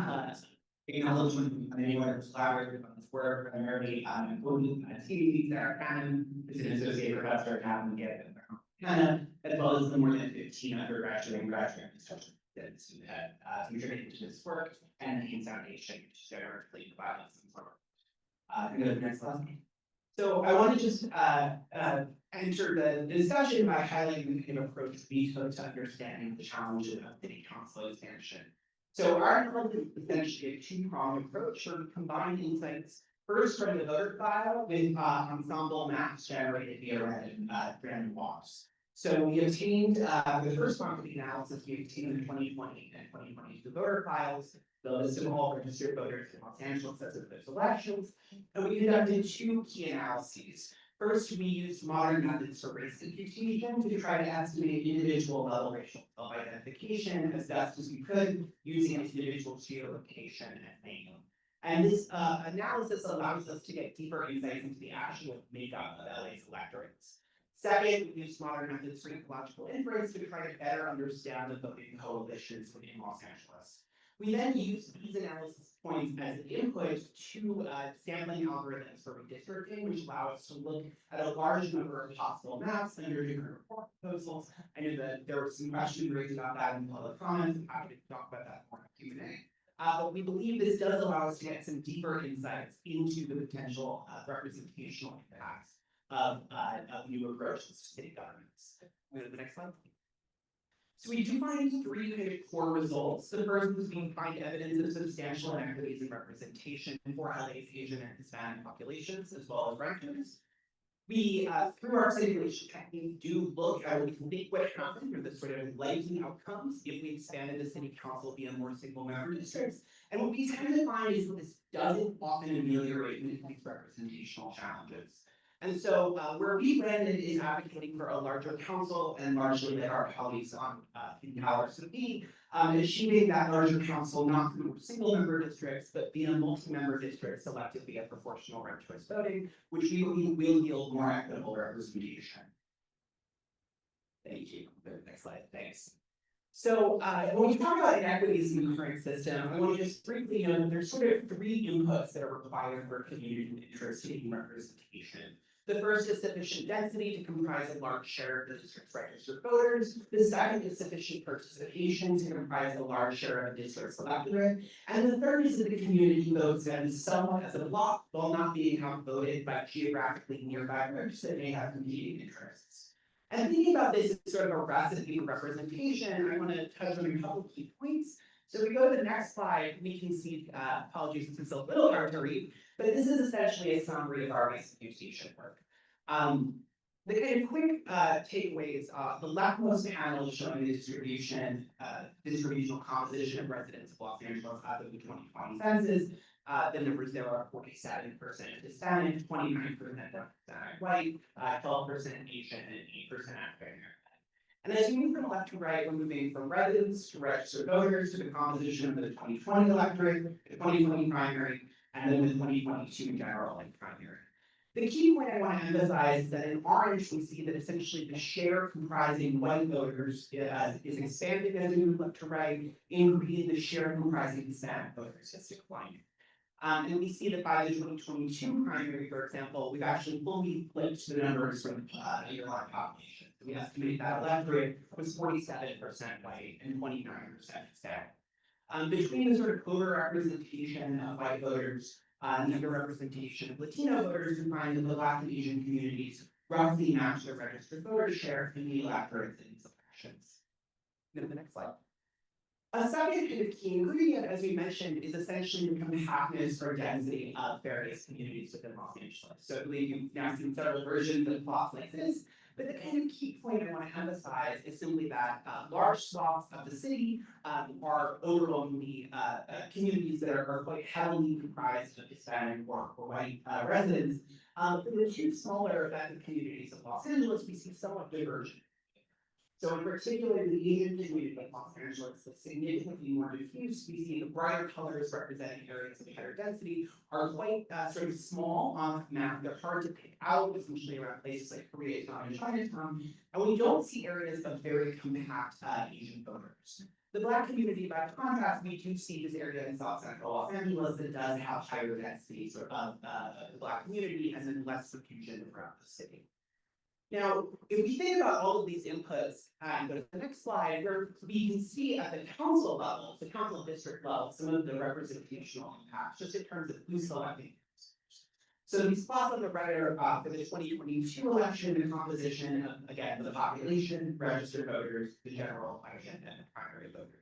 acknowledge when anyone who's collaborated on this work, primarily, including, TVs that are canon, is an associate professor at Cavan Canada, as well as the more than 15 undergraduate and graduate researchers that have contributed to this work, and the Haynes Foundation, which generously provides some sort of. Can we go to the next slide? So I want to just enter the discussion by highlighting the kind of approach we took to understanding the challenges of city council expansion. So our approach is essentially a two-pronged approach, sort of combined insights. First, from the voter file with ensemble maps generated via random walks. So we obtained the first part of the analysis we obtained in 2020 and 2022 voter files, the list of all registered voters in Los Angeles as of those elections, and we conducted two key analyses. First, we used modern methods for race imputation to try to estimate individual level racial self-identification as best as we could using individual geolocation and name. And this analysis allows us to get deeper insights into the actual makeup of LA's electorates. Second, we used modern methods for ecological inference to try to better understand the voting coalitions within Los Angeles. We then used these analysis points as input to sampling algorithms for redistricting, which allow us to look at a large number of possible maps under different report proposals. I know that there were some questions raised about that in public comments. I'm happy to talk about that more in Q&A. But we believe this does allow us to get some deeper insights into the potential representational impacts of new approaches to city governments. Go to the next slide. So we do find three kind of core results. The first is we find evidence of substantial inequities in representation for LA's Asian and Hispanic populations, as well as renters. We, through our simulation technique, do look at what we think would happen for the sort of likely outcomes if we expanded the city council via more single member districts. And what we tend to find is that this doesn't often ameliorate these representational challenges. And so where we landed is advocating for a larger council and largely that our colleagues on in powers to be, achieving that larger council not through single member districts, but via multi-member districts elected via proportional ranked choice voting, which we believe will yield more equitable representation. Thank you. Next slide, thanks. So when we talk about inequities in the current system, I want to just briefly note that there's sort of three inputs that are required for community interest in representation. The first is sufficient density to comprise a large share of the district's registered voters. The second is sufficient participation to comprise a large share of the district's electorate. And the third is that the community votes in somewhat as a block while not being outvoted by geographically nearby groups that may have competing interests. And thinking about this as sort of a recipe for representation, I want to touch on a couple of key points. So if we go to the next slide, we can see, apologies, this is a little hard to read, but this is essentially a summary of our race imputation work. The kind of quick takeaways, the leftmost panel is showing the distributional composition of residents of Los Angeles after the 2020 census. The numbers there are 47% Hispanic, 29% white, 12% Asian, and 8% African American. And as we move from left to right, we're moving from residents to registered voters to the composition of the 2020 electorate, the 2020 primary, and then the 2022 general and primary. The key point I want to emphasize is that in orange, we see that essentially the share comprising white voters is expanding as we move left to right. In green, the share comprising Hispanic voters has declined. And we see that by the 2022 primary, for example, we've actually fully flipped the numbers from the underlying population. We estimate that electorate was 47% white and 29% Hispanic. Between the sort of over-representation of white voters and the under-representation of Latino voters, we find that the Black and Asian communities roughly match their registered voter share in the electorates in these elections. Go to the next slide. A second kind of key ingredient, as we mentioned, is essentially the compactness or density of various communities within Los Angeles. So I believe you've now seen several versions of plots like this, but the kind of key point I want to emphasize is simply that large swaths of the city are overwhelmingly communities that are quite heavily comprised of Hispanic or white residents. For the two smaller communities of Los Angeles, we see somewhat divergent. So in particular, the Asian community of Los Angeles is significantly more diffuse. We see the brighter colors representing areas of higher density are quite sort of small on the map. They're hard to pick out, especially around places like Koreatown and Chinatown. And we don't see areas of very compact Asian voters. The Black community, by contrast, we do see this area in South Central Los Angeles that does have higher density sort of the Black community and then less diffusion throughout the city. Now, if we think about all of these inputs, and go to the next slide, where we can see at the council level, the council district level, some of the representational impacts, just in terms of who's selecting. So these spots on the right are for the 2022 election, the composition of, again, the population, registered voters, the general election, and the primary voters.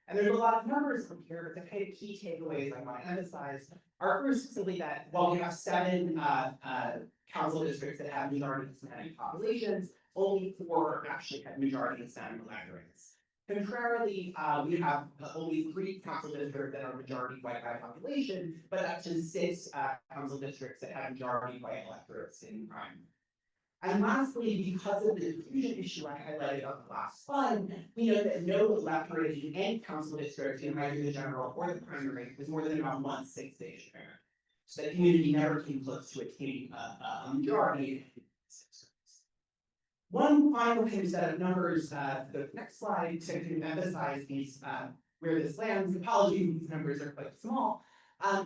And there's a lot of numbers from here, but the kind of key takeaways I want to emphasize are first simply that while we have 7 council districts that have majority Hispanic populations, only 4 actually have majority Hispanic electorates. Contrarily, we have only 3 council districts that are majority white by population, but up to 6 council districts that have majority white electorates in prime. And lastly, because of the diffusion issue I highlighted on the last slide, we know that no electorate in any council district in either the general or the primary was more than about 1/6 Asian American. So the community never came close to attaining a majority. One final kind of set of numbers, the next slide, to kind of emphasize these where this lands. Apologies, these numbers are quite small.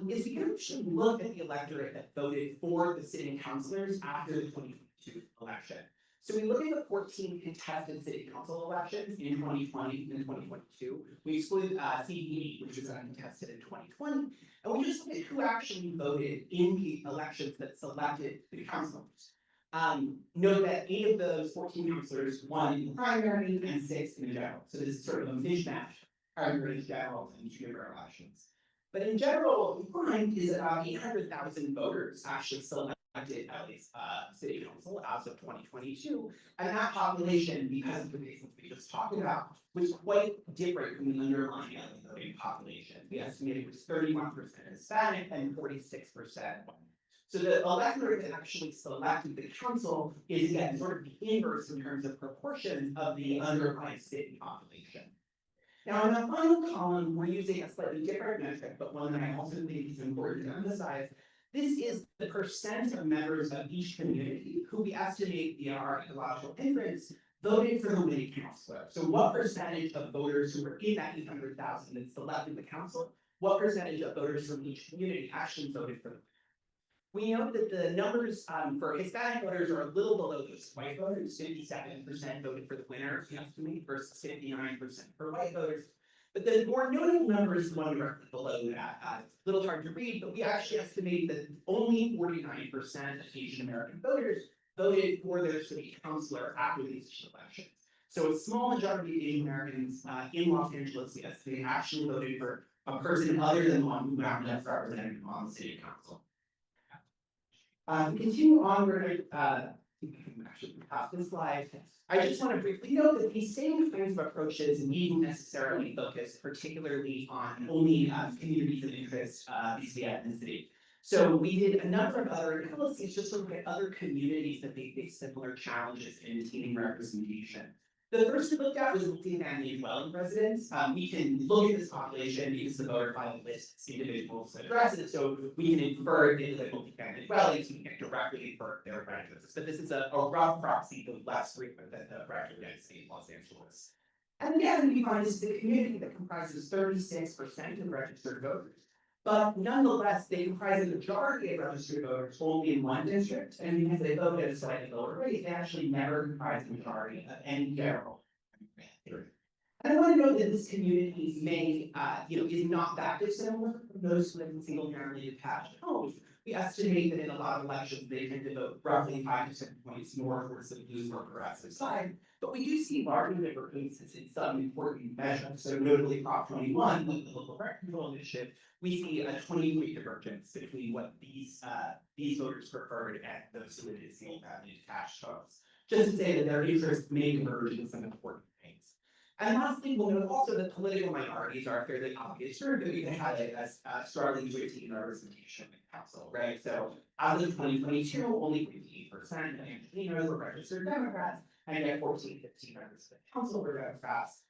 Is we can actually look at the electorate that voted for the sitting councilors after the 2022 election. So we look at the 14 contested city council elections in 2020 and 2022. We exclude CBD, which was uncontested in 2020, and we just look at who actually voted in the elections that selected the councilors. Note that 8 of those 14 councilors won in the primary and 6 in the general. So this is sort of a mishmash, primary, general, and 2 different elections. But in general, what we find is about 800,000 voters actually selected LA's city council as of 2022, and that population, because of the reasons we just talked about, was quite different from the underlying LA voting population. We estimated it was 31% Hispanic and 46% white. So the electorate that actually selected the council is again sort of the inverse in terms of proportion of the underlying city population. Now, in the final column, we're using a slightly different metric, but one that I also think is important to emphasize. This is the percent of members of each community who we estimate via our ecological inference voted for the winning councilor. So what percentage of voters who were in that 800,000 that selected the council, what percentage of voters from each community actually voted for the winner? We know that the numbers for Hispanic voters are a little below those white voters. 57% voted for the winner, we estimate, versus 59% for white voters. But the more notable number is the one directly below that. It's a little hard to read, but we actually estimate that only 49% of Asian American voters voted for their city councilor after these elections. So a small majority of Asian Americans in Los Angeles, we estimate, actually voted for a person other than the one who wound up representing them on the city council. Continue onward, actually pass this slide. I just want to briefly note that these same kinds of approaches needn't necessarily focus particularly on only communities of interest vis-a-vis ethnicity. So we did a number of other analyses just to look at other communities that they face similar challenges in attaining representation. The first we looked at was multifamily dwelling residents. We can look at this population because the voter file lists individuals' addresses, so we can infer if they live in multifamily dwellings, we can directly infer their residence. But this is a rough proxy, but less frequent than the record density in Los Angeles. And again, we find this is a community that comprises 36% of registered voters. But nonetheless, they comprise the majority of registered voters only in one district, and because they vote at a slightly lower rate, they actually never comprise the majority of any general. And I want to note that this community may, is not that dissimilar from those who live in single-family detached homes. We estimate that in a lot of elections, they tend to vote roughly 5 to 7 points more towards the blue or progressive side. But we do see larger differences in some important measures. So notably Prop 21, with the local rec control initiative, we see a 20-point divergence between what these voters preferred and those who live in single-family detached homes. Just to say that their interests may converge in some important things. And lastly, we'll note also that political minorities are a fairly obvious group that we can highlight as struggling to attain representation in the council, right? So as of 2022, only 58% of Angelenos were registered Democrats, and you have 14, 15 members of the council who are Democrats.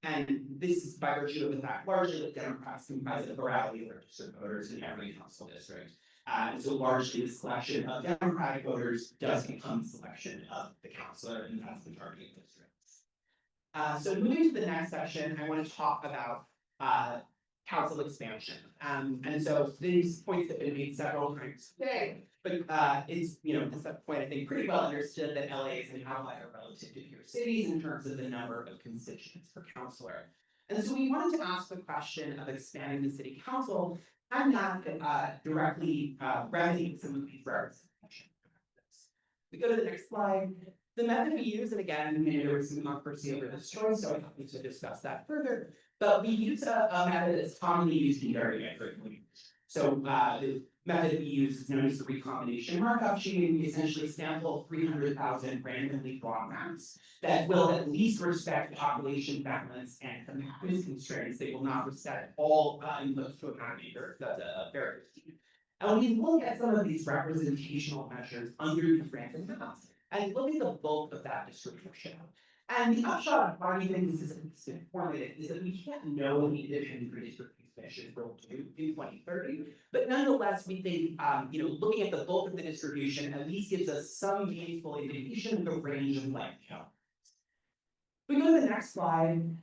And this is by virtue of the fact largely that Democrats comprise a plurality of registered voters in every council district. And so largely the selection of Democratic voters does become the selection of the councilor in the vast majority of districts. So moving to the next section, I want to talk about council expansion. And so these points have been made several times today, but it's, at that point, I think pretty well understood that LA is an outlier relative to peer cities in terms of the number of constituents per councilor. And so we wanted to ask the question of expanding the city council and not directly remedy some of these representation. We go to the next slide. The method we use, and again, there was some controversy over this choice, so I don't need to discuss that further. But we use a method that's commonly used in area frequently. So the method we use is known as the recombination markup cheating. We essentially sample 300,000 randomly drawn maps that will at least respect population balance and compactness constraints. They will not respect all inputs to a map maker. That's a very key. And we look at some of these representational measures under these random maps and look at the bulk of that distribution. And the upshot of why we think this is informative is that we can't know what the independent redistricting measures will do in 2030, but nonetheless, we think, looking at the bulk of the distribution at least gives us some meaningful indication of the range of life outcomes. We go to the next slide.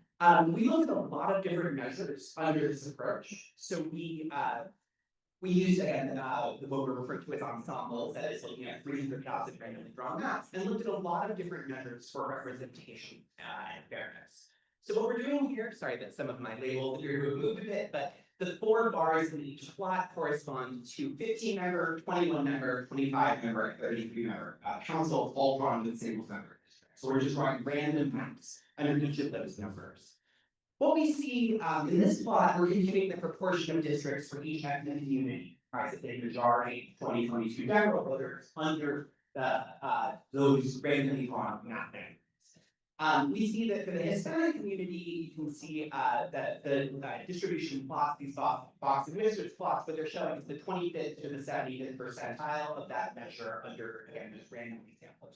We looked at a lot of different measures under this approach. So we use, again, what we're referring to as ensembles, that is looking at 300,000 randomly drawn maps, and looked at a lot of different measures for representation and fairness. So what we're doing here, sorry that some of my labels here moved a bit, but the 4 bars in each plot correspond to 15-member, 21-member, 25-member, and 33-member councils, all drawn with single-member districts. So we're just drawing random maps under each of those numbers. What we see in this plot, we're computing the proportion of districts for each ethnic community, right? So the majority 2022 general voters under those randomly drawn map bands. We see that for the Hispanic community, you can see that the distribution plots, these box and districts plots, what they're showing is the 25th to the 75th percentile of that measure under, again, this randomly sampled.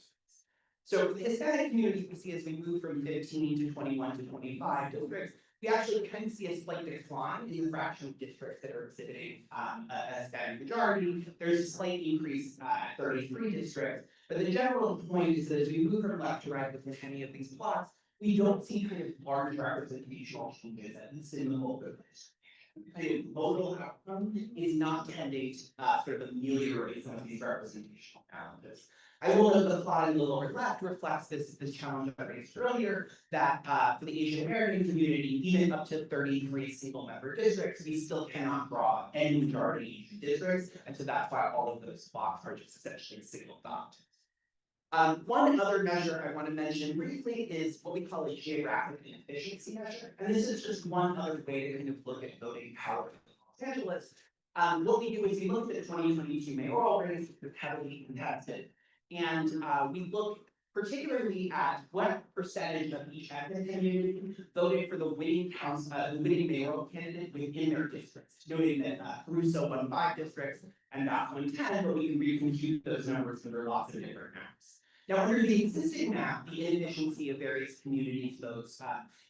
So for the Hispanic community, we see as we move from 15 to 21 to 25 districts, we actually kind of see a slight decline in the fraction of districts that are exhibiting a Hispanic majority. There's a slight increase at 33 districts, but the general point is that as we move from left to right within any of these plots, we don't see kind of large representational changes, at least in the bulk of this. Kind of modal outcome is not tending to sort of ameliorate some of these representational challenges. I will note the plot in the lower left reflects this challenge I raised earlier, that for the Asian American community, even up to 33 single-member districts, we still cannot draw any majority Asian districts, and so that's why all of those plots are just essentially single dot. One other measure I want to mention briefly is what we call a geographic efficiency measure, and this is just one other way to kind of look at voting power in Los Angeles. What we do is we looked at the 2022 mayoral race, which was heavily contested. And we look particularly at what percentage of each ethnic community voted for the winning mayoral candidate within their districts, noting that Caruso won 5 districts and Doc won 10, but we can recompute those numbers under lots of different maps. Now, under the existing map, the inefficiency of various communities votes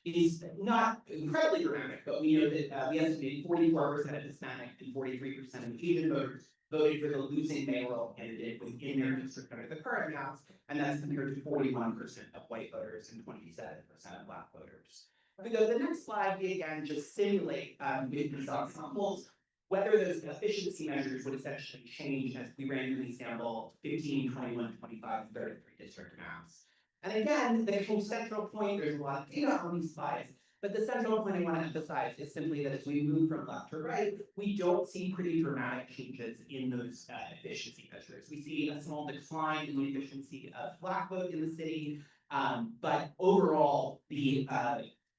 is not incredibly dramatic, but we know that we estimate 44% of Hispanic and 43% of Asian voters voted for the losing mayoral candidate within their district under the current maps, and that's compared to 41% of white voters and 27% of Black voters. If we go to the next slide, we again just simulate with these ensembles whether those efficiency measures would essentially change as we randomly sample 15, 21, 25, 33 district maps. And again, the central point, there's a lot of data on these slides, but the central point I want to emphasize is simply that as we move from left to right, we don't see pretty dramatic changes in those efficiency measures. We see a small decline in the efficiency of Black vote in the city, but overall, the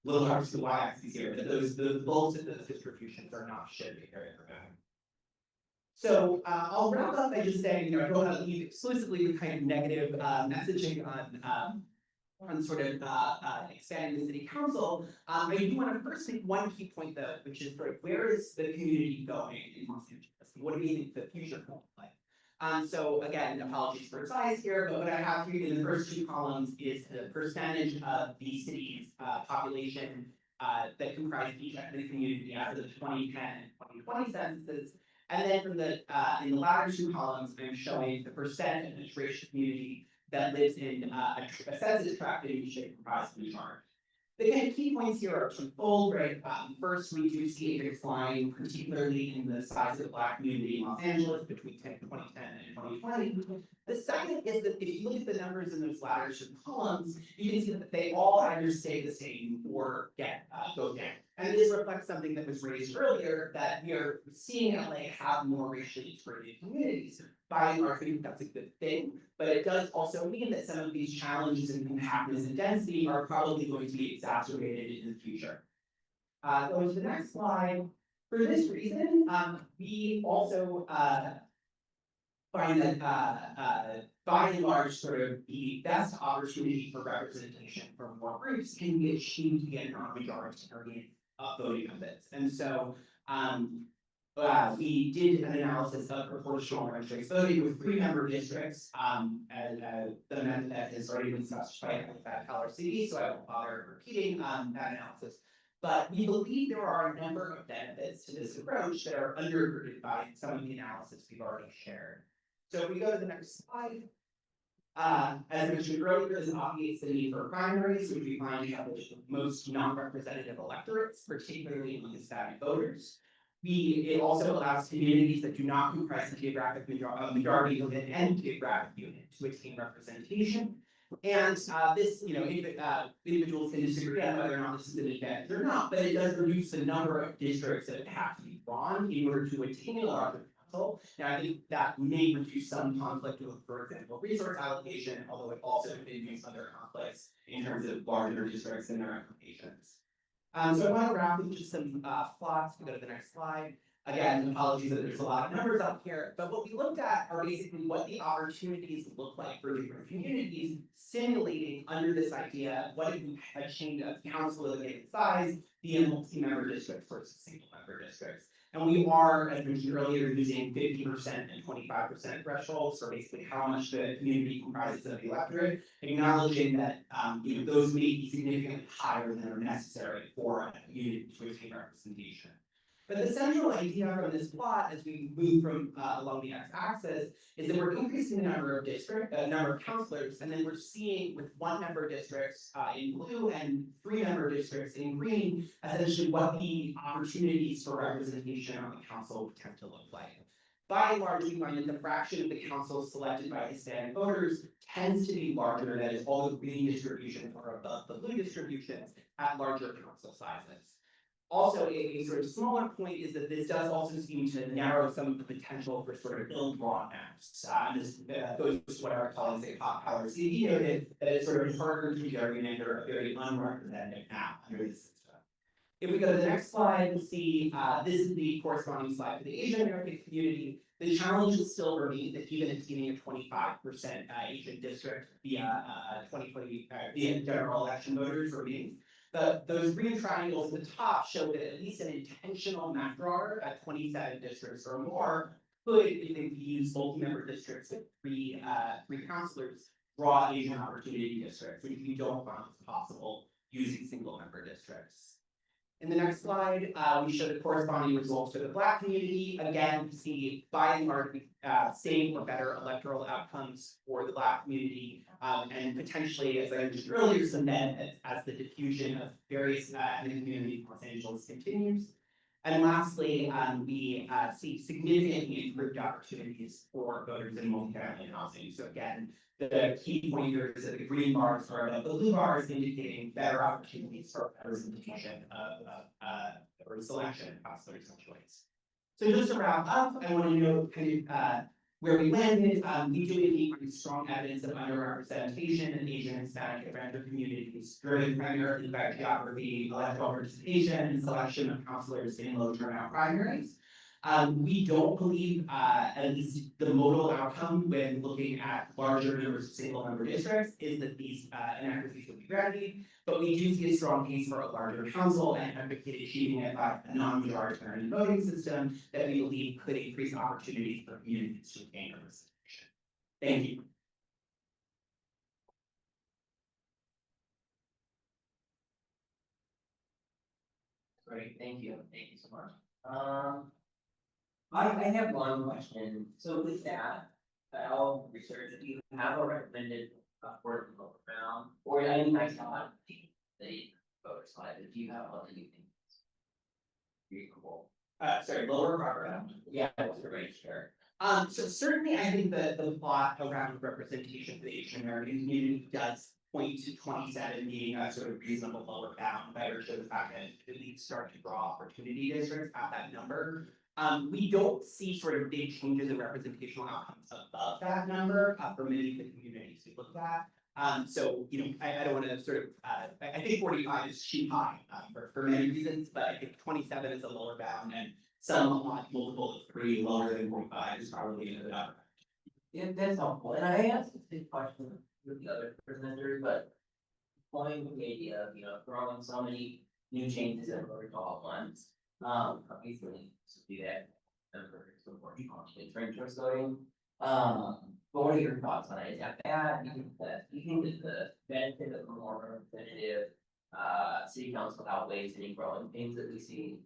little arcs to the y-axis here, but the bulks of those distributions are not shifting very dramatically. So I'll wrap up by just saying, I don't want to leave exclusively with kind of negative messaging on sort of expanding the city council. I do want to first make one key point though, which is sort of where is the community going in Los Angeles? What do we think the future will look like? So again, apologies for size here, but what I have here in the first two columns is the percentage of the city's population that comprised each ethnic community after the 2010 and 2020 censuses. And then from the in the latter two columns, I'm showing the percent of each racial community that lives in a census tract that each should comprise the majority. The kind of key points here are twofold, right? First, we do see a decline, particularly in the size of the Black community in Los Angeles between 2010 and 2020. The second is that if you look at the numbers in those latter two columns, you can see that they all either stay the same or go down. And this reflects something that was raised earlier, that we are seeing LA have more racially integrated communities. By and large, I think that's a good thing, but it does also mean that some of these challenges in compactness and density are probably going to be exacerbated in the future. Going to the next slide. For this reason, we also find that by and large, sort of the best opportunity for representation from more groups can be achieved via non-majoritarian voting methods. And so we did an analysis of proportional ranked choice voting with 3-member districts, and the method that has already been discussed by LRCD, so I won't bother repeating that analysis. But we believe there are a number of benefits to this approach that are undergirded by some of the analysis we've already shared. So if we go to the next slide, as I mentioned earlier, this obviates the need for primaries, which we find have the most non-representative electorates, particularly among Hispanic voters. It also allows communities that do not comprise the geographic majority within any geographic unit to attain representation. And this, individuals can disagree on whether or not this is an advantage or not, but it does reduce the number of districts that have to be drawn in order to attain a larger council. Now, I think that may reduce some conflict with, for example, resource allocation, although it also can induce other conflicts in terms of larger districts and their applications. So I want to wrap with just some plots. We go to the next slide. Again, apologies that there's a lot of numbers up here, but what we looked at are basically what the opportunities look like for different communities, simulating under this idea, what if we achieved a council of a given size, via multi-member districts versus single-member districts. And we are, as mentioned earlier, using 50% and 25% thresholds for basically how much the community comprises of the electorate, acknowledging that those may be significantly higher than are necessary for a community to attain representation. But the central idea from this plot, as we move from along the x-axis, is that we're increasing the number of councilors, and then we're seeing with 1-member districts in blue and 3-member districts in green, essentially what the opportunities for representation on the council would tend to look like. By and large, we find that the fraction of the councils selected by Hispanic voters tends to be larger, that is, all the green distributions are above the blue distributions at larger council sizes. Also, a sort of smaller point is that this does also seem to narrow some of the potential for sort of ill-drawn maps. This goes to what our colleagues at Pop Power CD noted, that it's sort of harder to gerrymander a very unrepresentative map under this system. If we go to the next slide, we'll see this is the corresponding slide for the Asian American community. The challenge will still remain that even attaining a 25% Asian district via 2020 via general election voters remains. Those green triangles at the top show that at least an intentional map drawer at 27 districts or more could, if they use multi-member districts with three councilors, draw Asian opportunity districts, which we don't find is possible using single-member districts. In the next slide, we show the corresponding results for the Black community. Again, we see by and large same or better electoral outcomes for the Black community, and potentially, as I mentioned earlier, some benefits as the diffusion of various ethnic communities in Los Angeles continues. And lastly, we see significantly improved opportunities for voters in multifamily housing. So again, the key point here is that the green bars are above the blue bars, indicating better opportunities for representation or selection of councilors and choice. So just to wrap up, I want to note kind of where we landed. We do indeed find strong evidence of underrepresentation in Asian, Hispanic, and random communities, driven primarily by geography, electoral participation, and selection of councilors in low turnout primaries. We don't believe, at least the modal outcome when looking at larger numbers of single-member districts, is that these inequities will be remedied, but we do see a strong case for a larger council and advocate achieving it by a non-majoritarian voting system that we believe could increase opportunities for communities to gain representation. Thank you. Great, thank you so much. I have one question, so with that, I'll research, do you have a recommended for the lower bound? Or I mean, I saw the voter slide, but do you have one that you think is reasonable? Sorry, lower proper bound. Yeah, that's the range there. So certainly I think the plot around representation for the Asian American community does point to 27 being a sort of reasonable lower bound by virtue of the fact that it leads start to draw opportunity districts at that number. We don't see sort of big changes in representational outcomes above that number for many of the communities we looked at. So, you know, I don't want to sort of, I think 45 is too high for many reasons, but I think 27 is a lower bound and some multiple of 3 lower than 45 is probably a good upper. Yeah, that's helpful, and I asked this question with the other presenters, but playing with the idea of, you know, throwing so many new changes in protocol at once. Obviously, to do that, so more complicated range choice voting. But what are your thoughts on it? Is that bad? Do you think that the benefit of a more representative city council outweighs any growing pains that we see?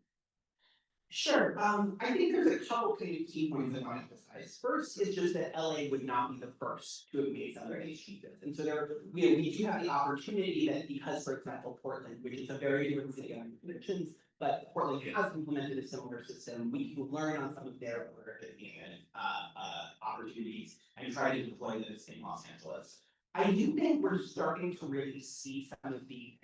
Sure, I think there's a couple key points I want to emphasize. First is just that LA would not be the first to have made some of these changes. And so we do have the opportunity that because, for example, Portland, which is a very different city on conventions, but Portland has implemented a similar system, we can learn on some of their opportunities and try to deploy those in Los Angeles. I do think we're starting to really see some of the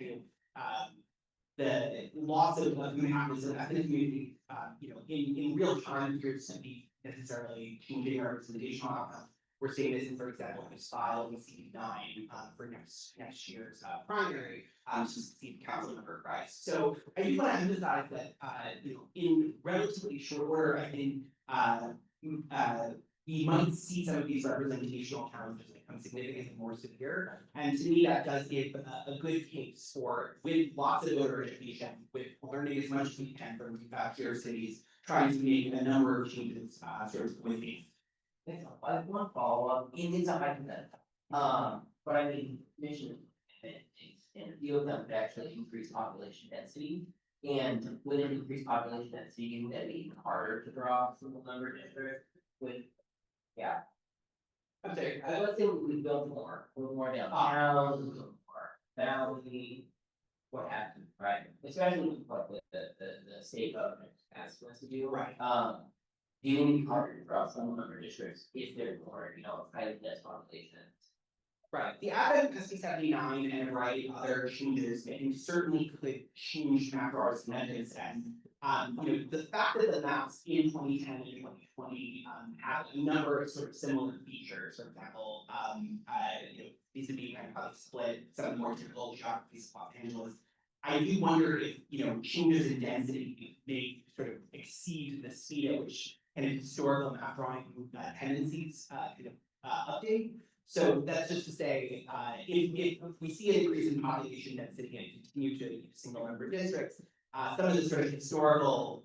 loss of who happens in ethnic community, you know, in real time here to be necessarily changing our representational outcomes. We're seeing this in, for example, this file in CD9 for next year's primary, to see council member price. So I do want to emphasize that, you know, in relatively short order, I think we might see some of these representational challenges become significantly more severe. And to me, that does give a good case for, with lots of voter education, with learning as much as we can from tier cities, trying to make a number of changes sort of with me. I have one follow-up, and it's a hypothetical, but I mean, mission and a few of them could actually increase population density. And with an increased population density, that'd be even harder to draw a single number district with, yeah. I'm sorry, Let's say we build more downtown, we build more valley, what happens, right? Especially with what the state government asks us to do. Right. Do you think it'd be harder to draw some number districts if there's more, you know, highly dense population? Right, the advent of SB 79 and a variety of other changes, I think certainly could change macro incentives and, you know, the fact that the maps in 2010 and 2020 have a number of sort of similar features, for example, you know, these would be kind of how they split some of the more typical geographies of Los Angeles. I do wonder if, you know, changes in density may sort of exceed the speed at which kind of historical map drawing tendencies kind of update. So that's just to say, if we see an increase in population density and continue to single member districts, some of the sort of historical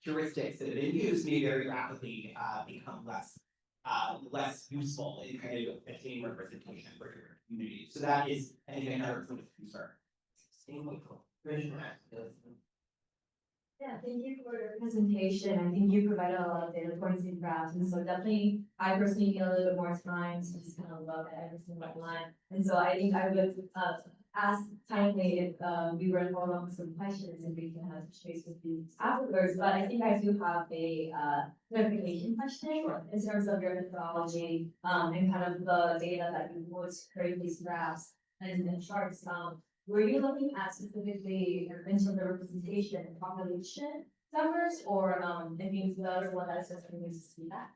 heuristics that have been used may very rapidly become less useful in kind of attaining representation for different communities. So that is, I think, another point of concern. Yeah, thank you for your presentation. I think you provided a lot of data points and graphs, and so definitely, I personally need a little bit more time to just kind of look at every single line. And so I think I would ask kindly if we were to follow up with some questions and we can have space with you afterwards. But I think I do have a clarification question in terms of your methodology and kind of the data that you would create these graphs and charts. Were you looking at specifically in terms of the representation and population numbers, or if you know what that says, we need to see that?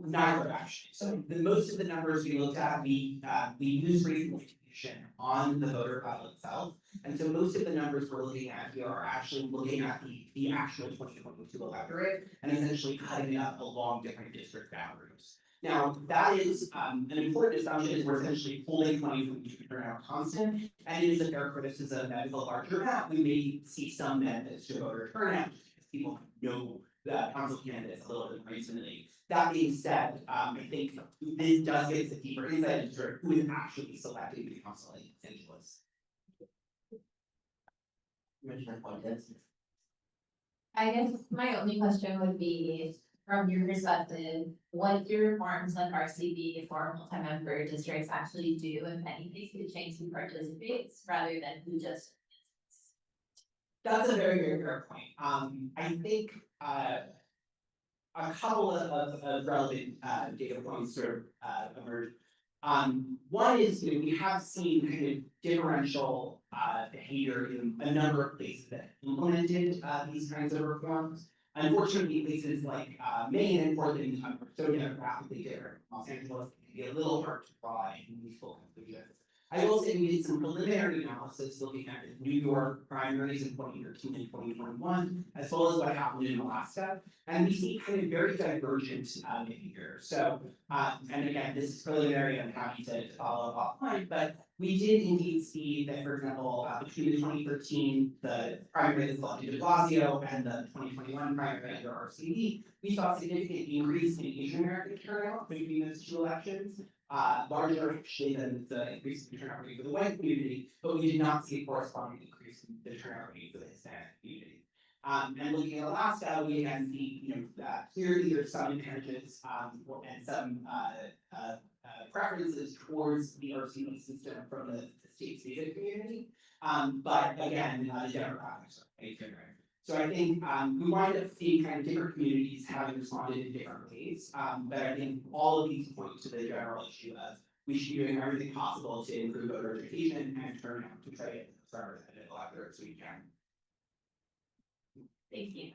Neither actually. So most of the numbers we looked at, we use racial distribution on the voter file itself. And so most of the numbers we're looking at here are actually looking at the actual 2022 electorate and essentially cutting it up along different district boundaries. Now, that is an important assumption is we're essentially holding 2022 turnout constant, and it is a fair criticism that with a larger map, we may see some benefits to voter turnout because people know the council candidates a little bit recently. That being said, I think this does give us a deeper insight into sort of who is actually selecting the council in St. Louis. Commissioner Fuentes. I guess my only question would be, from your perspective, what do reforms like RCB for multi-member districts actually do, if anything, to change who participates rather than who just? That's a very, very fair point. I think, a couple of relevant, data points sort of, emerge. One is, you know, we have seen kind of differential, behavior in a number of places that implemented, these kinds of reforms. Unfortunately, places like, Maine and Portland are so demographically different. Los Angeles can be a little hard to draw in useful conclusions. I will say we did some preliminary analysis looking at the New York primaries in 2013 and 2021, as well as what happened in Alaska. And we see kind of very divergent behavior. So, and again, this is preliminary, I'm happy to follow up offline, but we did indeed see that, for example, between the 2013, the primary that selected de Blasio and the 2021 primary under RCD, we saw a significant increase in Asian American turnout between those two elections. Larger actually than the increase in the turnout rate for the white community, but we did not see a corresponding increase in the turnout rate for the Hispanic community. And looking at Alaska, we again see, you know, clearly there's some advantages, and some, preferences towards the RCD system from the state stated community. But again, the demographics are quite different. So I think, we wind up seeing kind of different communities having responded in different ways. But I think all of these point to the general issue of we should be doing everything possible to improve voter education and turnout to try to get representative electorates we can. Thank you.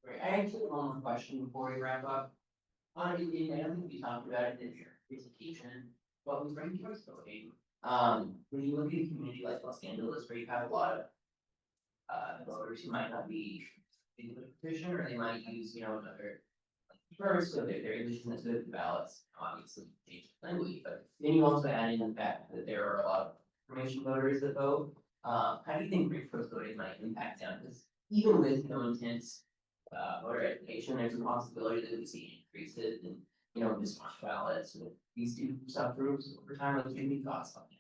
Great, I actually have one more question before we wrap up. I don't think we talked about it in your presentation, but we bring choice voting. When you look at a community like Los Angeles, where you have a lot of voters who might not be in the petition, or they might use, you know, another first, so their English isn't as good as the ballots, obviously change the language, but then you also add in the fact that there are a lot of information voters that vote. How do you think ranked choice voting might impact them? Because even with no intense voter education, there's a possibility that we see increases in, you know, mismatched ballots with these two subgroups over time. Like, give me thoughts on that.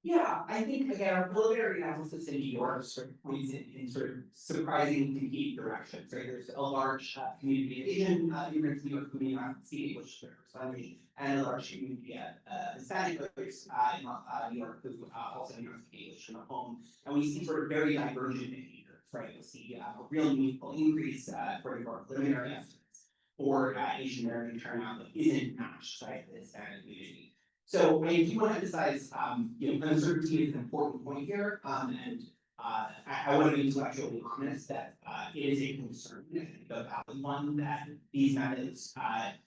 Yeah, I think again, our preliminary analysis in New York sort of points in sort of surprising competing directions, right? There's a large community of Asian immigrants in New York community, I see, which they're representing, and a large community of Hispanic voters in New York who also New York English in the home. And we see sort of very divergent behaviors, right? We see a real meaningful increase according to our preliminary estimates for Asian American turnout that isn't matched by the Hispanic community. So I do want to emphasize, you know, uncertainty is an important point here, and I want to be intellectually honest that it is a concern, a valid one, that these methods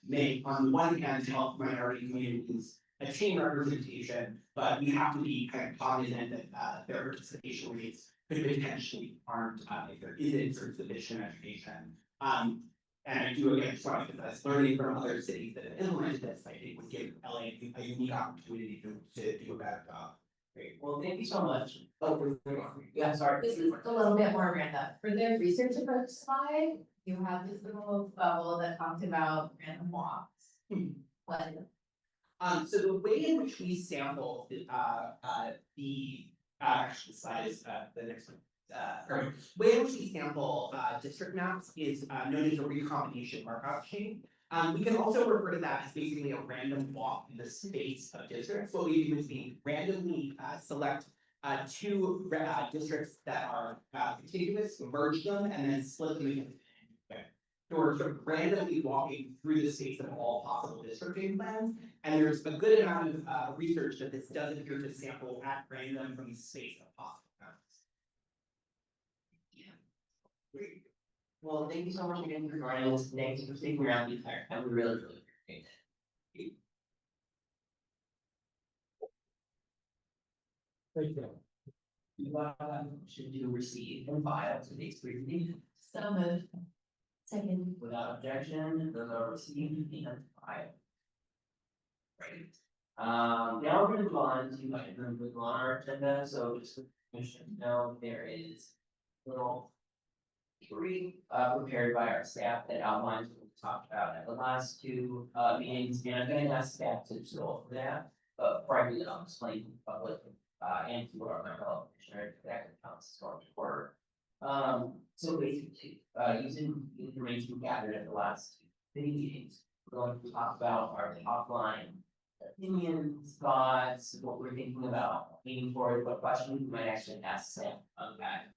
may, on the one hand, help minority communities attain representation, but we have to be kind of cognizant that their participation rates could potentially be harmed if there isn't sort of sufficient education. And I do again just want to emphasize learning from other cities that have implemented this, I think would give LA a unique opportunity to do a better job. Great, well, thank you so much. Oh, yeah, sorry. This is a little bit more random. For the research approach slide, you have this little bubble that talked about random walks. What? So the way in which we sample the actually the slide is the next one. The way in which we sample district maps is known as a recombination Markov chain. We can also refer to that as basically a random walk in the space of districts. What we do is we randomly select two districts that are contiguous, merge them, and then split them into. So we're sort of randomly walking through the space of all possible districting plans, and there's a good amount of research that this does appear to sample at random from the space of possible plans. Great. Well, thank you so much again for joining us. Thanks for sticking around the entire time. We really appreciate it. Thank you. Should do receive and file today's presentation. So moved. Second. Without objection, those are received and filed. Great. Now we're going to go on to items with on our agenda. So just so the commission know, there is little prepared by our staff that outlines what we talked about at the last two, meetings, and I'm gonna ask staff to just go over that. But privately, I'll explain to the public, and to our fellow commissioner, that counts as our report. So basically, using the information gathered at the last two meetings, we're going to talk about our top line opinions, thoughts, what we're thinking about moving forward, what questions we might actually ask Sam on that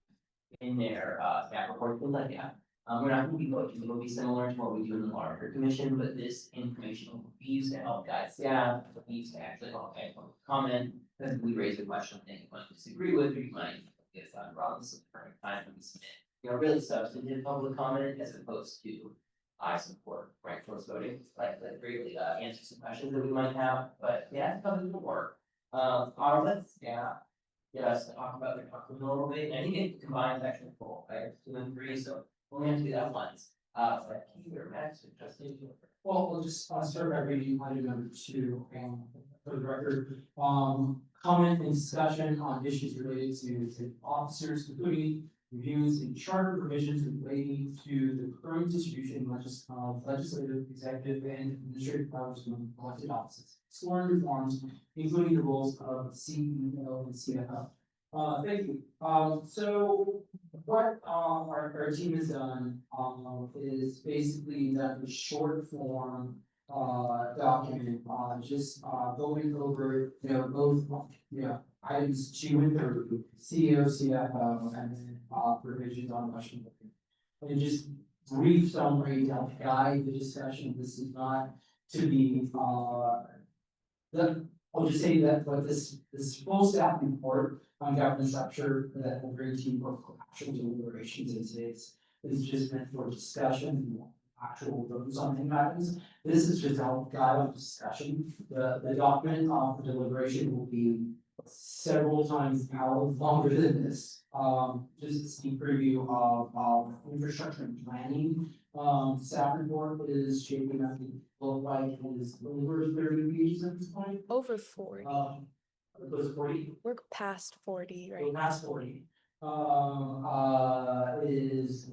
in their staff report, things like that. We're not gonna be looking, it'll be similar to what we do in the larger commission, but this information will be used to help guide staff, will be used to actually help guide public comment. Because we raise a question that you might disagree with, or you might get done wrong, this is the perfect time to submit. You know, really substantive public comment as opposed to I support ranked choice voting, like really answer some questions that we might have, but yeah, it's probably will work. I'll let staff get us to talk about their document a little bit, and I think it combines actually both, right, 2 and 3, so we only have to do that once. But Keith or Max or Justin. Well, we'll just start by reading item number 2, for the record, comment and discussion on issues related to officers, including reviews and charter provisions relating to the current distribution of legislative, executive, and administrative powers of elected offices. Exploring reforms, including the roles of CEO and CFO. Thank you. So what our team has done is basically done a short form document, just going over, both, items 2 and 3, CEO, CFO, and then provisions on election. And just brief summary to guide the discussion. This is not to be I'll just say that what this full staff report on government structure that will bring to you for actual deliberations is just meant for discussion and actual votes on things happens. This is just to help guide on discussion. The document for deliberation will be several times longer than this. Just a sneak preview of infrastructure and planning. Staff report is shaping up to look like it is over 30 pages at this point. Over 40. Was it 40? We're past 40 right We're now. past 40. Is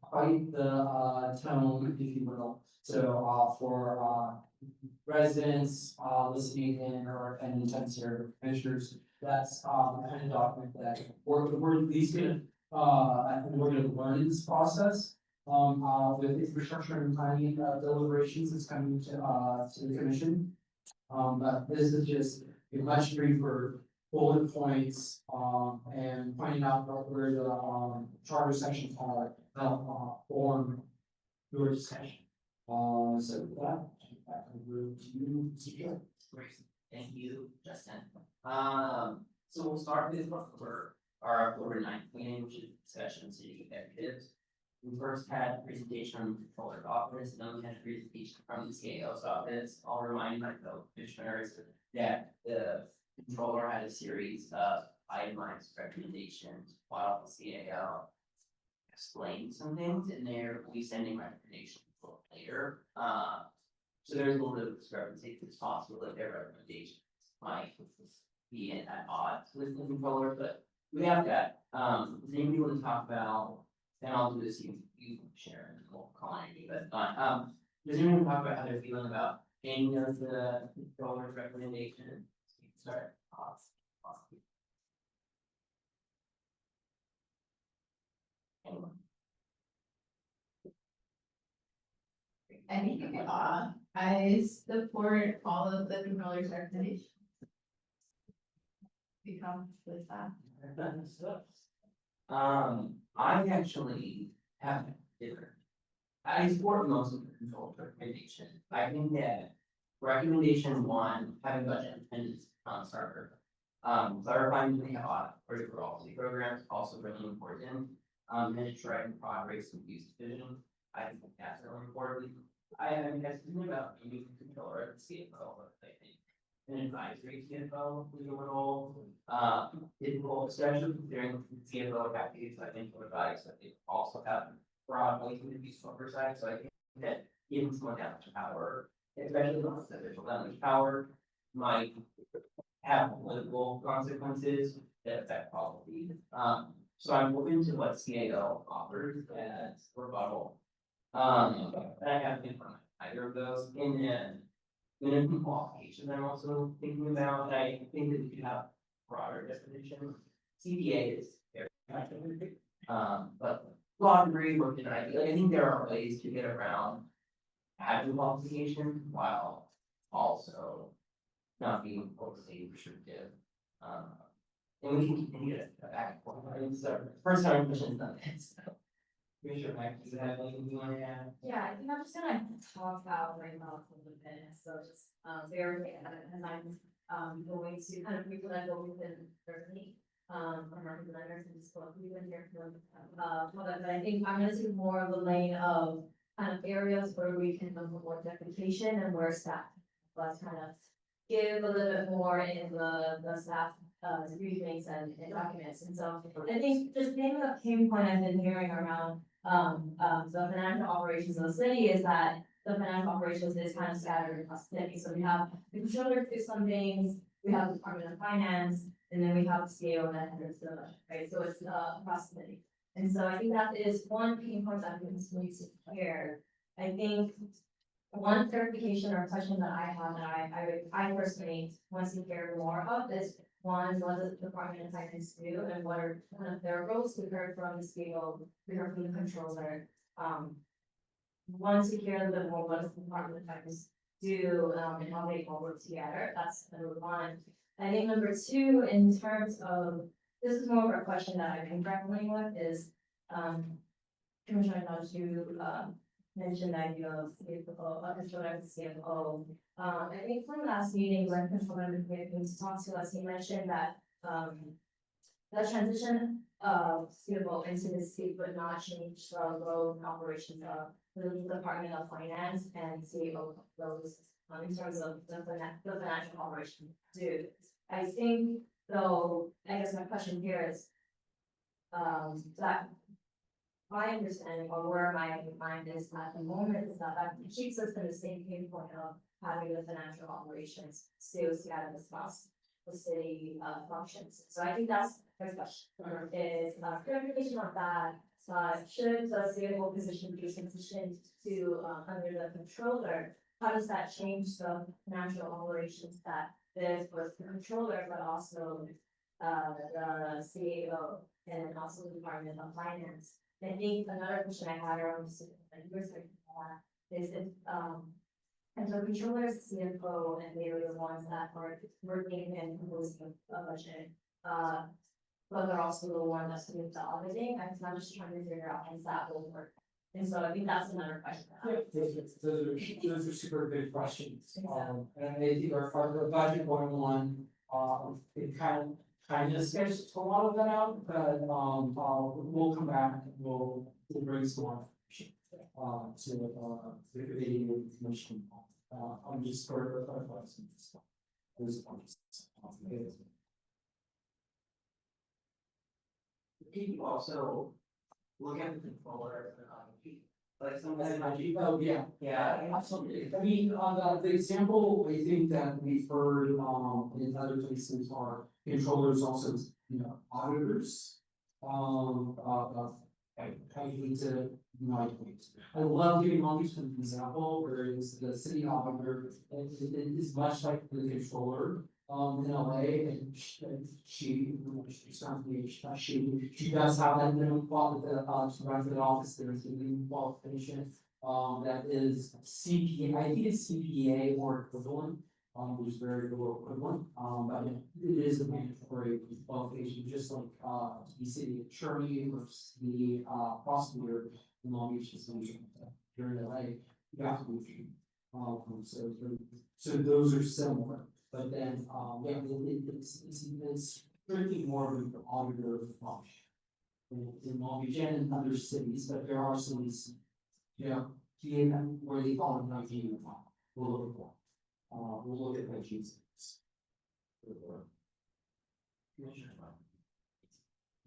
quite the tone, if you will. So for residents listening in or and intensive commissioners, that's the kind of document that we're at least gonna we're gonna learn in this process. With infrastructure and planning deliberations that's coming to the commission. But this is just a much briefer bullet points and pointing out where the charter sections are form your discussion. So with that, back over to you, Mr. Chair. Great, thank you, Justin. So we'll start with our October 9th meeting, which is discussion of city executives. We first had a presentation from the controller's office, and then we had a presentation from the CAO's office. I'll remind my fellow commissioners that the controller had a series of itemized recommendations, while the CAO explained some things, and there will be sending recommendations a little later. So there's a little bit of discrepancy. It's possible that their recommendations might be at odds with the controller, but we have that. Does anybody want to talk about? And I'll do this, you can share and we'll call any, but does anyone talk about how they're feeling about any of the controller's recommendations? Start. Anyone? I think I support all of the controller's recommendations. Become with that. I actually have different. I support most of the control recommendation. I think that recommendation 1, having budget independence on starter. Clarifying the audit for all city programs, also really important. Manage driving progress and use division. I think that's really important. I mean, that's thinking about maybe controller and CFO, I think. An advisory CFO is a little difficult, especially considering the CFO would have to use financial advice, but they also have broad ways to use oversight. So I think that giving someone that much power, especially once there's that much power, might have political consequences that affect policy. So I'm open to what CAO offers as rebuttal. But I haven't implemented either of those in the qualifications I'm also thinking about, and I think that we could have broader definition. CPA is very accurate, but law degree work in IT, like I think there are ways to get around having qualification while also not being overly restrictive. And we can continue to back and forth. I mean, so first time question is done, so. Commissioner Mack, do you have anything you want to add? Yeah, I think I'm just gonna talk about my thoughts a little bit, so just, bear with me, and I'm going to kind of recollect what we've been learning. From our letters and just what we've been here from, but I think I'm gonna take more of a lane of kind of areas where we can look more definition and where staff, let's kind of give a little bit more in the staff, briefings and documents, and so I think just maybe the pain point I've been hearing around the financial operations of the city is that the financial operations is kind of scattered across the city. So we have the controller do some things, we have the Department of Finance, and then we have the CAO that handles the budget, right? So it's across the city. And so I think that is one pain point that we need to hear. I think one clarification or question that I have that I personally want to hear more of is one, what does the Department of Finance do and what are kind of their roles? We heard from the CAO, we heard from the controller. Want to hear a little bit more what does the Department of Finance do and how they all work together. That's number one. I think number two, in terms of, this is more of a question that I've been grappling with is, Commissioner Knowles, you mentioned that you know, CFO, controller of CFO. I think from last meeting when controller came to talk to us, he mentioned that the transition of CFO into the seat would not change the role and operations of the Department of Finance and CAO roles in terms of the financial operation do. I think, though, I guess my question here is, that my understanding or where my mind is at the moment is that keeps us in the same pain point of having the financial operations still scattered across the city functions. So I think that's the first question, is clarification on that. Should the CFO position be transitioned to under the controller? How does that change the financial operations that there's both the controller, but also the CAO and also the Department of Finance? I think another question I had around is if and the controllers, CFO, and they were the ones that are working and proposing a budget, but they're also the one that's doing the auditing. I'm just trying to figure out how that will work. And so I think that's another question. Those are super good questions. And I think our budget going on, it kind of sketched a lot of that out, but we'll come back and we'll bring some more information to the committee and the commission. I'm just sort of clarifying some stuff. Those points. Can you also look at the controller, like some of Oh, yeah. Yeah. Absolutely. I mean, the example I think that we've heard, in other places are controllers also, you know, auditors. I hate to, you know, I love giving Long Beach an example, where it's the city auditor, is much like the controller. In LA, and she does have that minimum quality, to run for the office, there's a minimum qualification. That is CPA, I think it's CPA or equivalent, which is very low equivalent, but it is a mandatory qualification, just like, the city attorney or the, prosecutor in Long Beach is here in LA, you have to be. So those are similar. But then, yeah, it's strictly more of an auditor function in Long Beach and in other cities, but there are cities, you know, where they call it not being we'll look for. We'll look at that Jesus.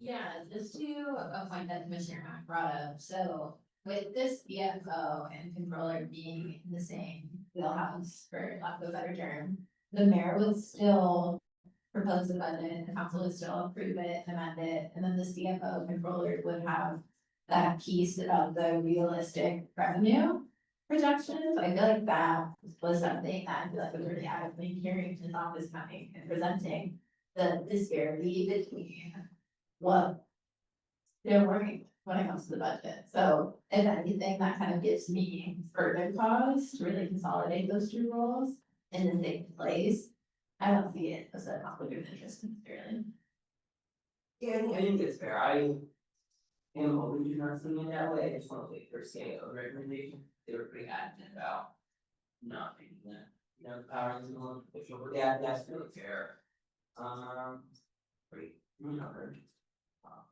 Yeah, just to a point that Commissioner Mack brought up, so with this CFO and controller being in the same wheelhouse, for lack of a better term, the mayor would still propose the budget, the council would still approve it, amend it, and then the CFO controller would have that piece of the realistic revenue projections. I feel like that was something that I feel like was really adequately hearing his office coming and presenting the disparity between what they're working when it comes to the budget. So if anything, that kind of gives me further cause to really consolidate those two roles in the same place. I don't see it as a conflict of interest necessarily. Yeah, I think it's fair. I am open to not seeing it that way. I just want to wait for scale of recommendation. They were pretty adamant about not making that, power is more official, but yeah, that's really fair. Pretty, covered.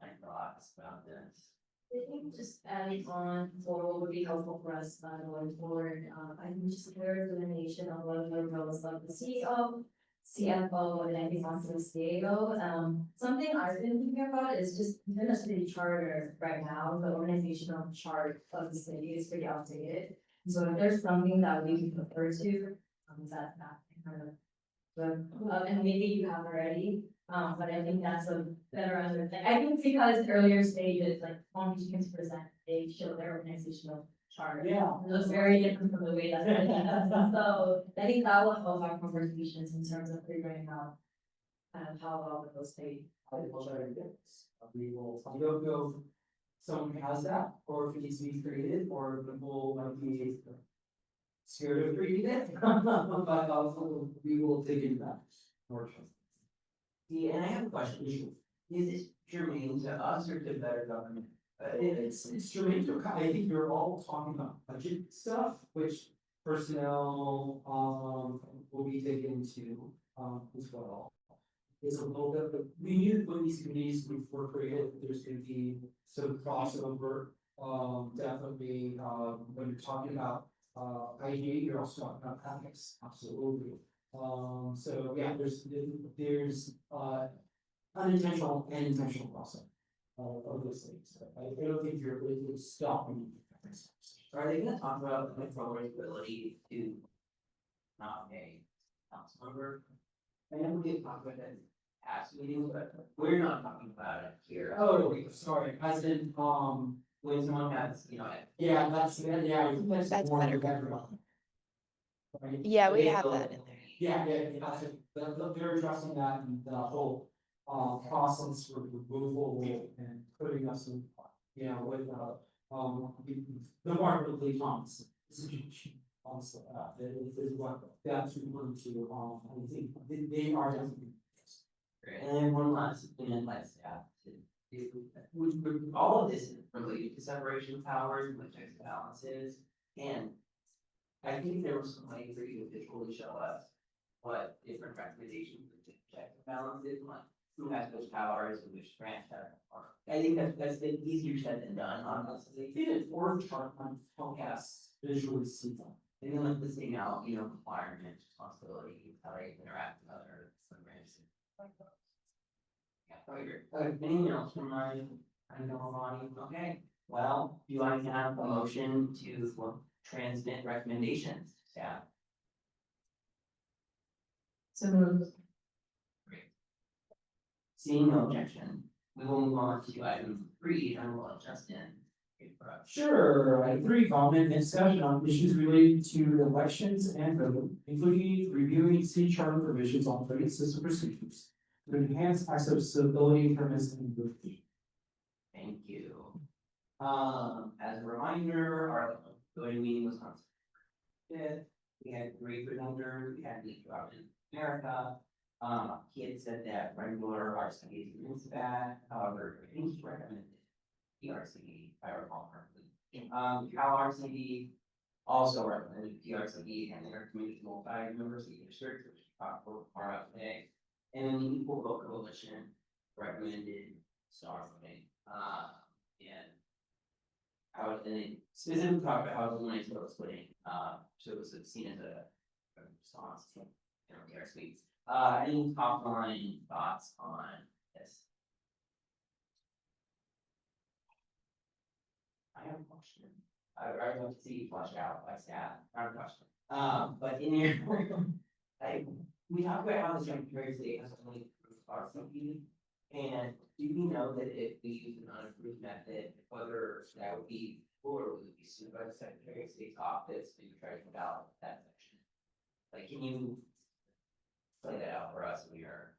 My thoughts about this. I think just adding on for would be helpful for us going forward. I think just clear delineation of what the roles of the CEO, CFO, and anything else in the CAO. Something I've been thinking about is just in the city charter right now, the organizational chart of the city is pretty outdated. So if there's something that we can refer to, that's not kind of good. And maybe you have already. But I think that's a better understanding. I think because earlier stages, like Long Beach Kings present, they show their organizational chart. Yeah. It was very different from the way that. So I think that will help our conversations in terms of figuring out kind of how well those stay. We will, I don't know if someone has that, or if it needs to be created, or if people might be scared of creating it. But also, we will dig into that. Yeah, and I have a question. Is this germane to us or to better government? It's germane to, I think you're all talking about budget stuff, which personnel, will be taken into, as well. It's a little bit, but we knew when these committees were created, there's gonna be some crossover. Definitely, when you're talking about, ID, you're also talking about ethics, absolutely. So yeah, there's unintentional and intentional crossover of those things. I don't think you're really going to stop me. Are they gonna talk about the controller's ability to not pay council member? I know we did talk about that in past meetings, but we're not talking about it here. Oh, sorry, as in, When someone has, yeah, that's more better. everyone. Right? Yeah, we They have will- that in there. Yeah, I think they're addressing that and the whole, process for removal and putting us in, with, the market of the Thomas. Also, is what that's referring to, I think they are definitely. Great. And then one last thing I'd like to add, with all of this is related to separation of powers and what checks and balances, and I think there was some way for you to visually show us what different recommendations for checks and balances, like who has which powers and which branch has. I think that's been easier said than done, honestly. Did an org chart on Comcast visually see them. And then like listing out, requirements, responsibilities, how they interact with other branches. Yeah, probably great. Anything else from my, body? Okay, well, do I have a motion to transmit recommendations, staff? So moved. Seeing no objection, we will move on to item 3, and we'll adjust in. Sure, item 3, comment and discussion on issues related to elections and voting, including reviewing city charter provisions on voting system procedures to enhance accessibility, permits, and voting. Thank you. As a reminder, our voting meeting was on 5th. We had 3 presenters, we had Lee throughout America. He had said that regular RCD is bad, however, I think he recommended PRCD, if I recall correctly. Cal RCD also recommended PRCD, and they recommended multi-university districts, which we talked about today. And then the Equal Vote Coalition recommended star voting. And they specifically talked about how the Illinois vote splitting, so it was seen as a response to, PRCD. Any top line thoughts on this? I have a question. I'd love to see you flush out by staff. I have a question. But in here, we talked about how the Secretary of State has only RCP. And do we know that if we use an unapproved method, whether that would be, or would it be sued by the Secretary of State's office to try to validate that section? Like, can you play that out for us when we are,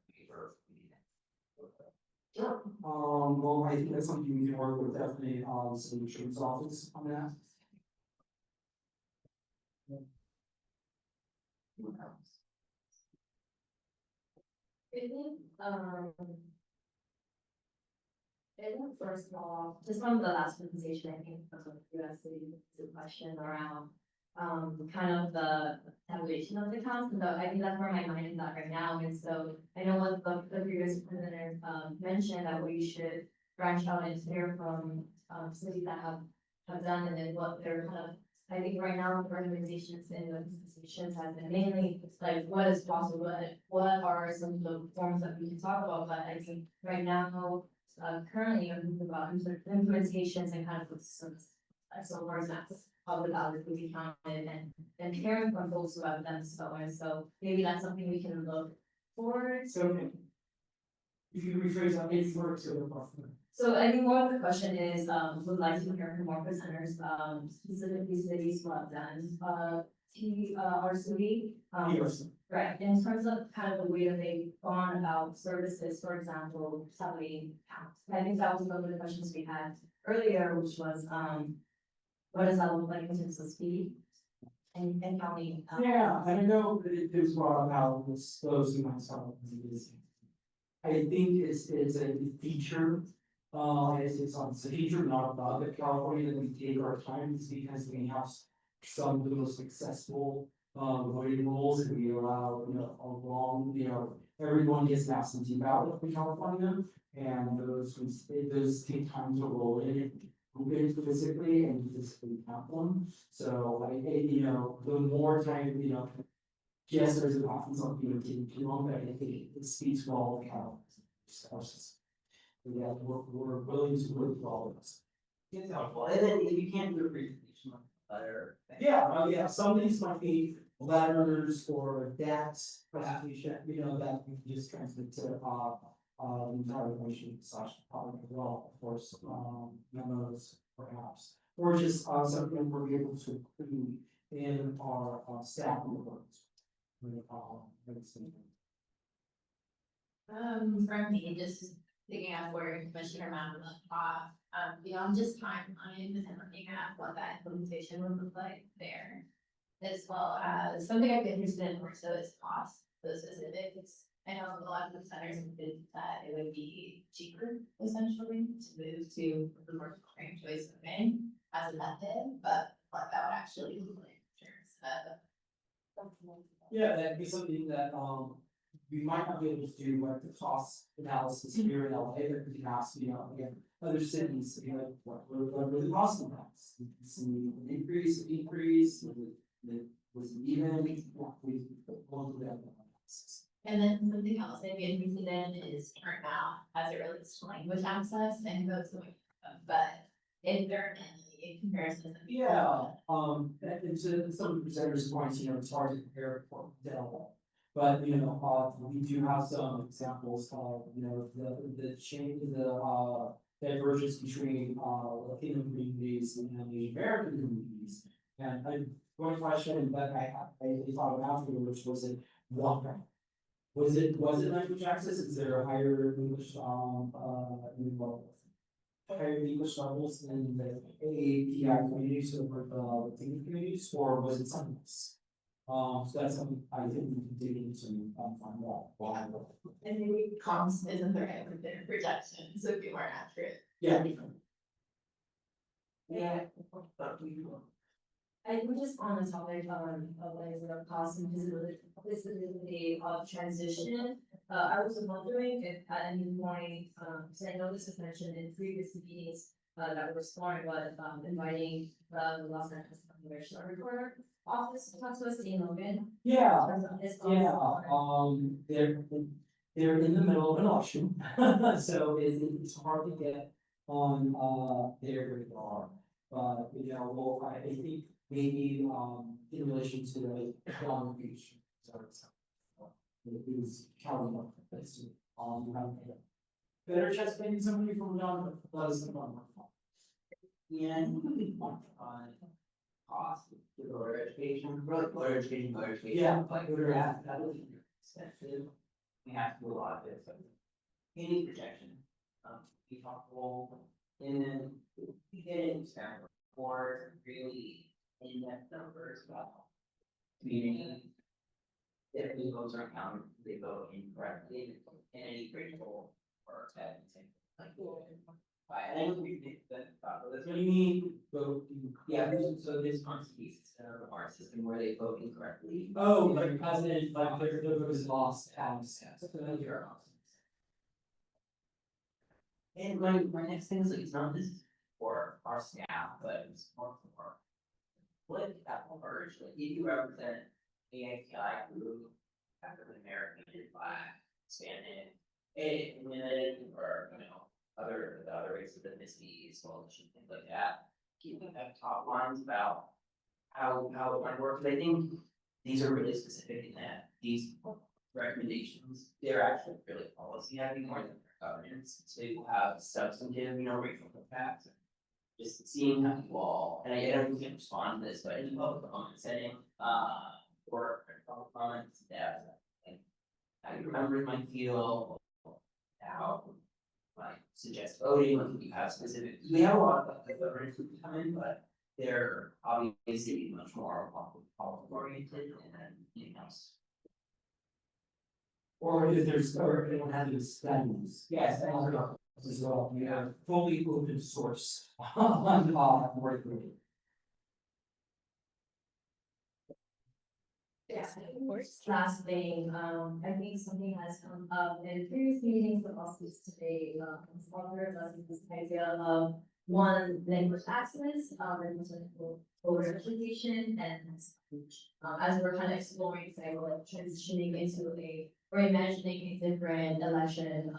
Sure. Well, I think that's something we can work with definitely, the city insurance office on that. First of all, just from the last presentation, I think, you asked the question around, kind of the tabulation of the counts, and I think that's where my mind is at right now, and so I know what the previous presenter, mentioned that we should branch out and hear from, cities that have done, and then what they're kind of, I think right now, the organizations and the institutions have been mainly, like, what is possible, what are some of the forms that we can talk about, but I think right now, currently, I'm thinking about implementations and kind of some, so for example, public outreach we counted and hearing from folks who have done so, and so maybe that's something we can look forward. So if you rephrase that, maybe for So I think more of the question is, would like to hear from more presenters, specifically cities who have done, RCV. Right, in terms of kind of the way that they've gone about services, for example, tabulating counts. I think that was one of the questions we had earlier, which was, what does that look like in terms of speed? And counting. Yeah, and I know that it was brought up how this those who might start is. I think it's a feature, it's on the feature, not a bug at California, that we take our time, is because we have some of the most successful voting rules, and we allow, a long, everyone gets an absentee ballot in California, and those take time to roll in. Physically and physically count them, so the more time, yes, there's an often something taking too long, but I think it speaks well of how. Yeah, we're willing to work with all of us. it's helpful, and then if you can't do a presentation, letter. Yeah, some of these might be letters or DAX presentation, that we can just transmit to, the entire information slash public as well, of course, memos perhaps. Or just, something we're able to include in our, staff reports. For me, just thinking of where Commissioner Mountain left off, beyond just timeline and looking at what that implementation would look like there. As well as something I've been interested in more so is cost, those specifics. I know a lot of the centers have been that it would be cheaper essentially to move to the more ranked choice of men as a method, but what that would actually look like in terms of. Yeah, that'd be something that, we might not be able to do like the cost analysis here in LA, but we can ask, again, other cities, what were the cost impacts? You can see an increase, a decrease, was it even, we won't do that analysis. And then something else I'd be interested in is turnout as it relates to language access and votes, but if there are any comparisons. Yeah, and to some of the presenters' points, it's hard to compare for Delaware. But, we do have some examples of, the change, the divergence between, Latino communities and the American communities. And one question that I thought of afterwards was it was it language access? Is there a higher English, higher English levels in the AAPI communities over the Latino communities, or was it something else? So that's something I think we can dig into and find out. And maybe comps isn't the right projection, so it'd be more accurate. Yeah. Yeah. I would just on the topic of like sort of cost and visibility of transition. I was wondering if at any point, so I know this was mentioned in previous meetings that we're exploring, but inviting the Los Angeles Congressional Recorder Office to talk to us, Dean Logan. Yeah, they're in the middle of an election, so it's hard to get on their radar. But I think maybe in relation to the Long Beach, so it was counting up. Better chance maybe somebody from down, let us know. And we want on cost to voter education, really voter education. Yeah. Like voter app, that was expensive. We have to do a lot of it, so. Any projection, be comfortable, and then we get into staff report, really in-depth numbers about community. If the votes are counted, they vote incorrectly, and any critical or that. I think we did that, that's what you mean, vote, yeah, so this constitutes of our system where they vote incorrectly. Oh, like president, like their vote is lost, as. And my next thing is like, it's not this for our staff, but it's more for. What capital merge, like if you represent the API group, African American, Black, Hispanic, and or, you know, the other races, the ethnicities, coalition, things like that. Keeping that top lines about how it might work, but I think these are really specific in that these recommendations, they're actually really policy heavy more than their governance, so they will have substantive, you know, racial impacts. Just seeing how you all, and I don't think you can respond to this, but in public comment setting, or public comments, that, like, how your members might feel, how, like, suggest voting, like, if you have specific, we have a lot of the governance who come in, but they're obviously much more policy oriented and anything else. Or if there's, or they don't have any studies. Yes, As well, we have fully open source on work group. Yeah, last thing, I think something has come up in previous meetings, but also today, this idea of one, language access, and voter education, and as we're kind of exploring, say, we're like transitioning into or imagining a different election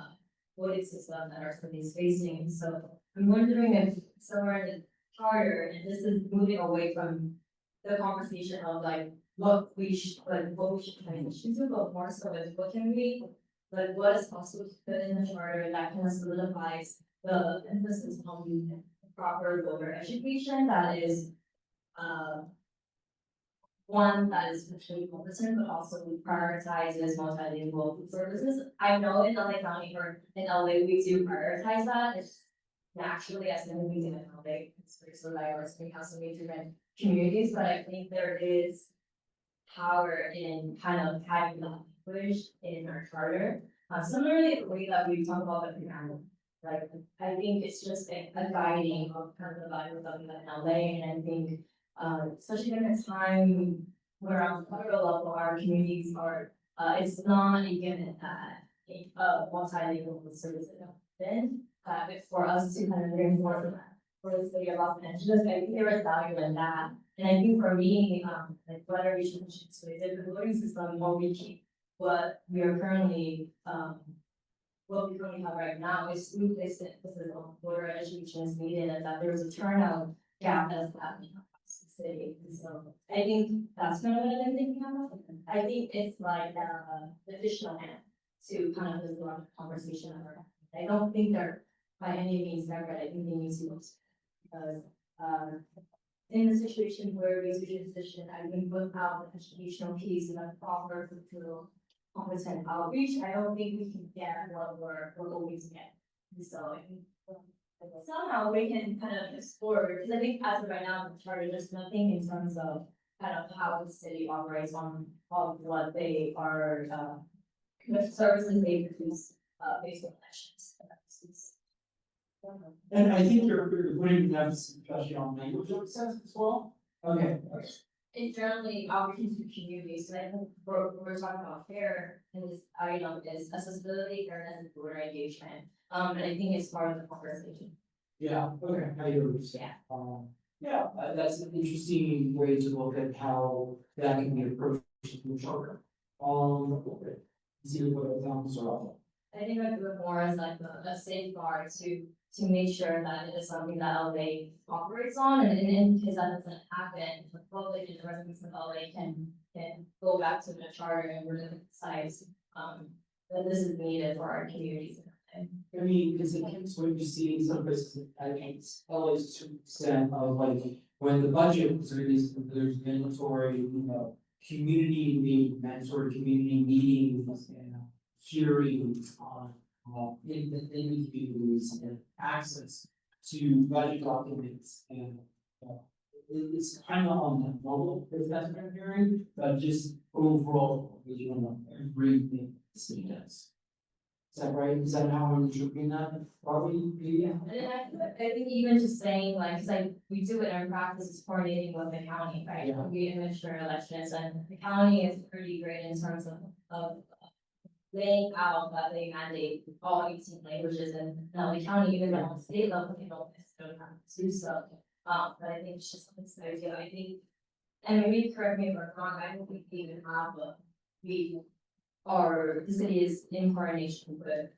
voting system that our city is facing. So I'm wondering if somewhere in the charter, and this is moving away from the conversation of like what we should transition to, but more so is what can we, like what is possible to put in the charter that kind of solidifies the emphasis on proper voter education that is one that is potentially competent, but also prioritizes multilingual services. I know in LA County or in LA, we do prioritize that. It's naturally as in we do in LA, it's very so diverse, we have so many different communities, but I think there is power in kind of having that language in our charter. Similarly, the way that we talk about the preamble, like I think it's just a guiding of kind of the value of living in LA, and I think especially during a time where on the federal level, our communities are, it's not a given that multilingual services have been, for us to kind of reinforce that for the city of Los Angeles, I think there is value in that. And I think for me, like whether we should switch the voting system or we keep what we are currently, what we currently have right now is through this voter education is needed, and that there's a turnout gap that's happening across the city. And so I think that's kind of what I'm thinking about. I think it's like the additional hand to kind of this long conversation around. I don't think they're by any means never. I think they need to because in a situation where we do transition, I think without the educational piece and a proper cultural competent outreach, I don't think we can get what we're always getting. So I think somehow we can kind of explore, because I think as of right now, the charter, there's nothing in terms of kind of how the city operates on what they are, the services they produce, based on elections. And I think you're putting emphasis especially on language access as well. Okay. Internally, outreach to communities, so I think we're talking about fair, and this item is accessibility, fairness, and voter engagement. And I think it's part of the conversation. Yeah, okay, I agree. Yeah, that's an interesting way to look at how that can be approached in the charter. See what examples are out I think I do it more as like a safeguard to make sure that it is something that LA operates on, and in case that doesn't happen, the public and the residents of LA can go back to the charter and really emphasize that this is needed for our communities. I mean, because it keeps what you see in some places, I think it's always 2% of like, when the budget was released, there's mandatory, community engagement, sort of community meetings and hearings on, in the communities and access to budget documents and, it's kind of on the level of that hearing, but just overall, everything the city does. Is that right? Is that how I'm interpreting that? Probably, yeah. And I think even just saying like, cause like, we do it in our practice, is coordinating with the county, right? Yeah. We administer elections and the county is pretty great in terms of laying out that they mandate all 18 languages and the county, even though on state level, they don't necessarily have to do so. But I think it's just something to idea. I think, and maybe correct me if I'm wrong, I don't think we even have the city is in coordination with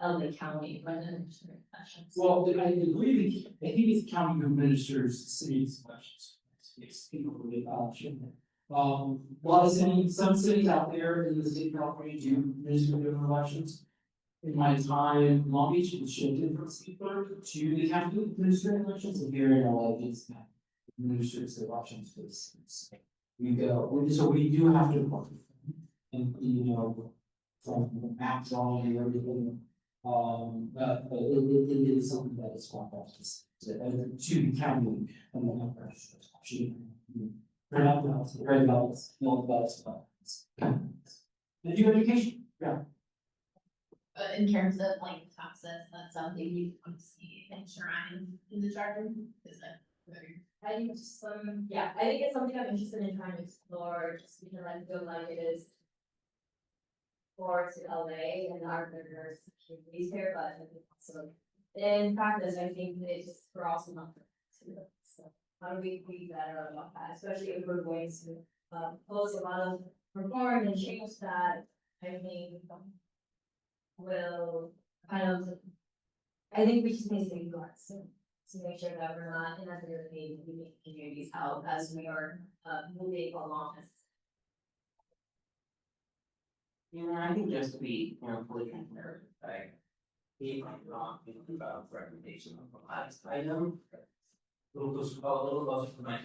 LA County when administering elections. Well, I believe, I think it's the county who administers the city's elections. It's people who make election. A lot of cities, some cities out there in the state of California do administer their own elections. In my time in Long Beach, it shifted from city clerk to the county administering elections, and here in LA, it's not administers the elections for the cities. So we do have to work with them. And, from the map drawing and everything. But it is something that is quite practice to the county and the number. Very balance, no balance. Did you education? Yeah. But in terms of like access, that's something you want to see enshrined in the charter, is that? I think I think it's something I'm interested in trying to explore, just because I feel like it is forward to LA and our diverse communities here, but I think also in practice, I think it's we're also not to it. So how do we be better about that, especially if we're going to pose a lot of reform and change that I think will kind of, I think we just need to ignore it to make sure that we're not inadvertently leaving communities out as we are moving along as. I think just to be, fully transparent, if I'm wrong, about recommendation of the last item. A little closer to my,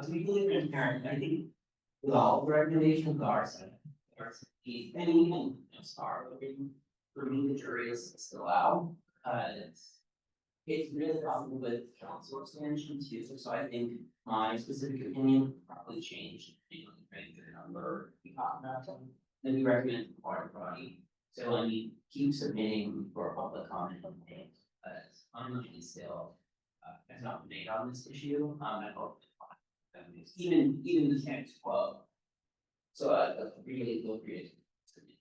to be fully transparent, I think with all the recommendations are set. And even, star, for me, the jury is still out, it's really possible with council expansion too, so I think my specific opinion would probably change, depending on the number we talk about. Then we recommend the water body, so I mean, keep submitting for public comment on things, but unlikely still, has not been made on this issue, I hope. Even the status quo. So, really feel free to submit,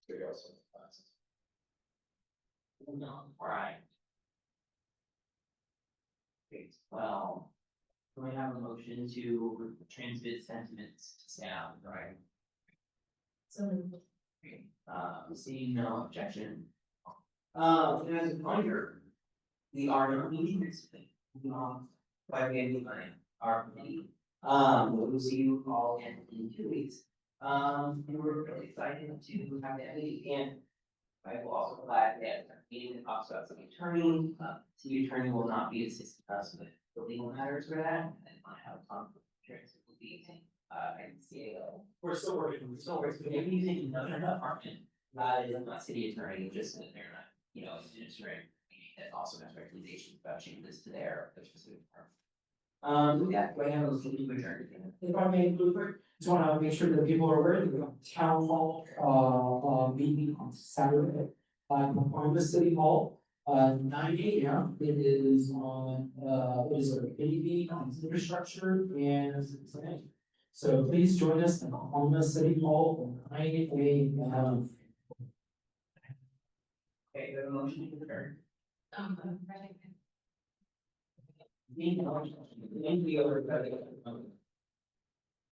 materials for the classes. No, right. Okay, well, we have a motion to transmit sentiments to staff, right? So. Okay, seeing no objection. As a reminder, we are not meeting next week. By the end of our committee. We'll see you all in 2 weeks. And we're really excited to have that meeting, and I will also flag that meeting that talks about city attorney. City attorney will not be assisting us with the legal matters for that, and I have a conflict of interest with the and CAO. We're still working, if you think another department, that is not city attorney, just that they're not, administrative, that also has recommendations about changes to their specific department. Yeah, do I have a motion to adjourn? If I may, just want to make sure that people are aware that we have town hall, meeting on Saturday. On the city hall, 9 AM, it is on, it is a committee on infrastructure and. So please join us on the city hall at 9 AM. Okay, the motion to adjourn. Right. Thank you.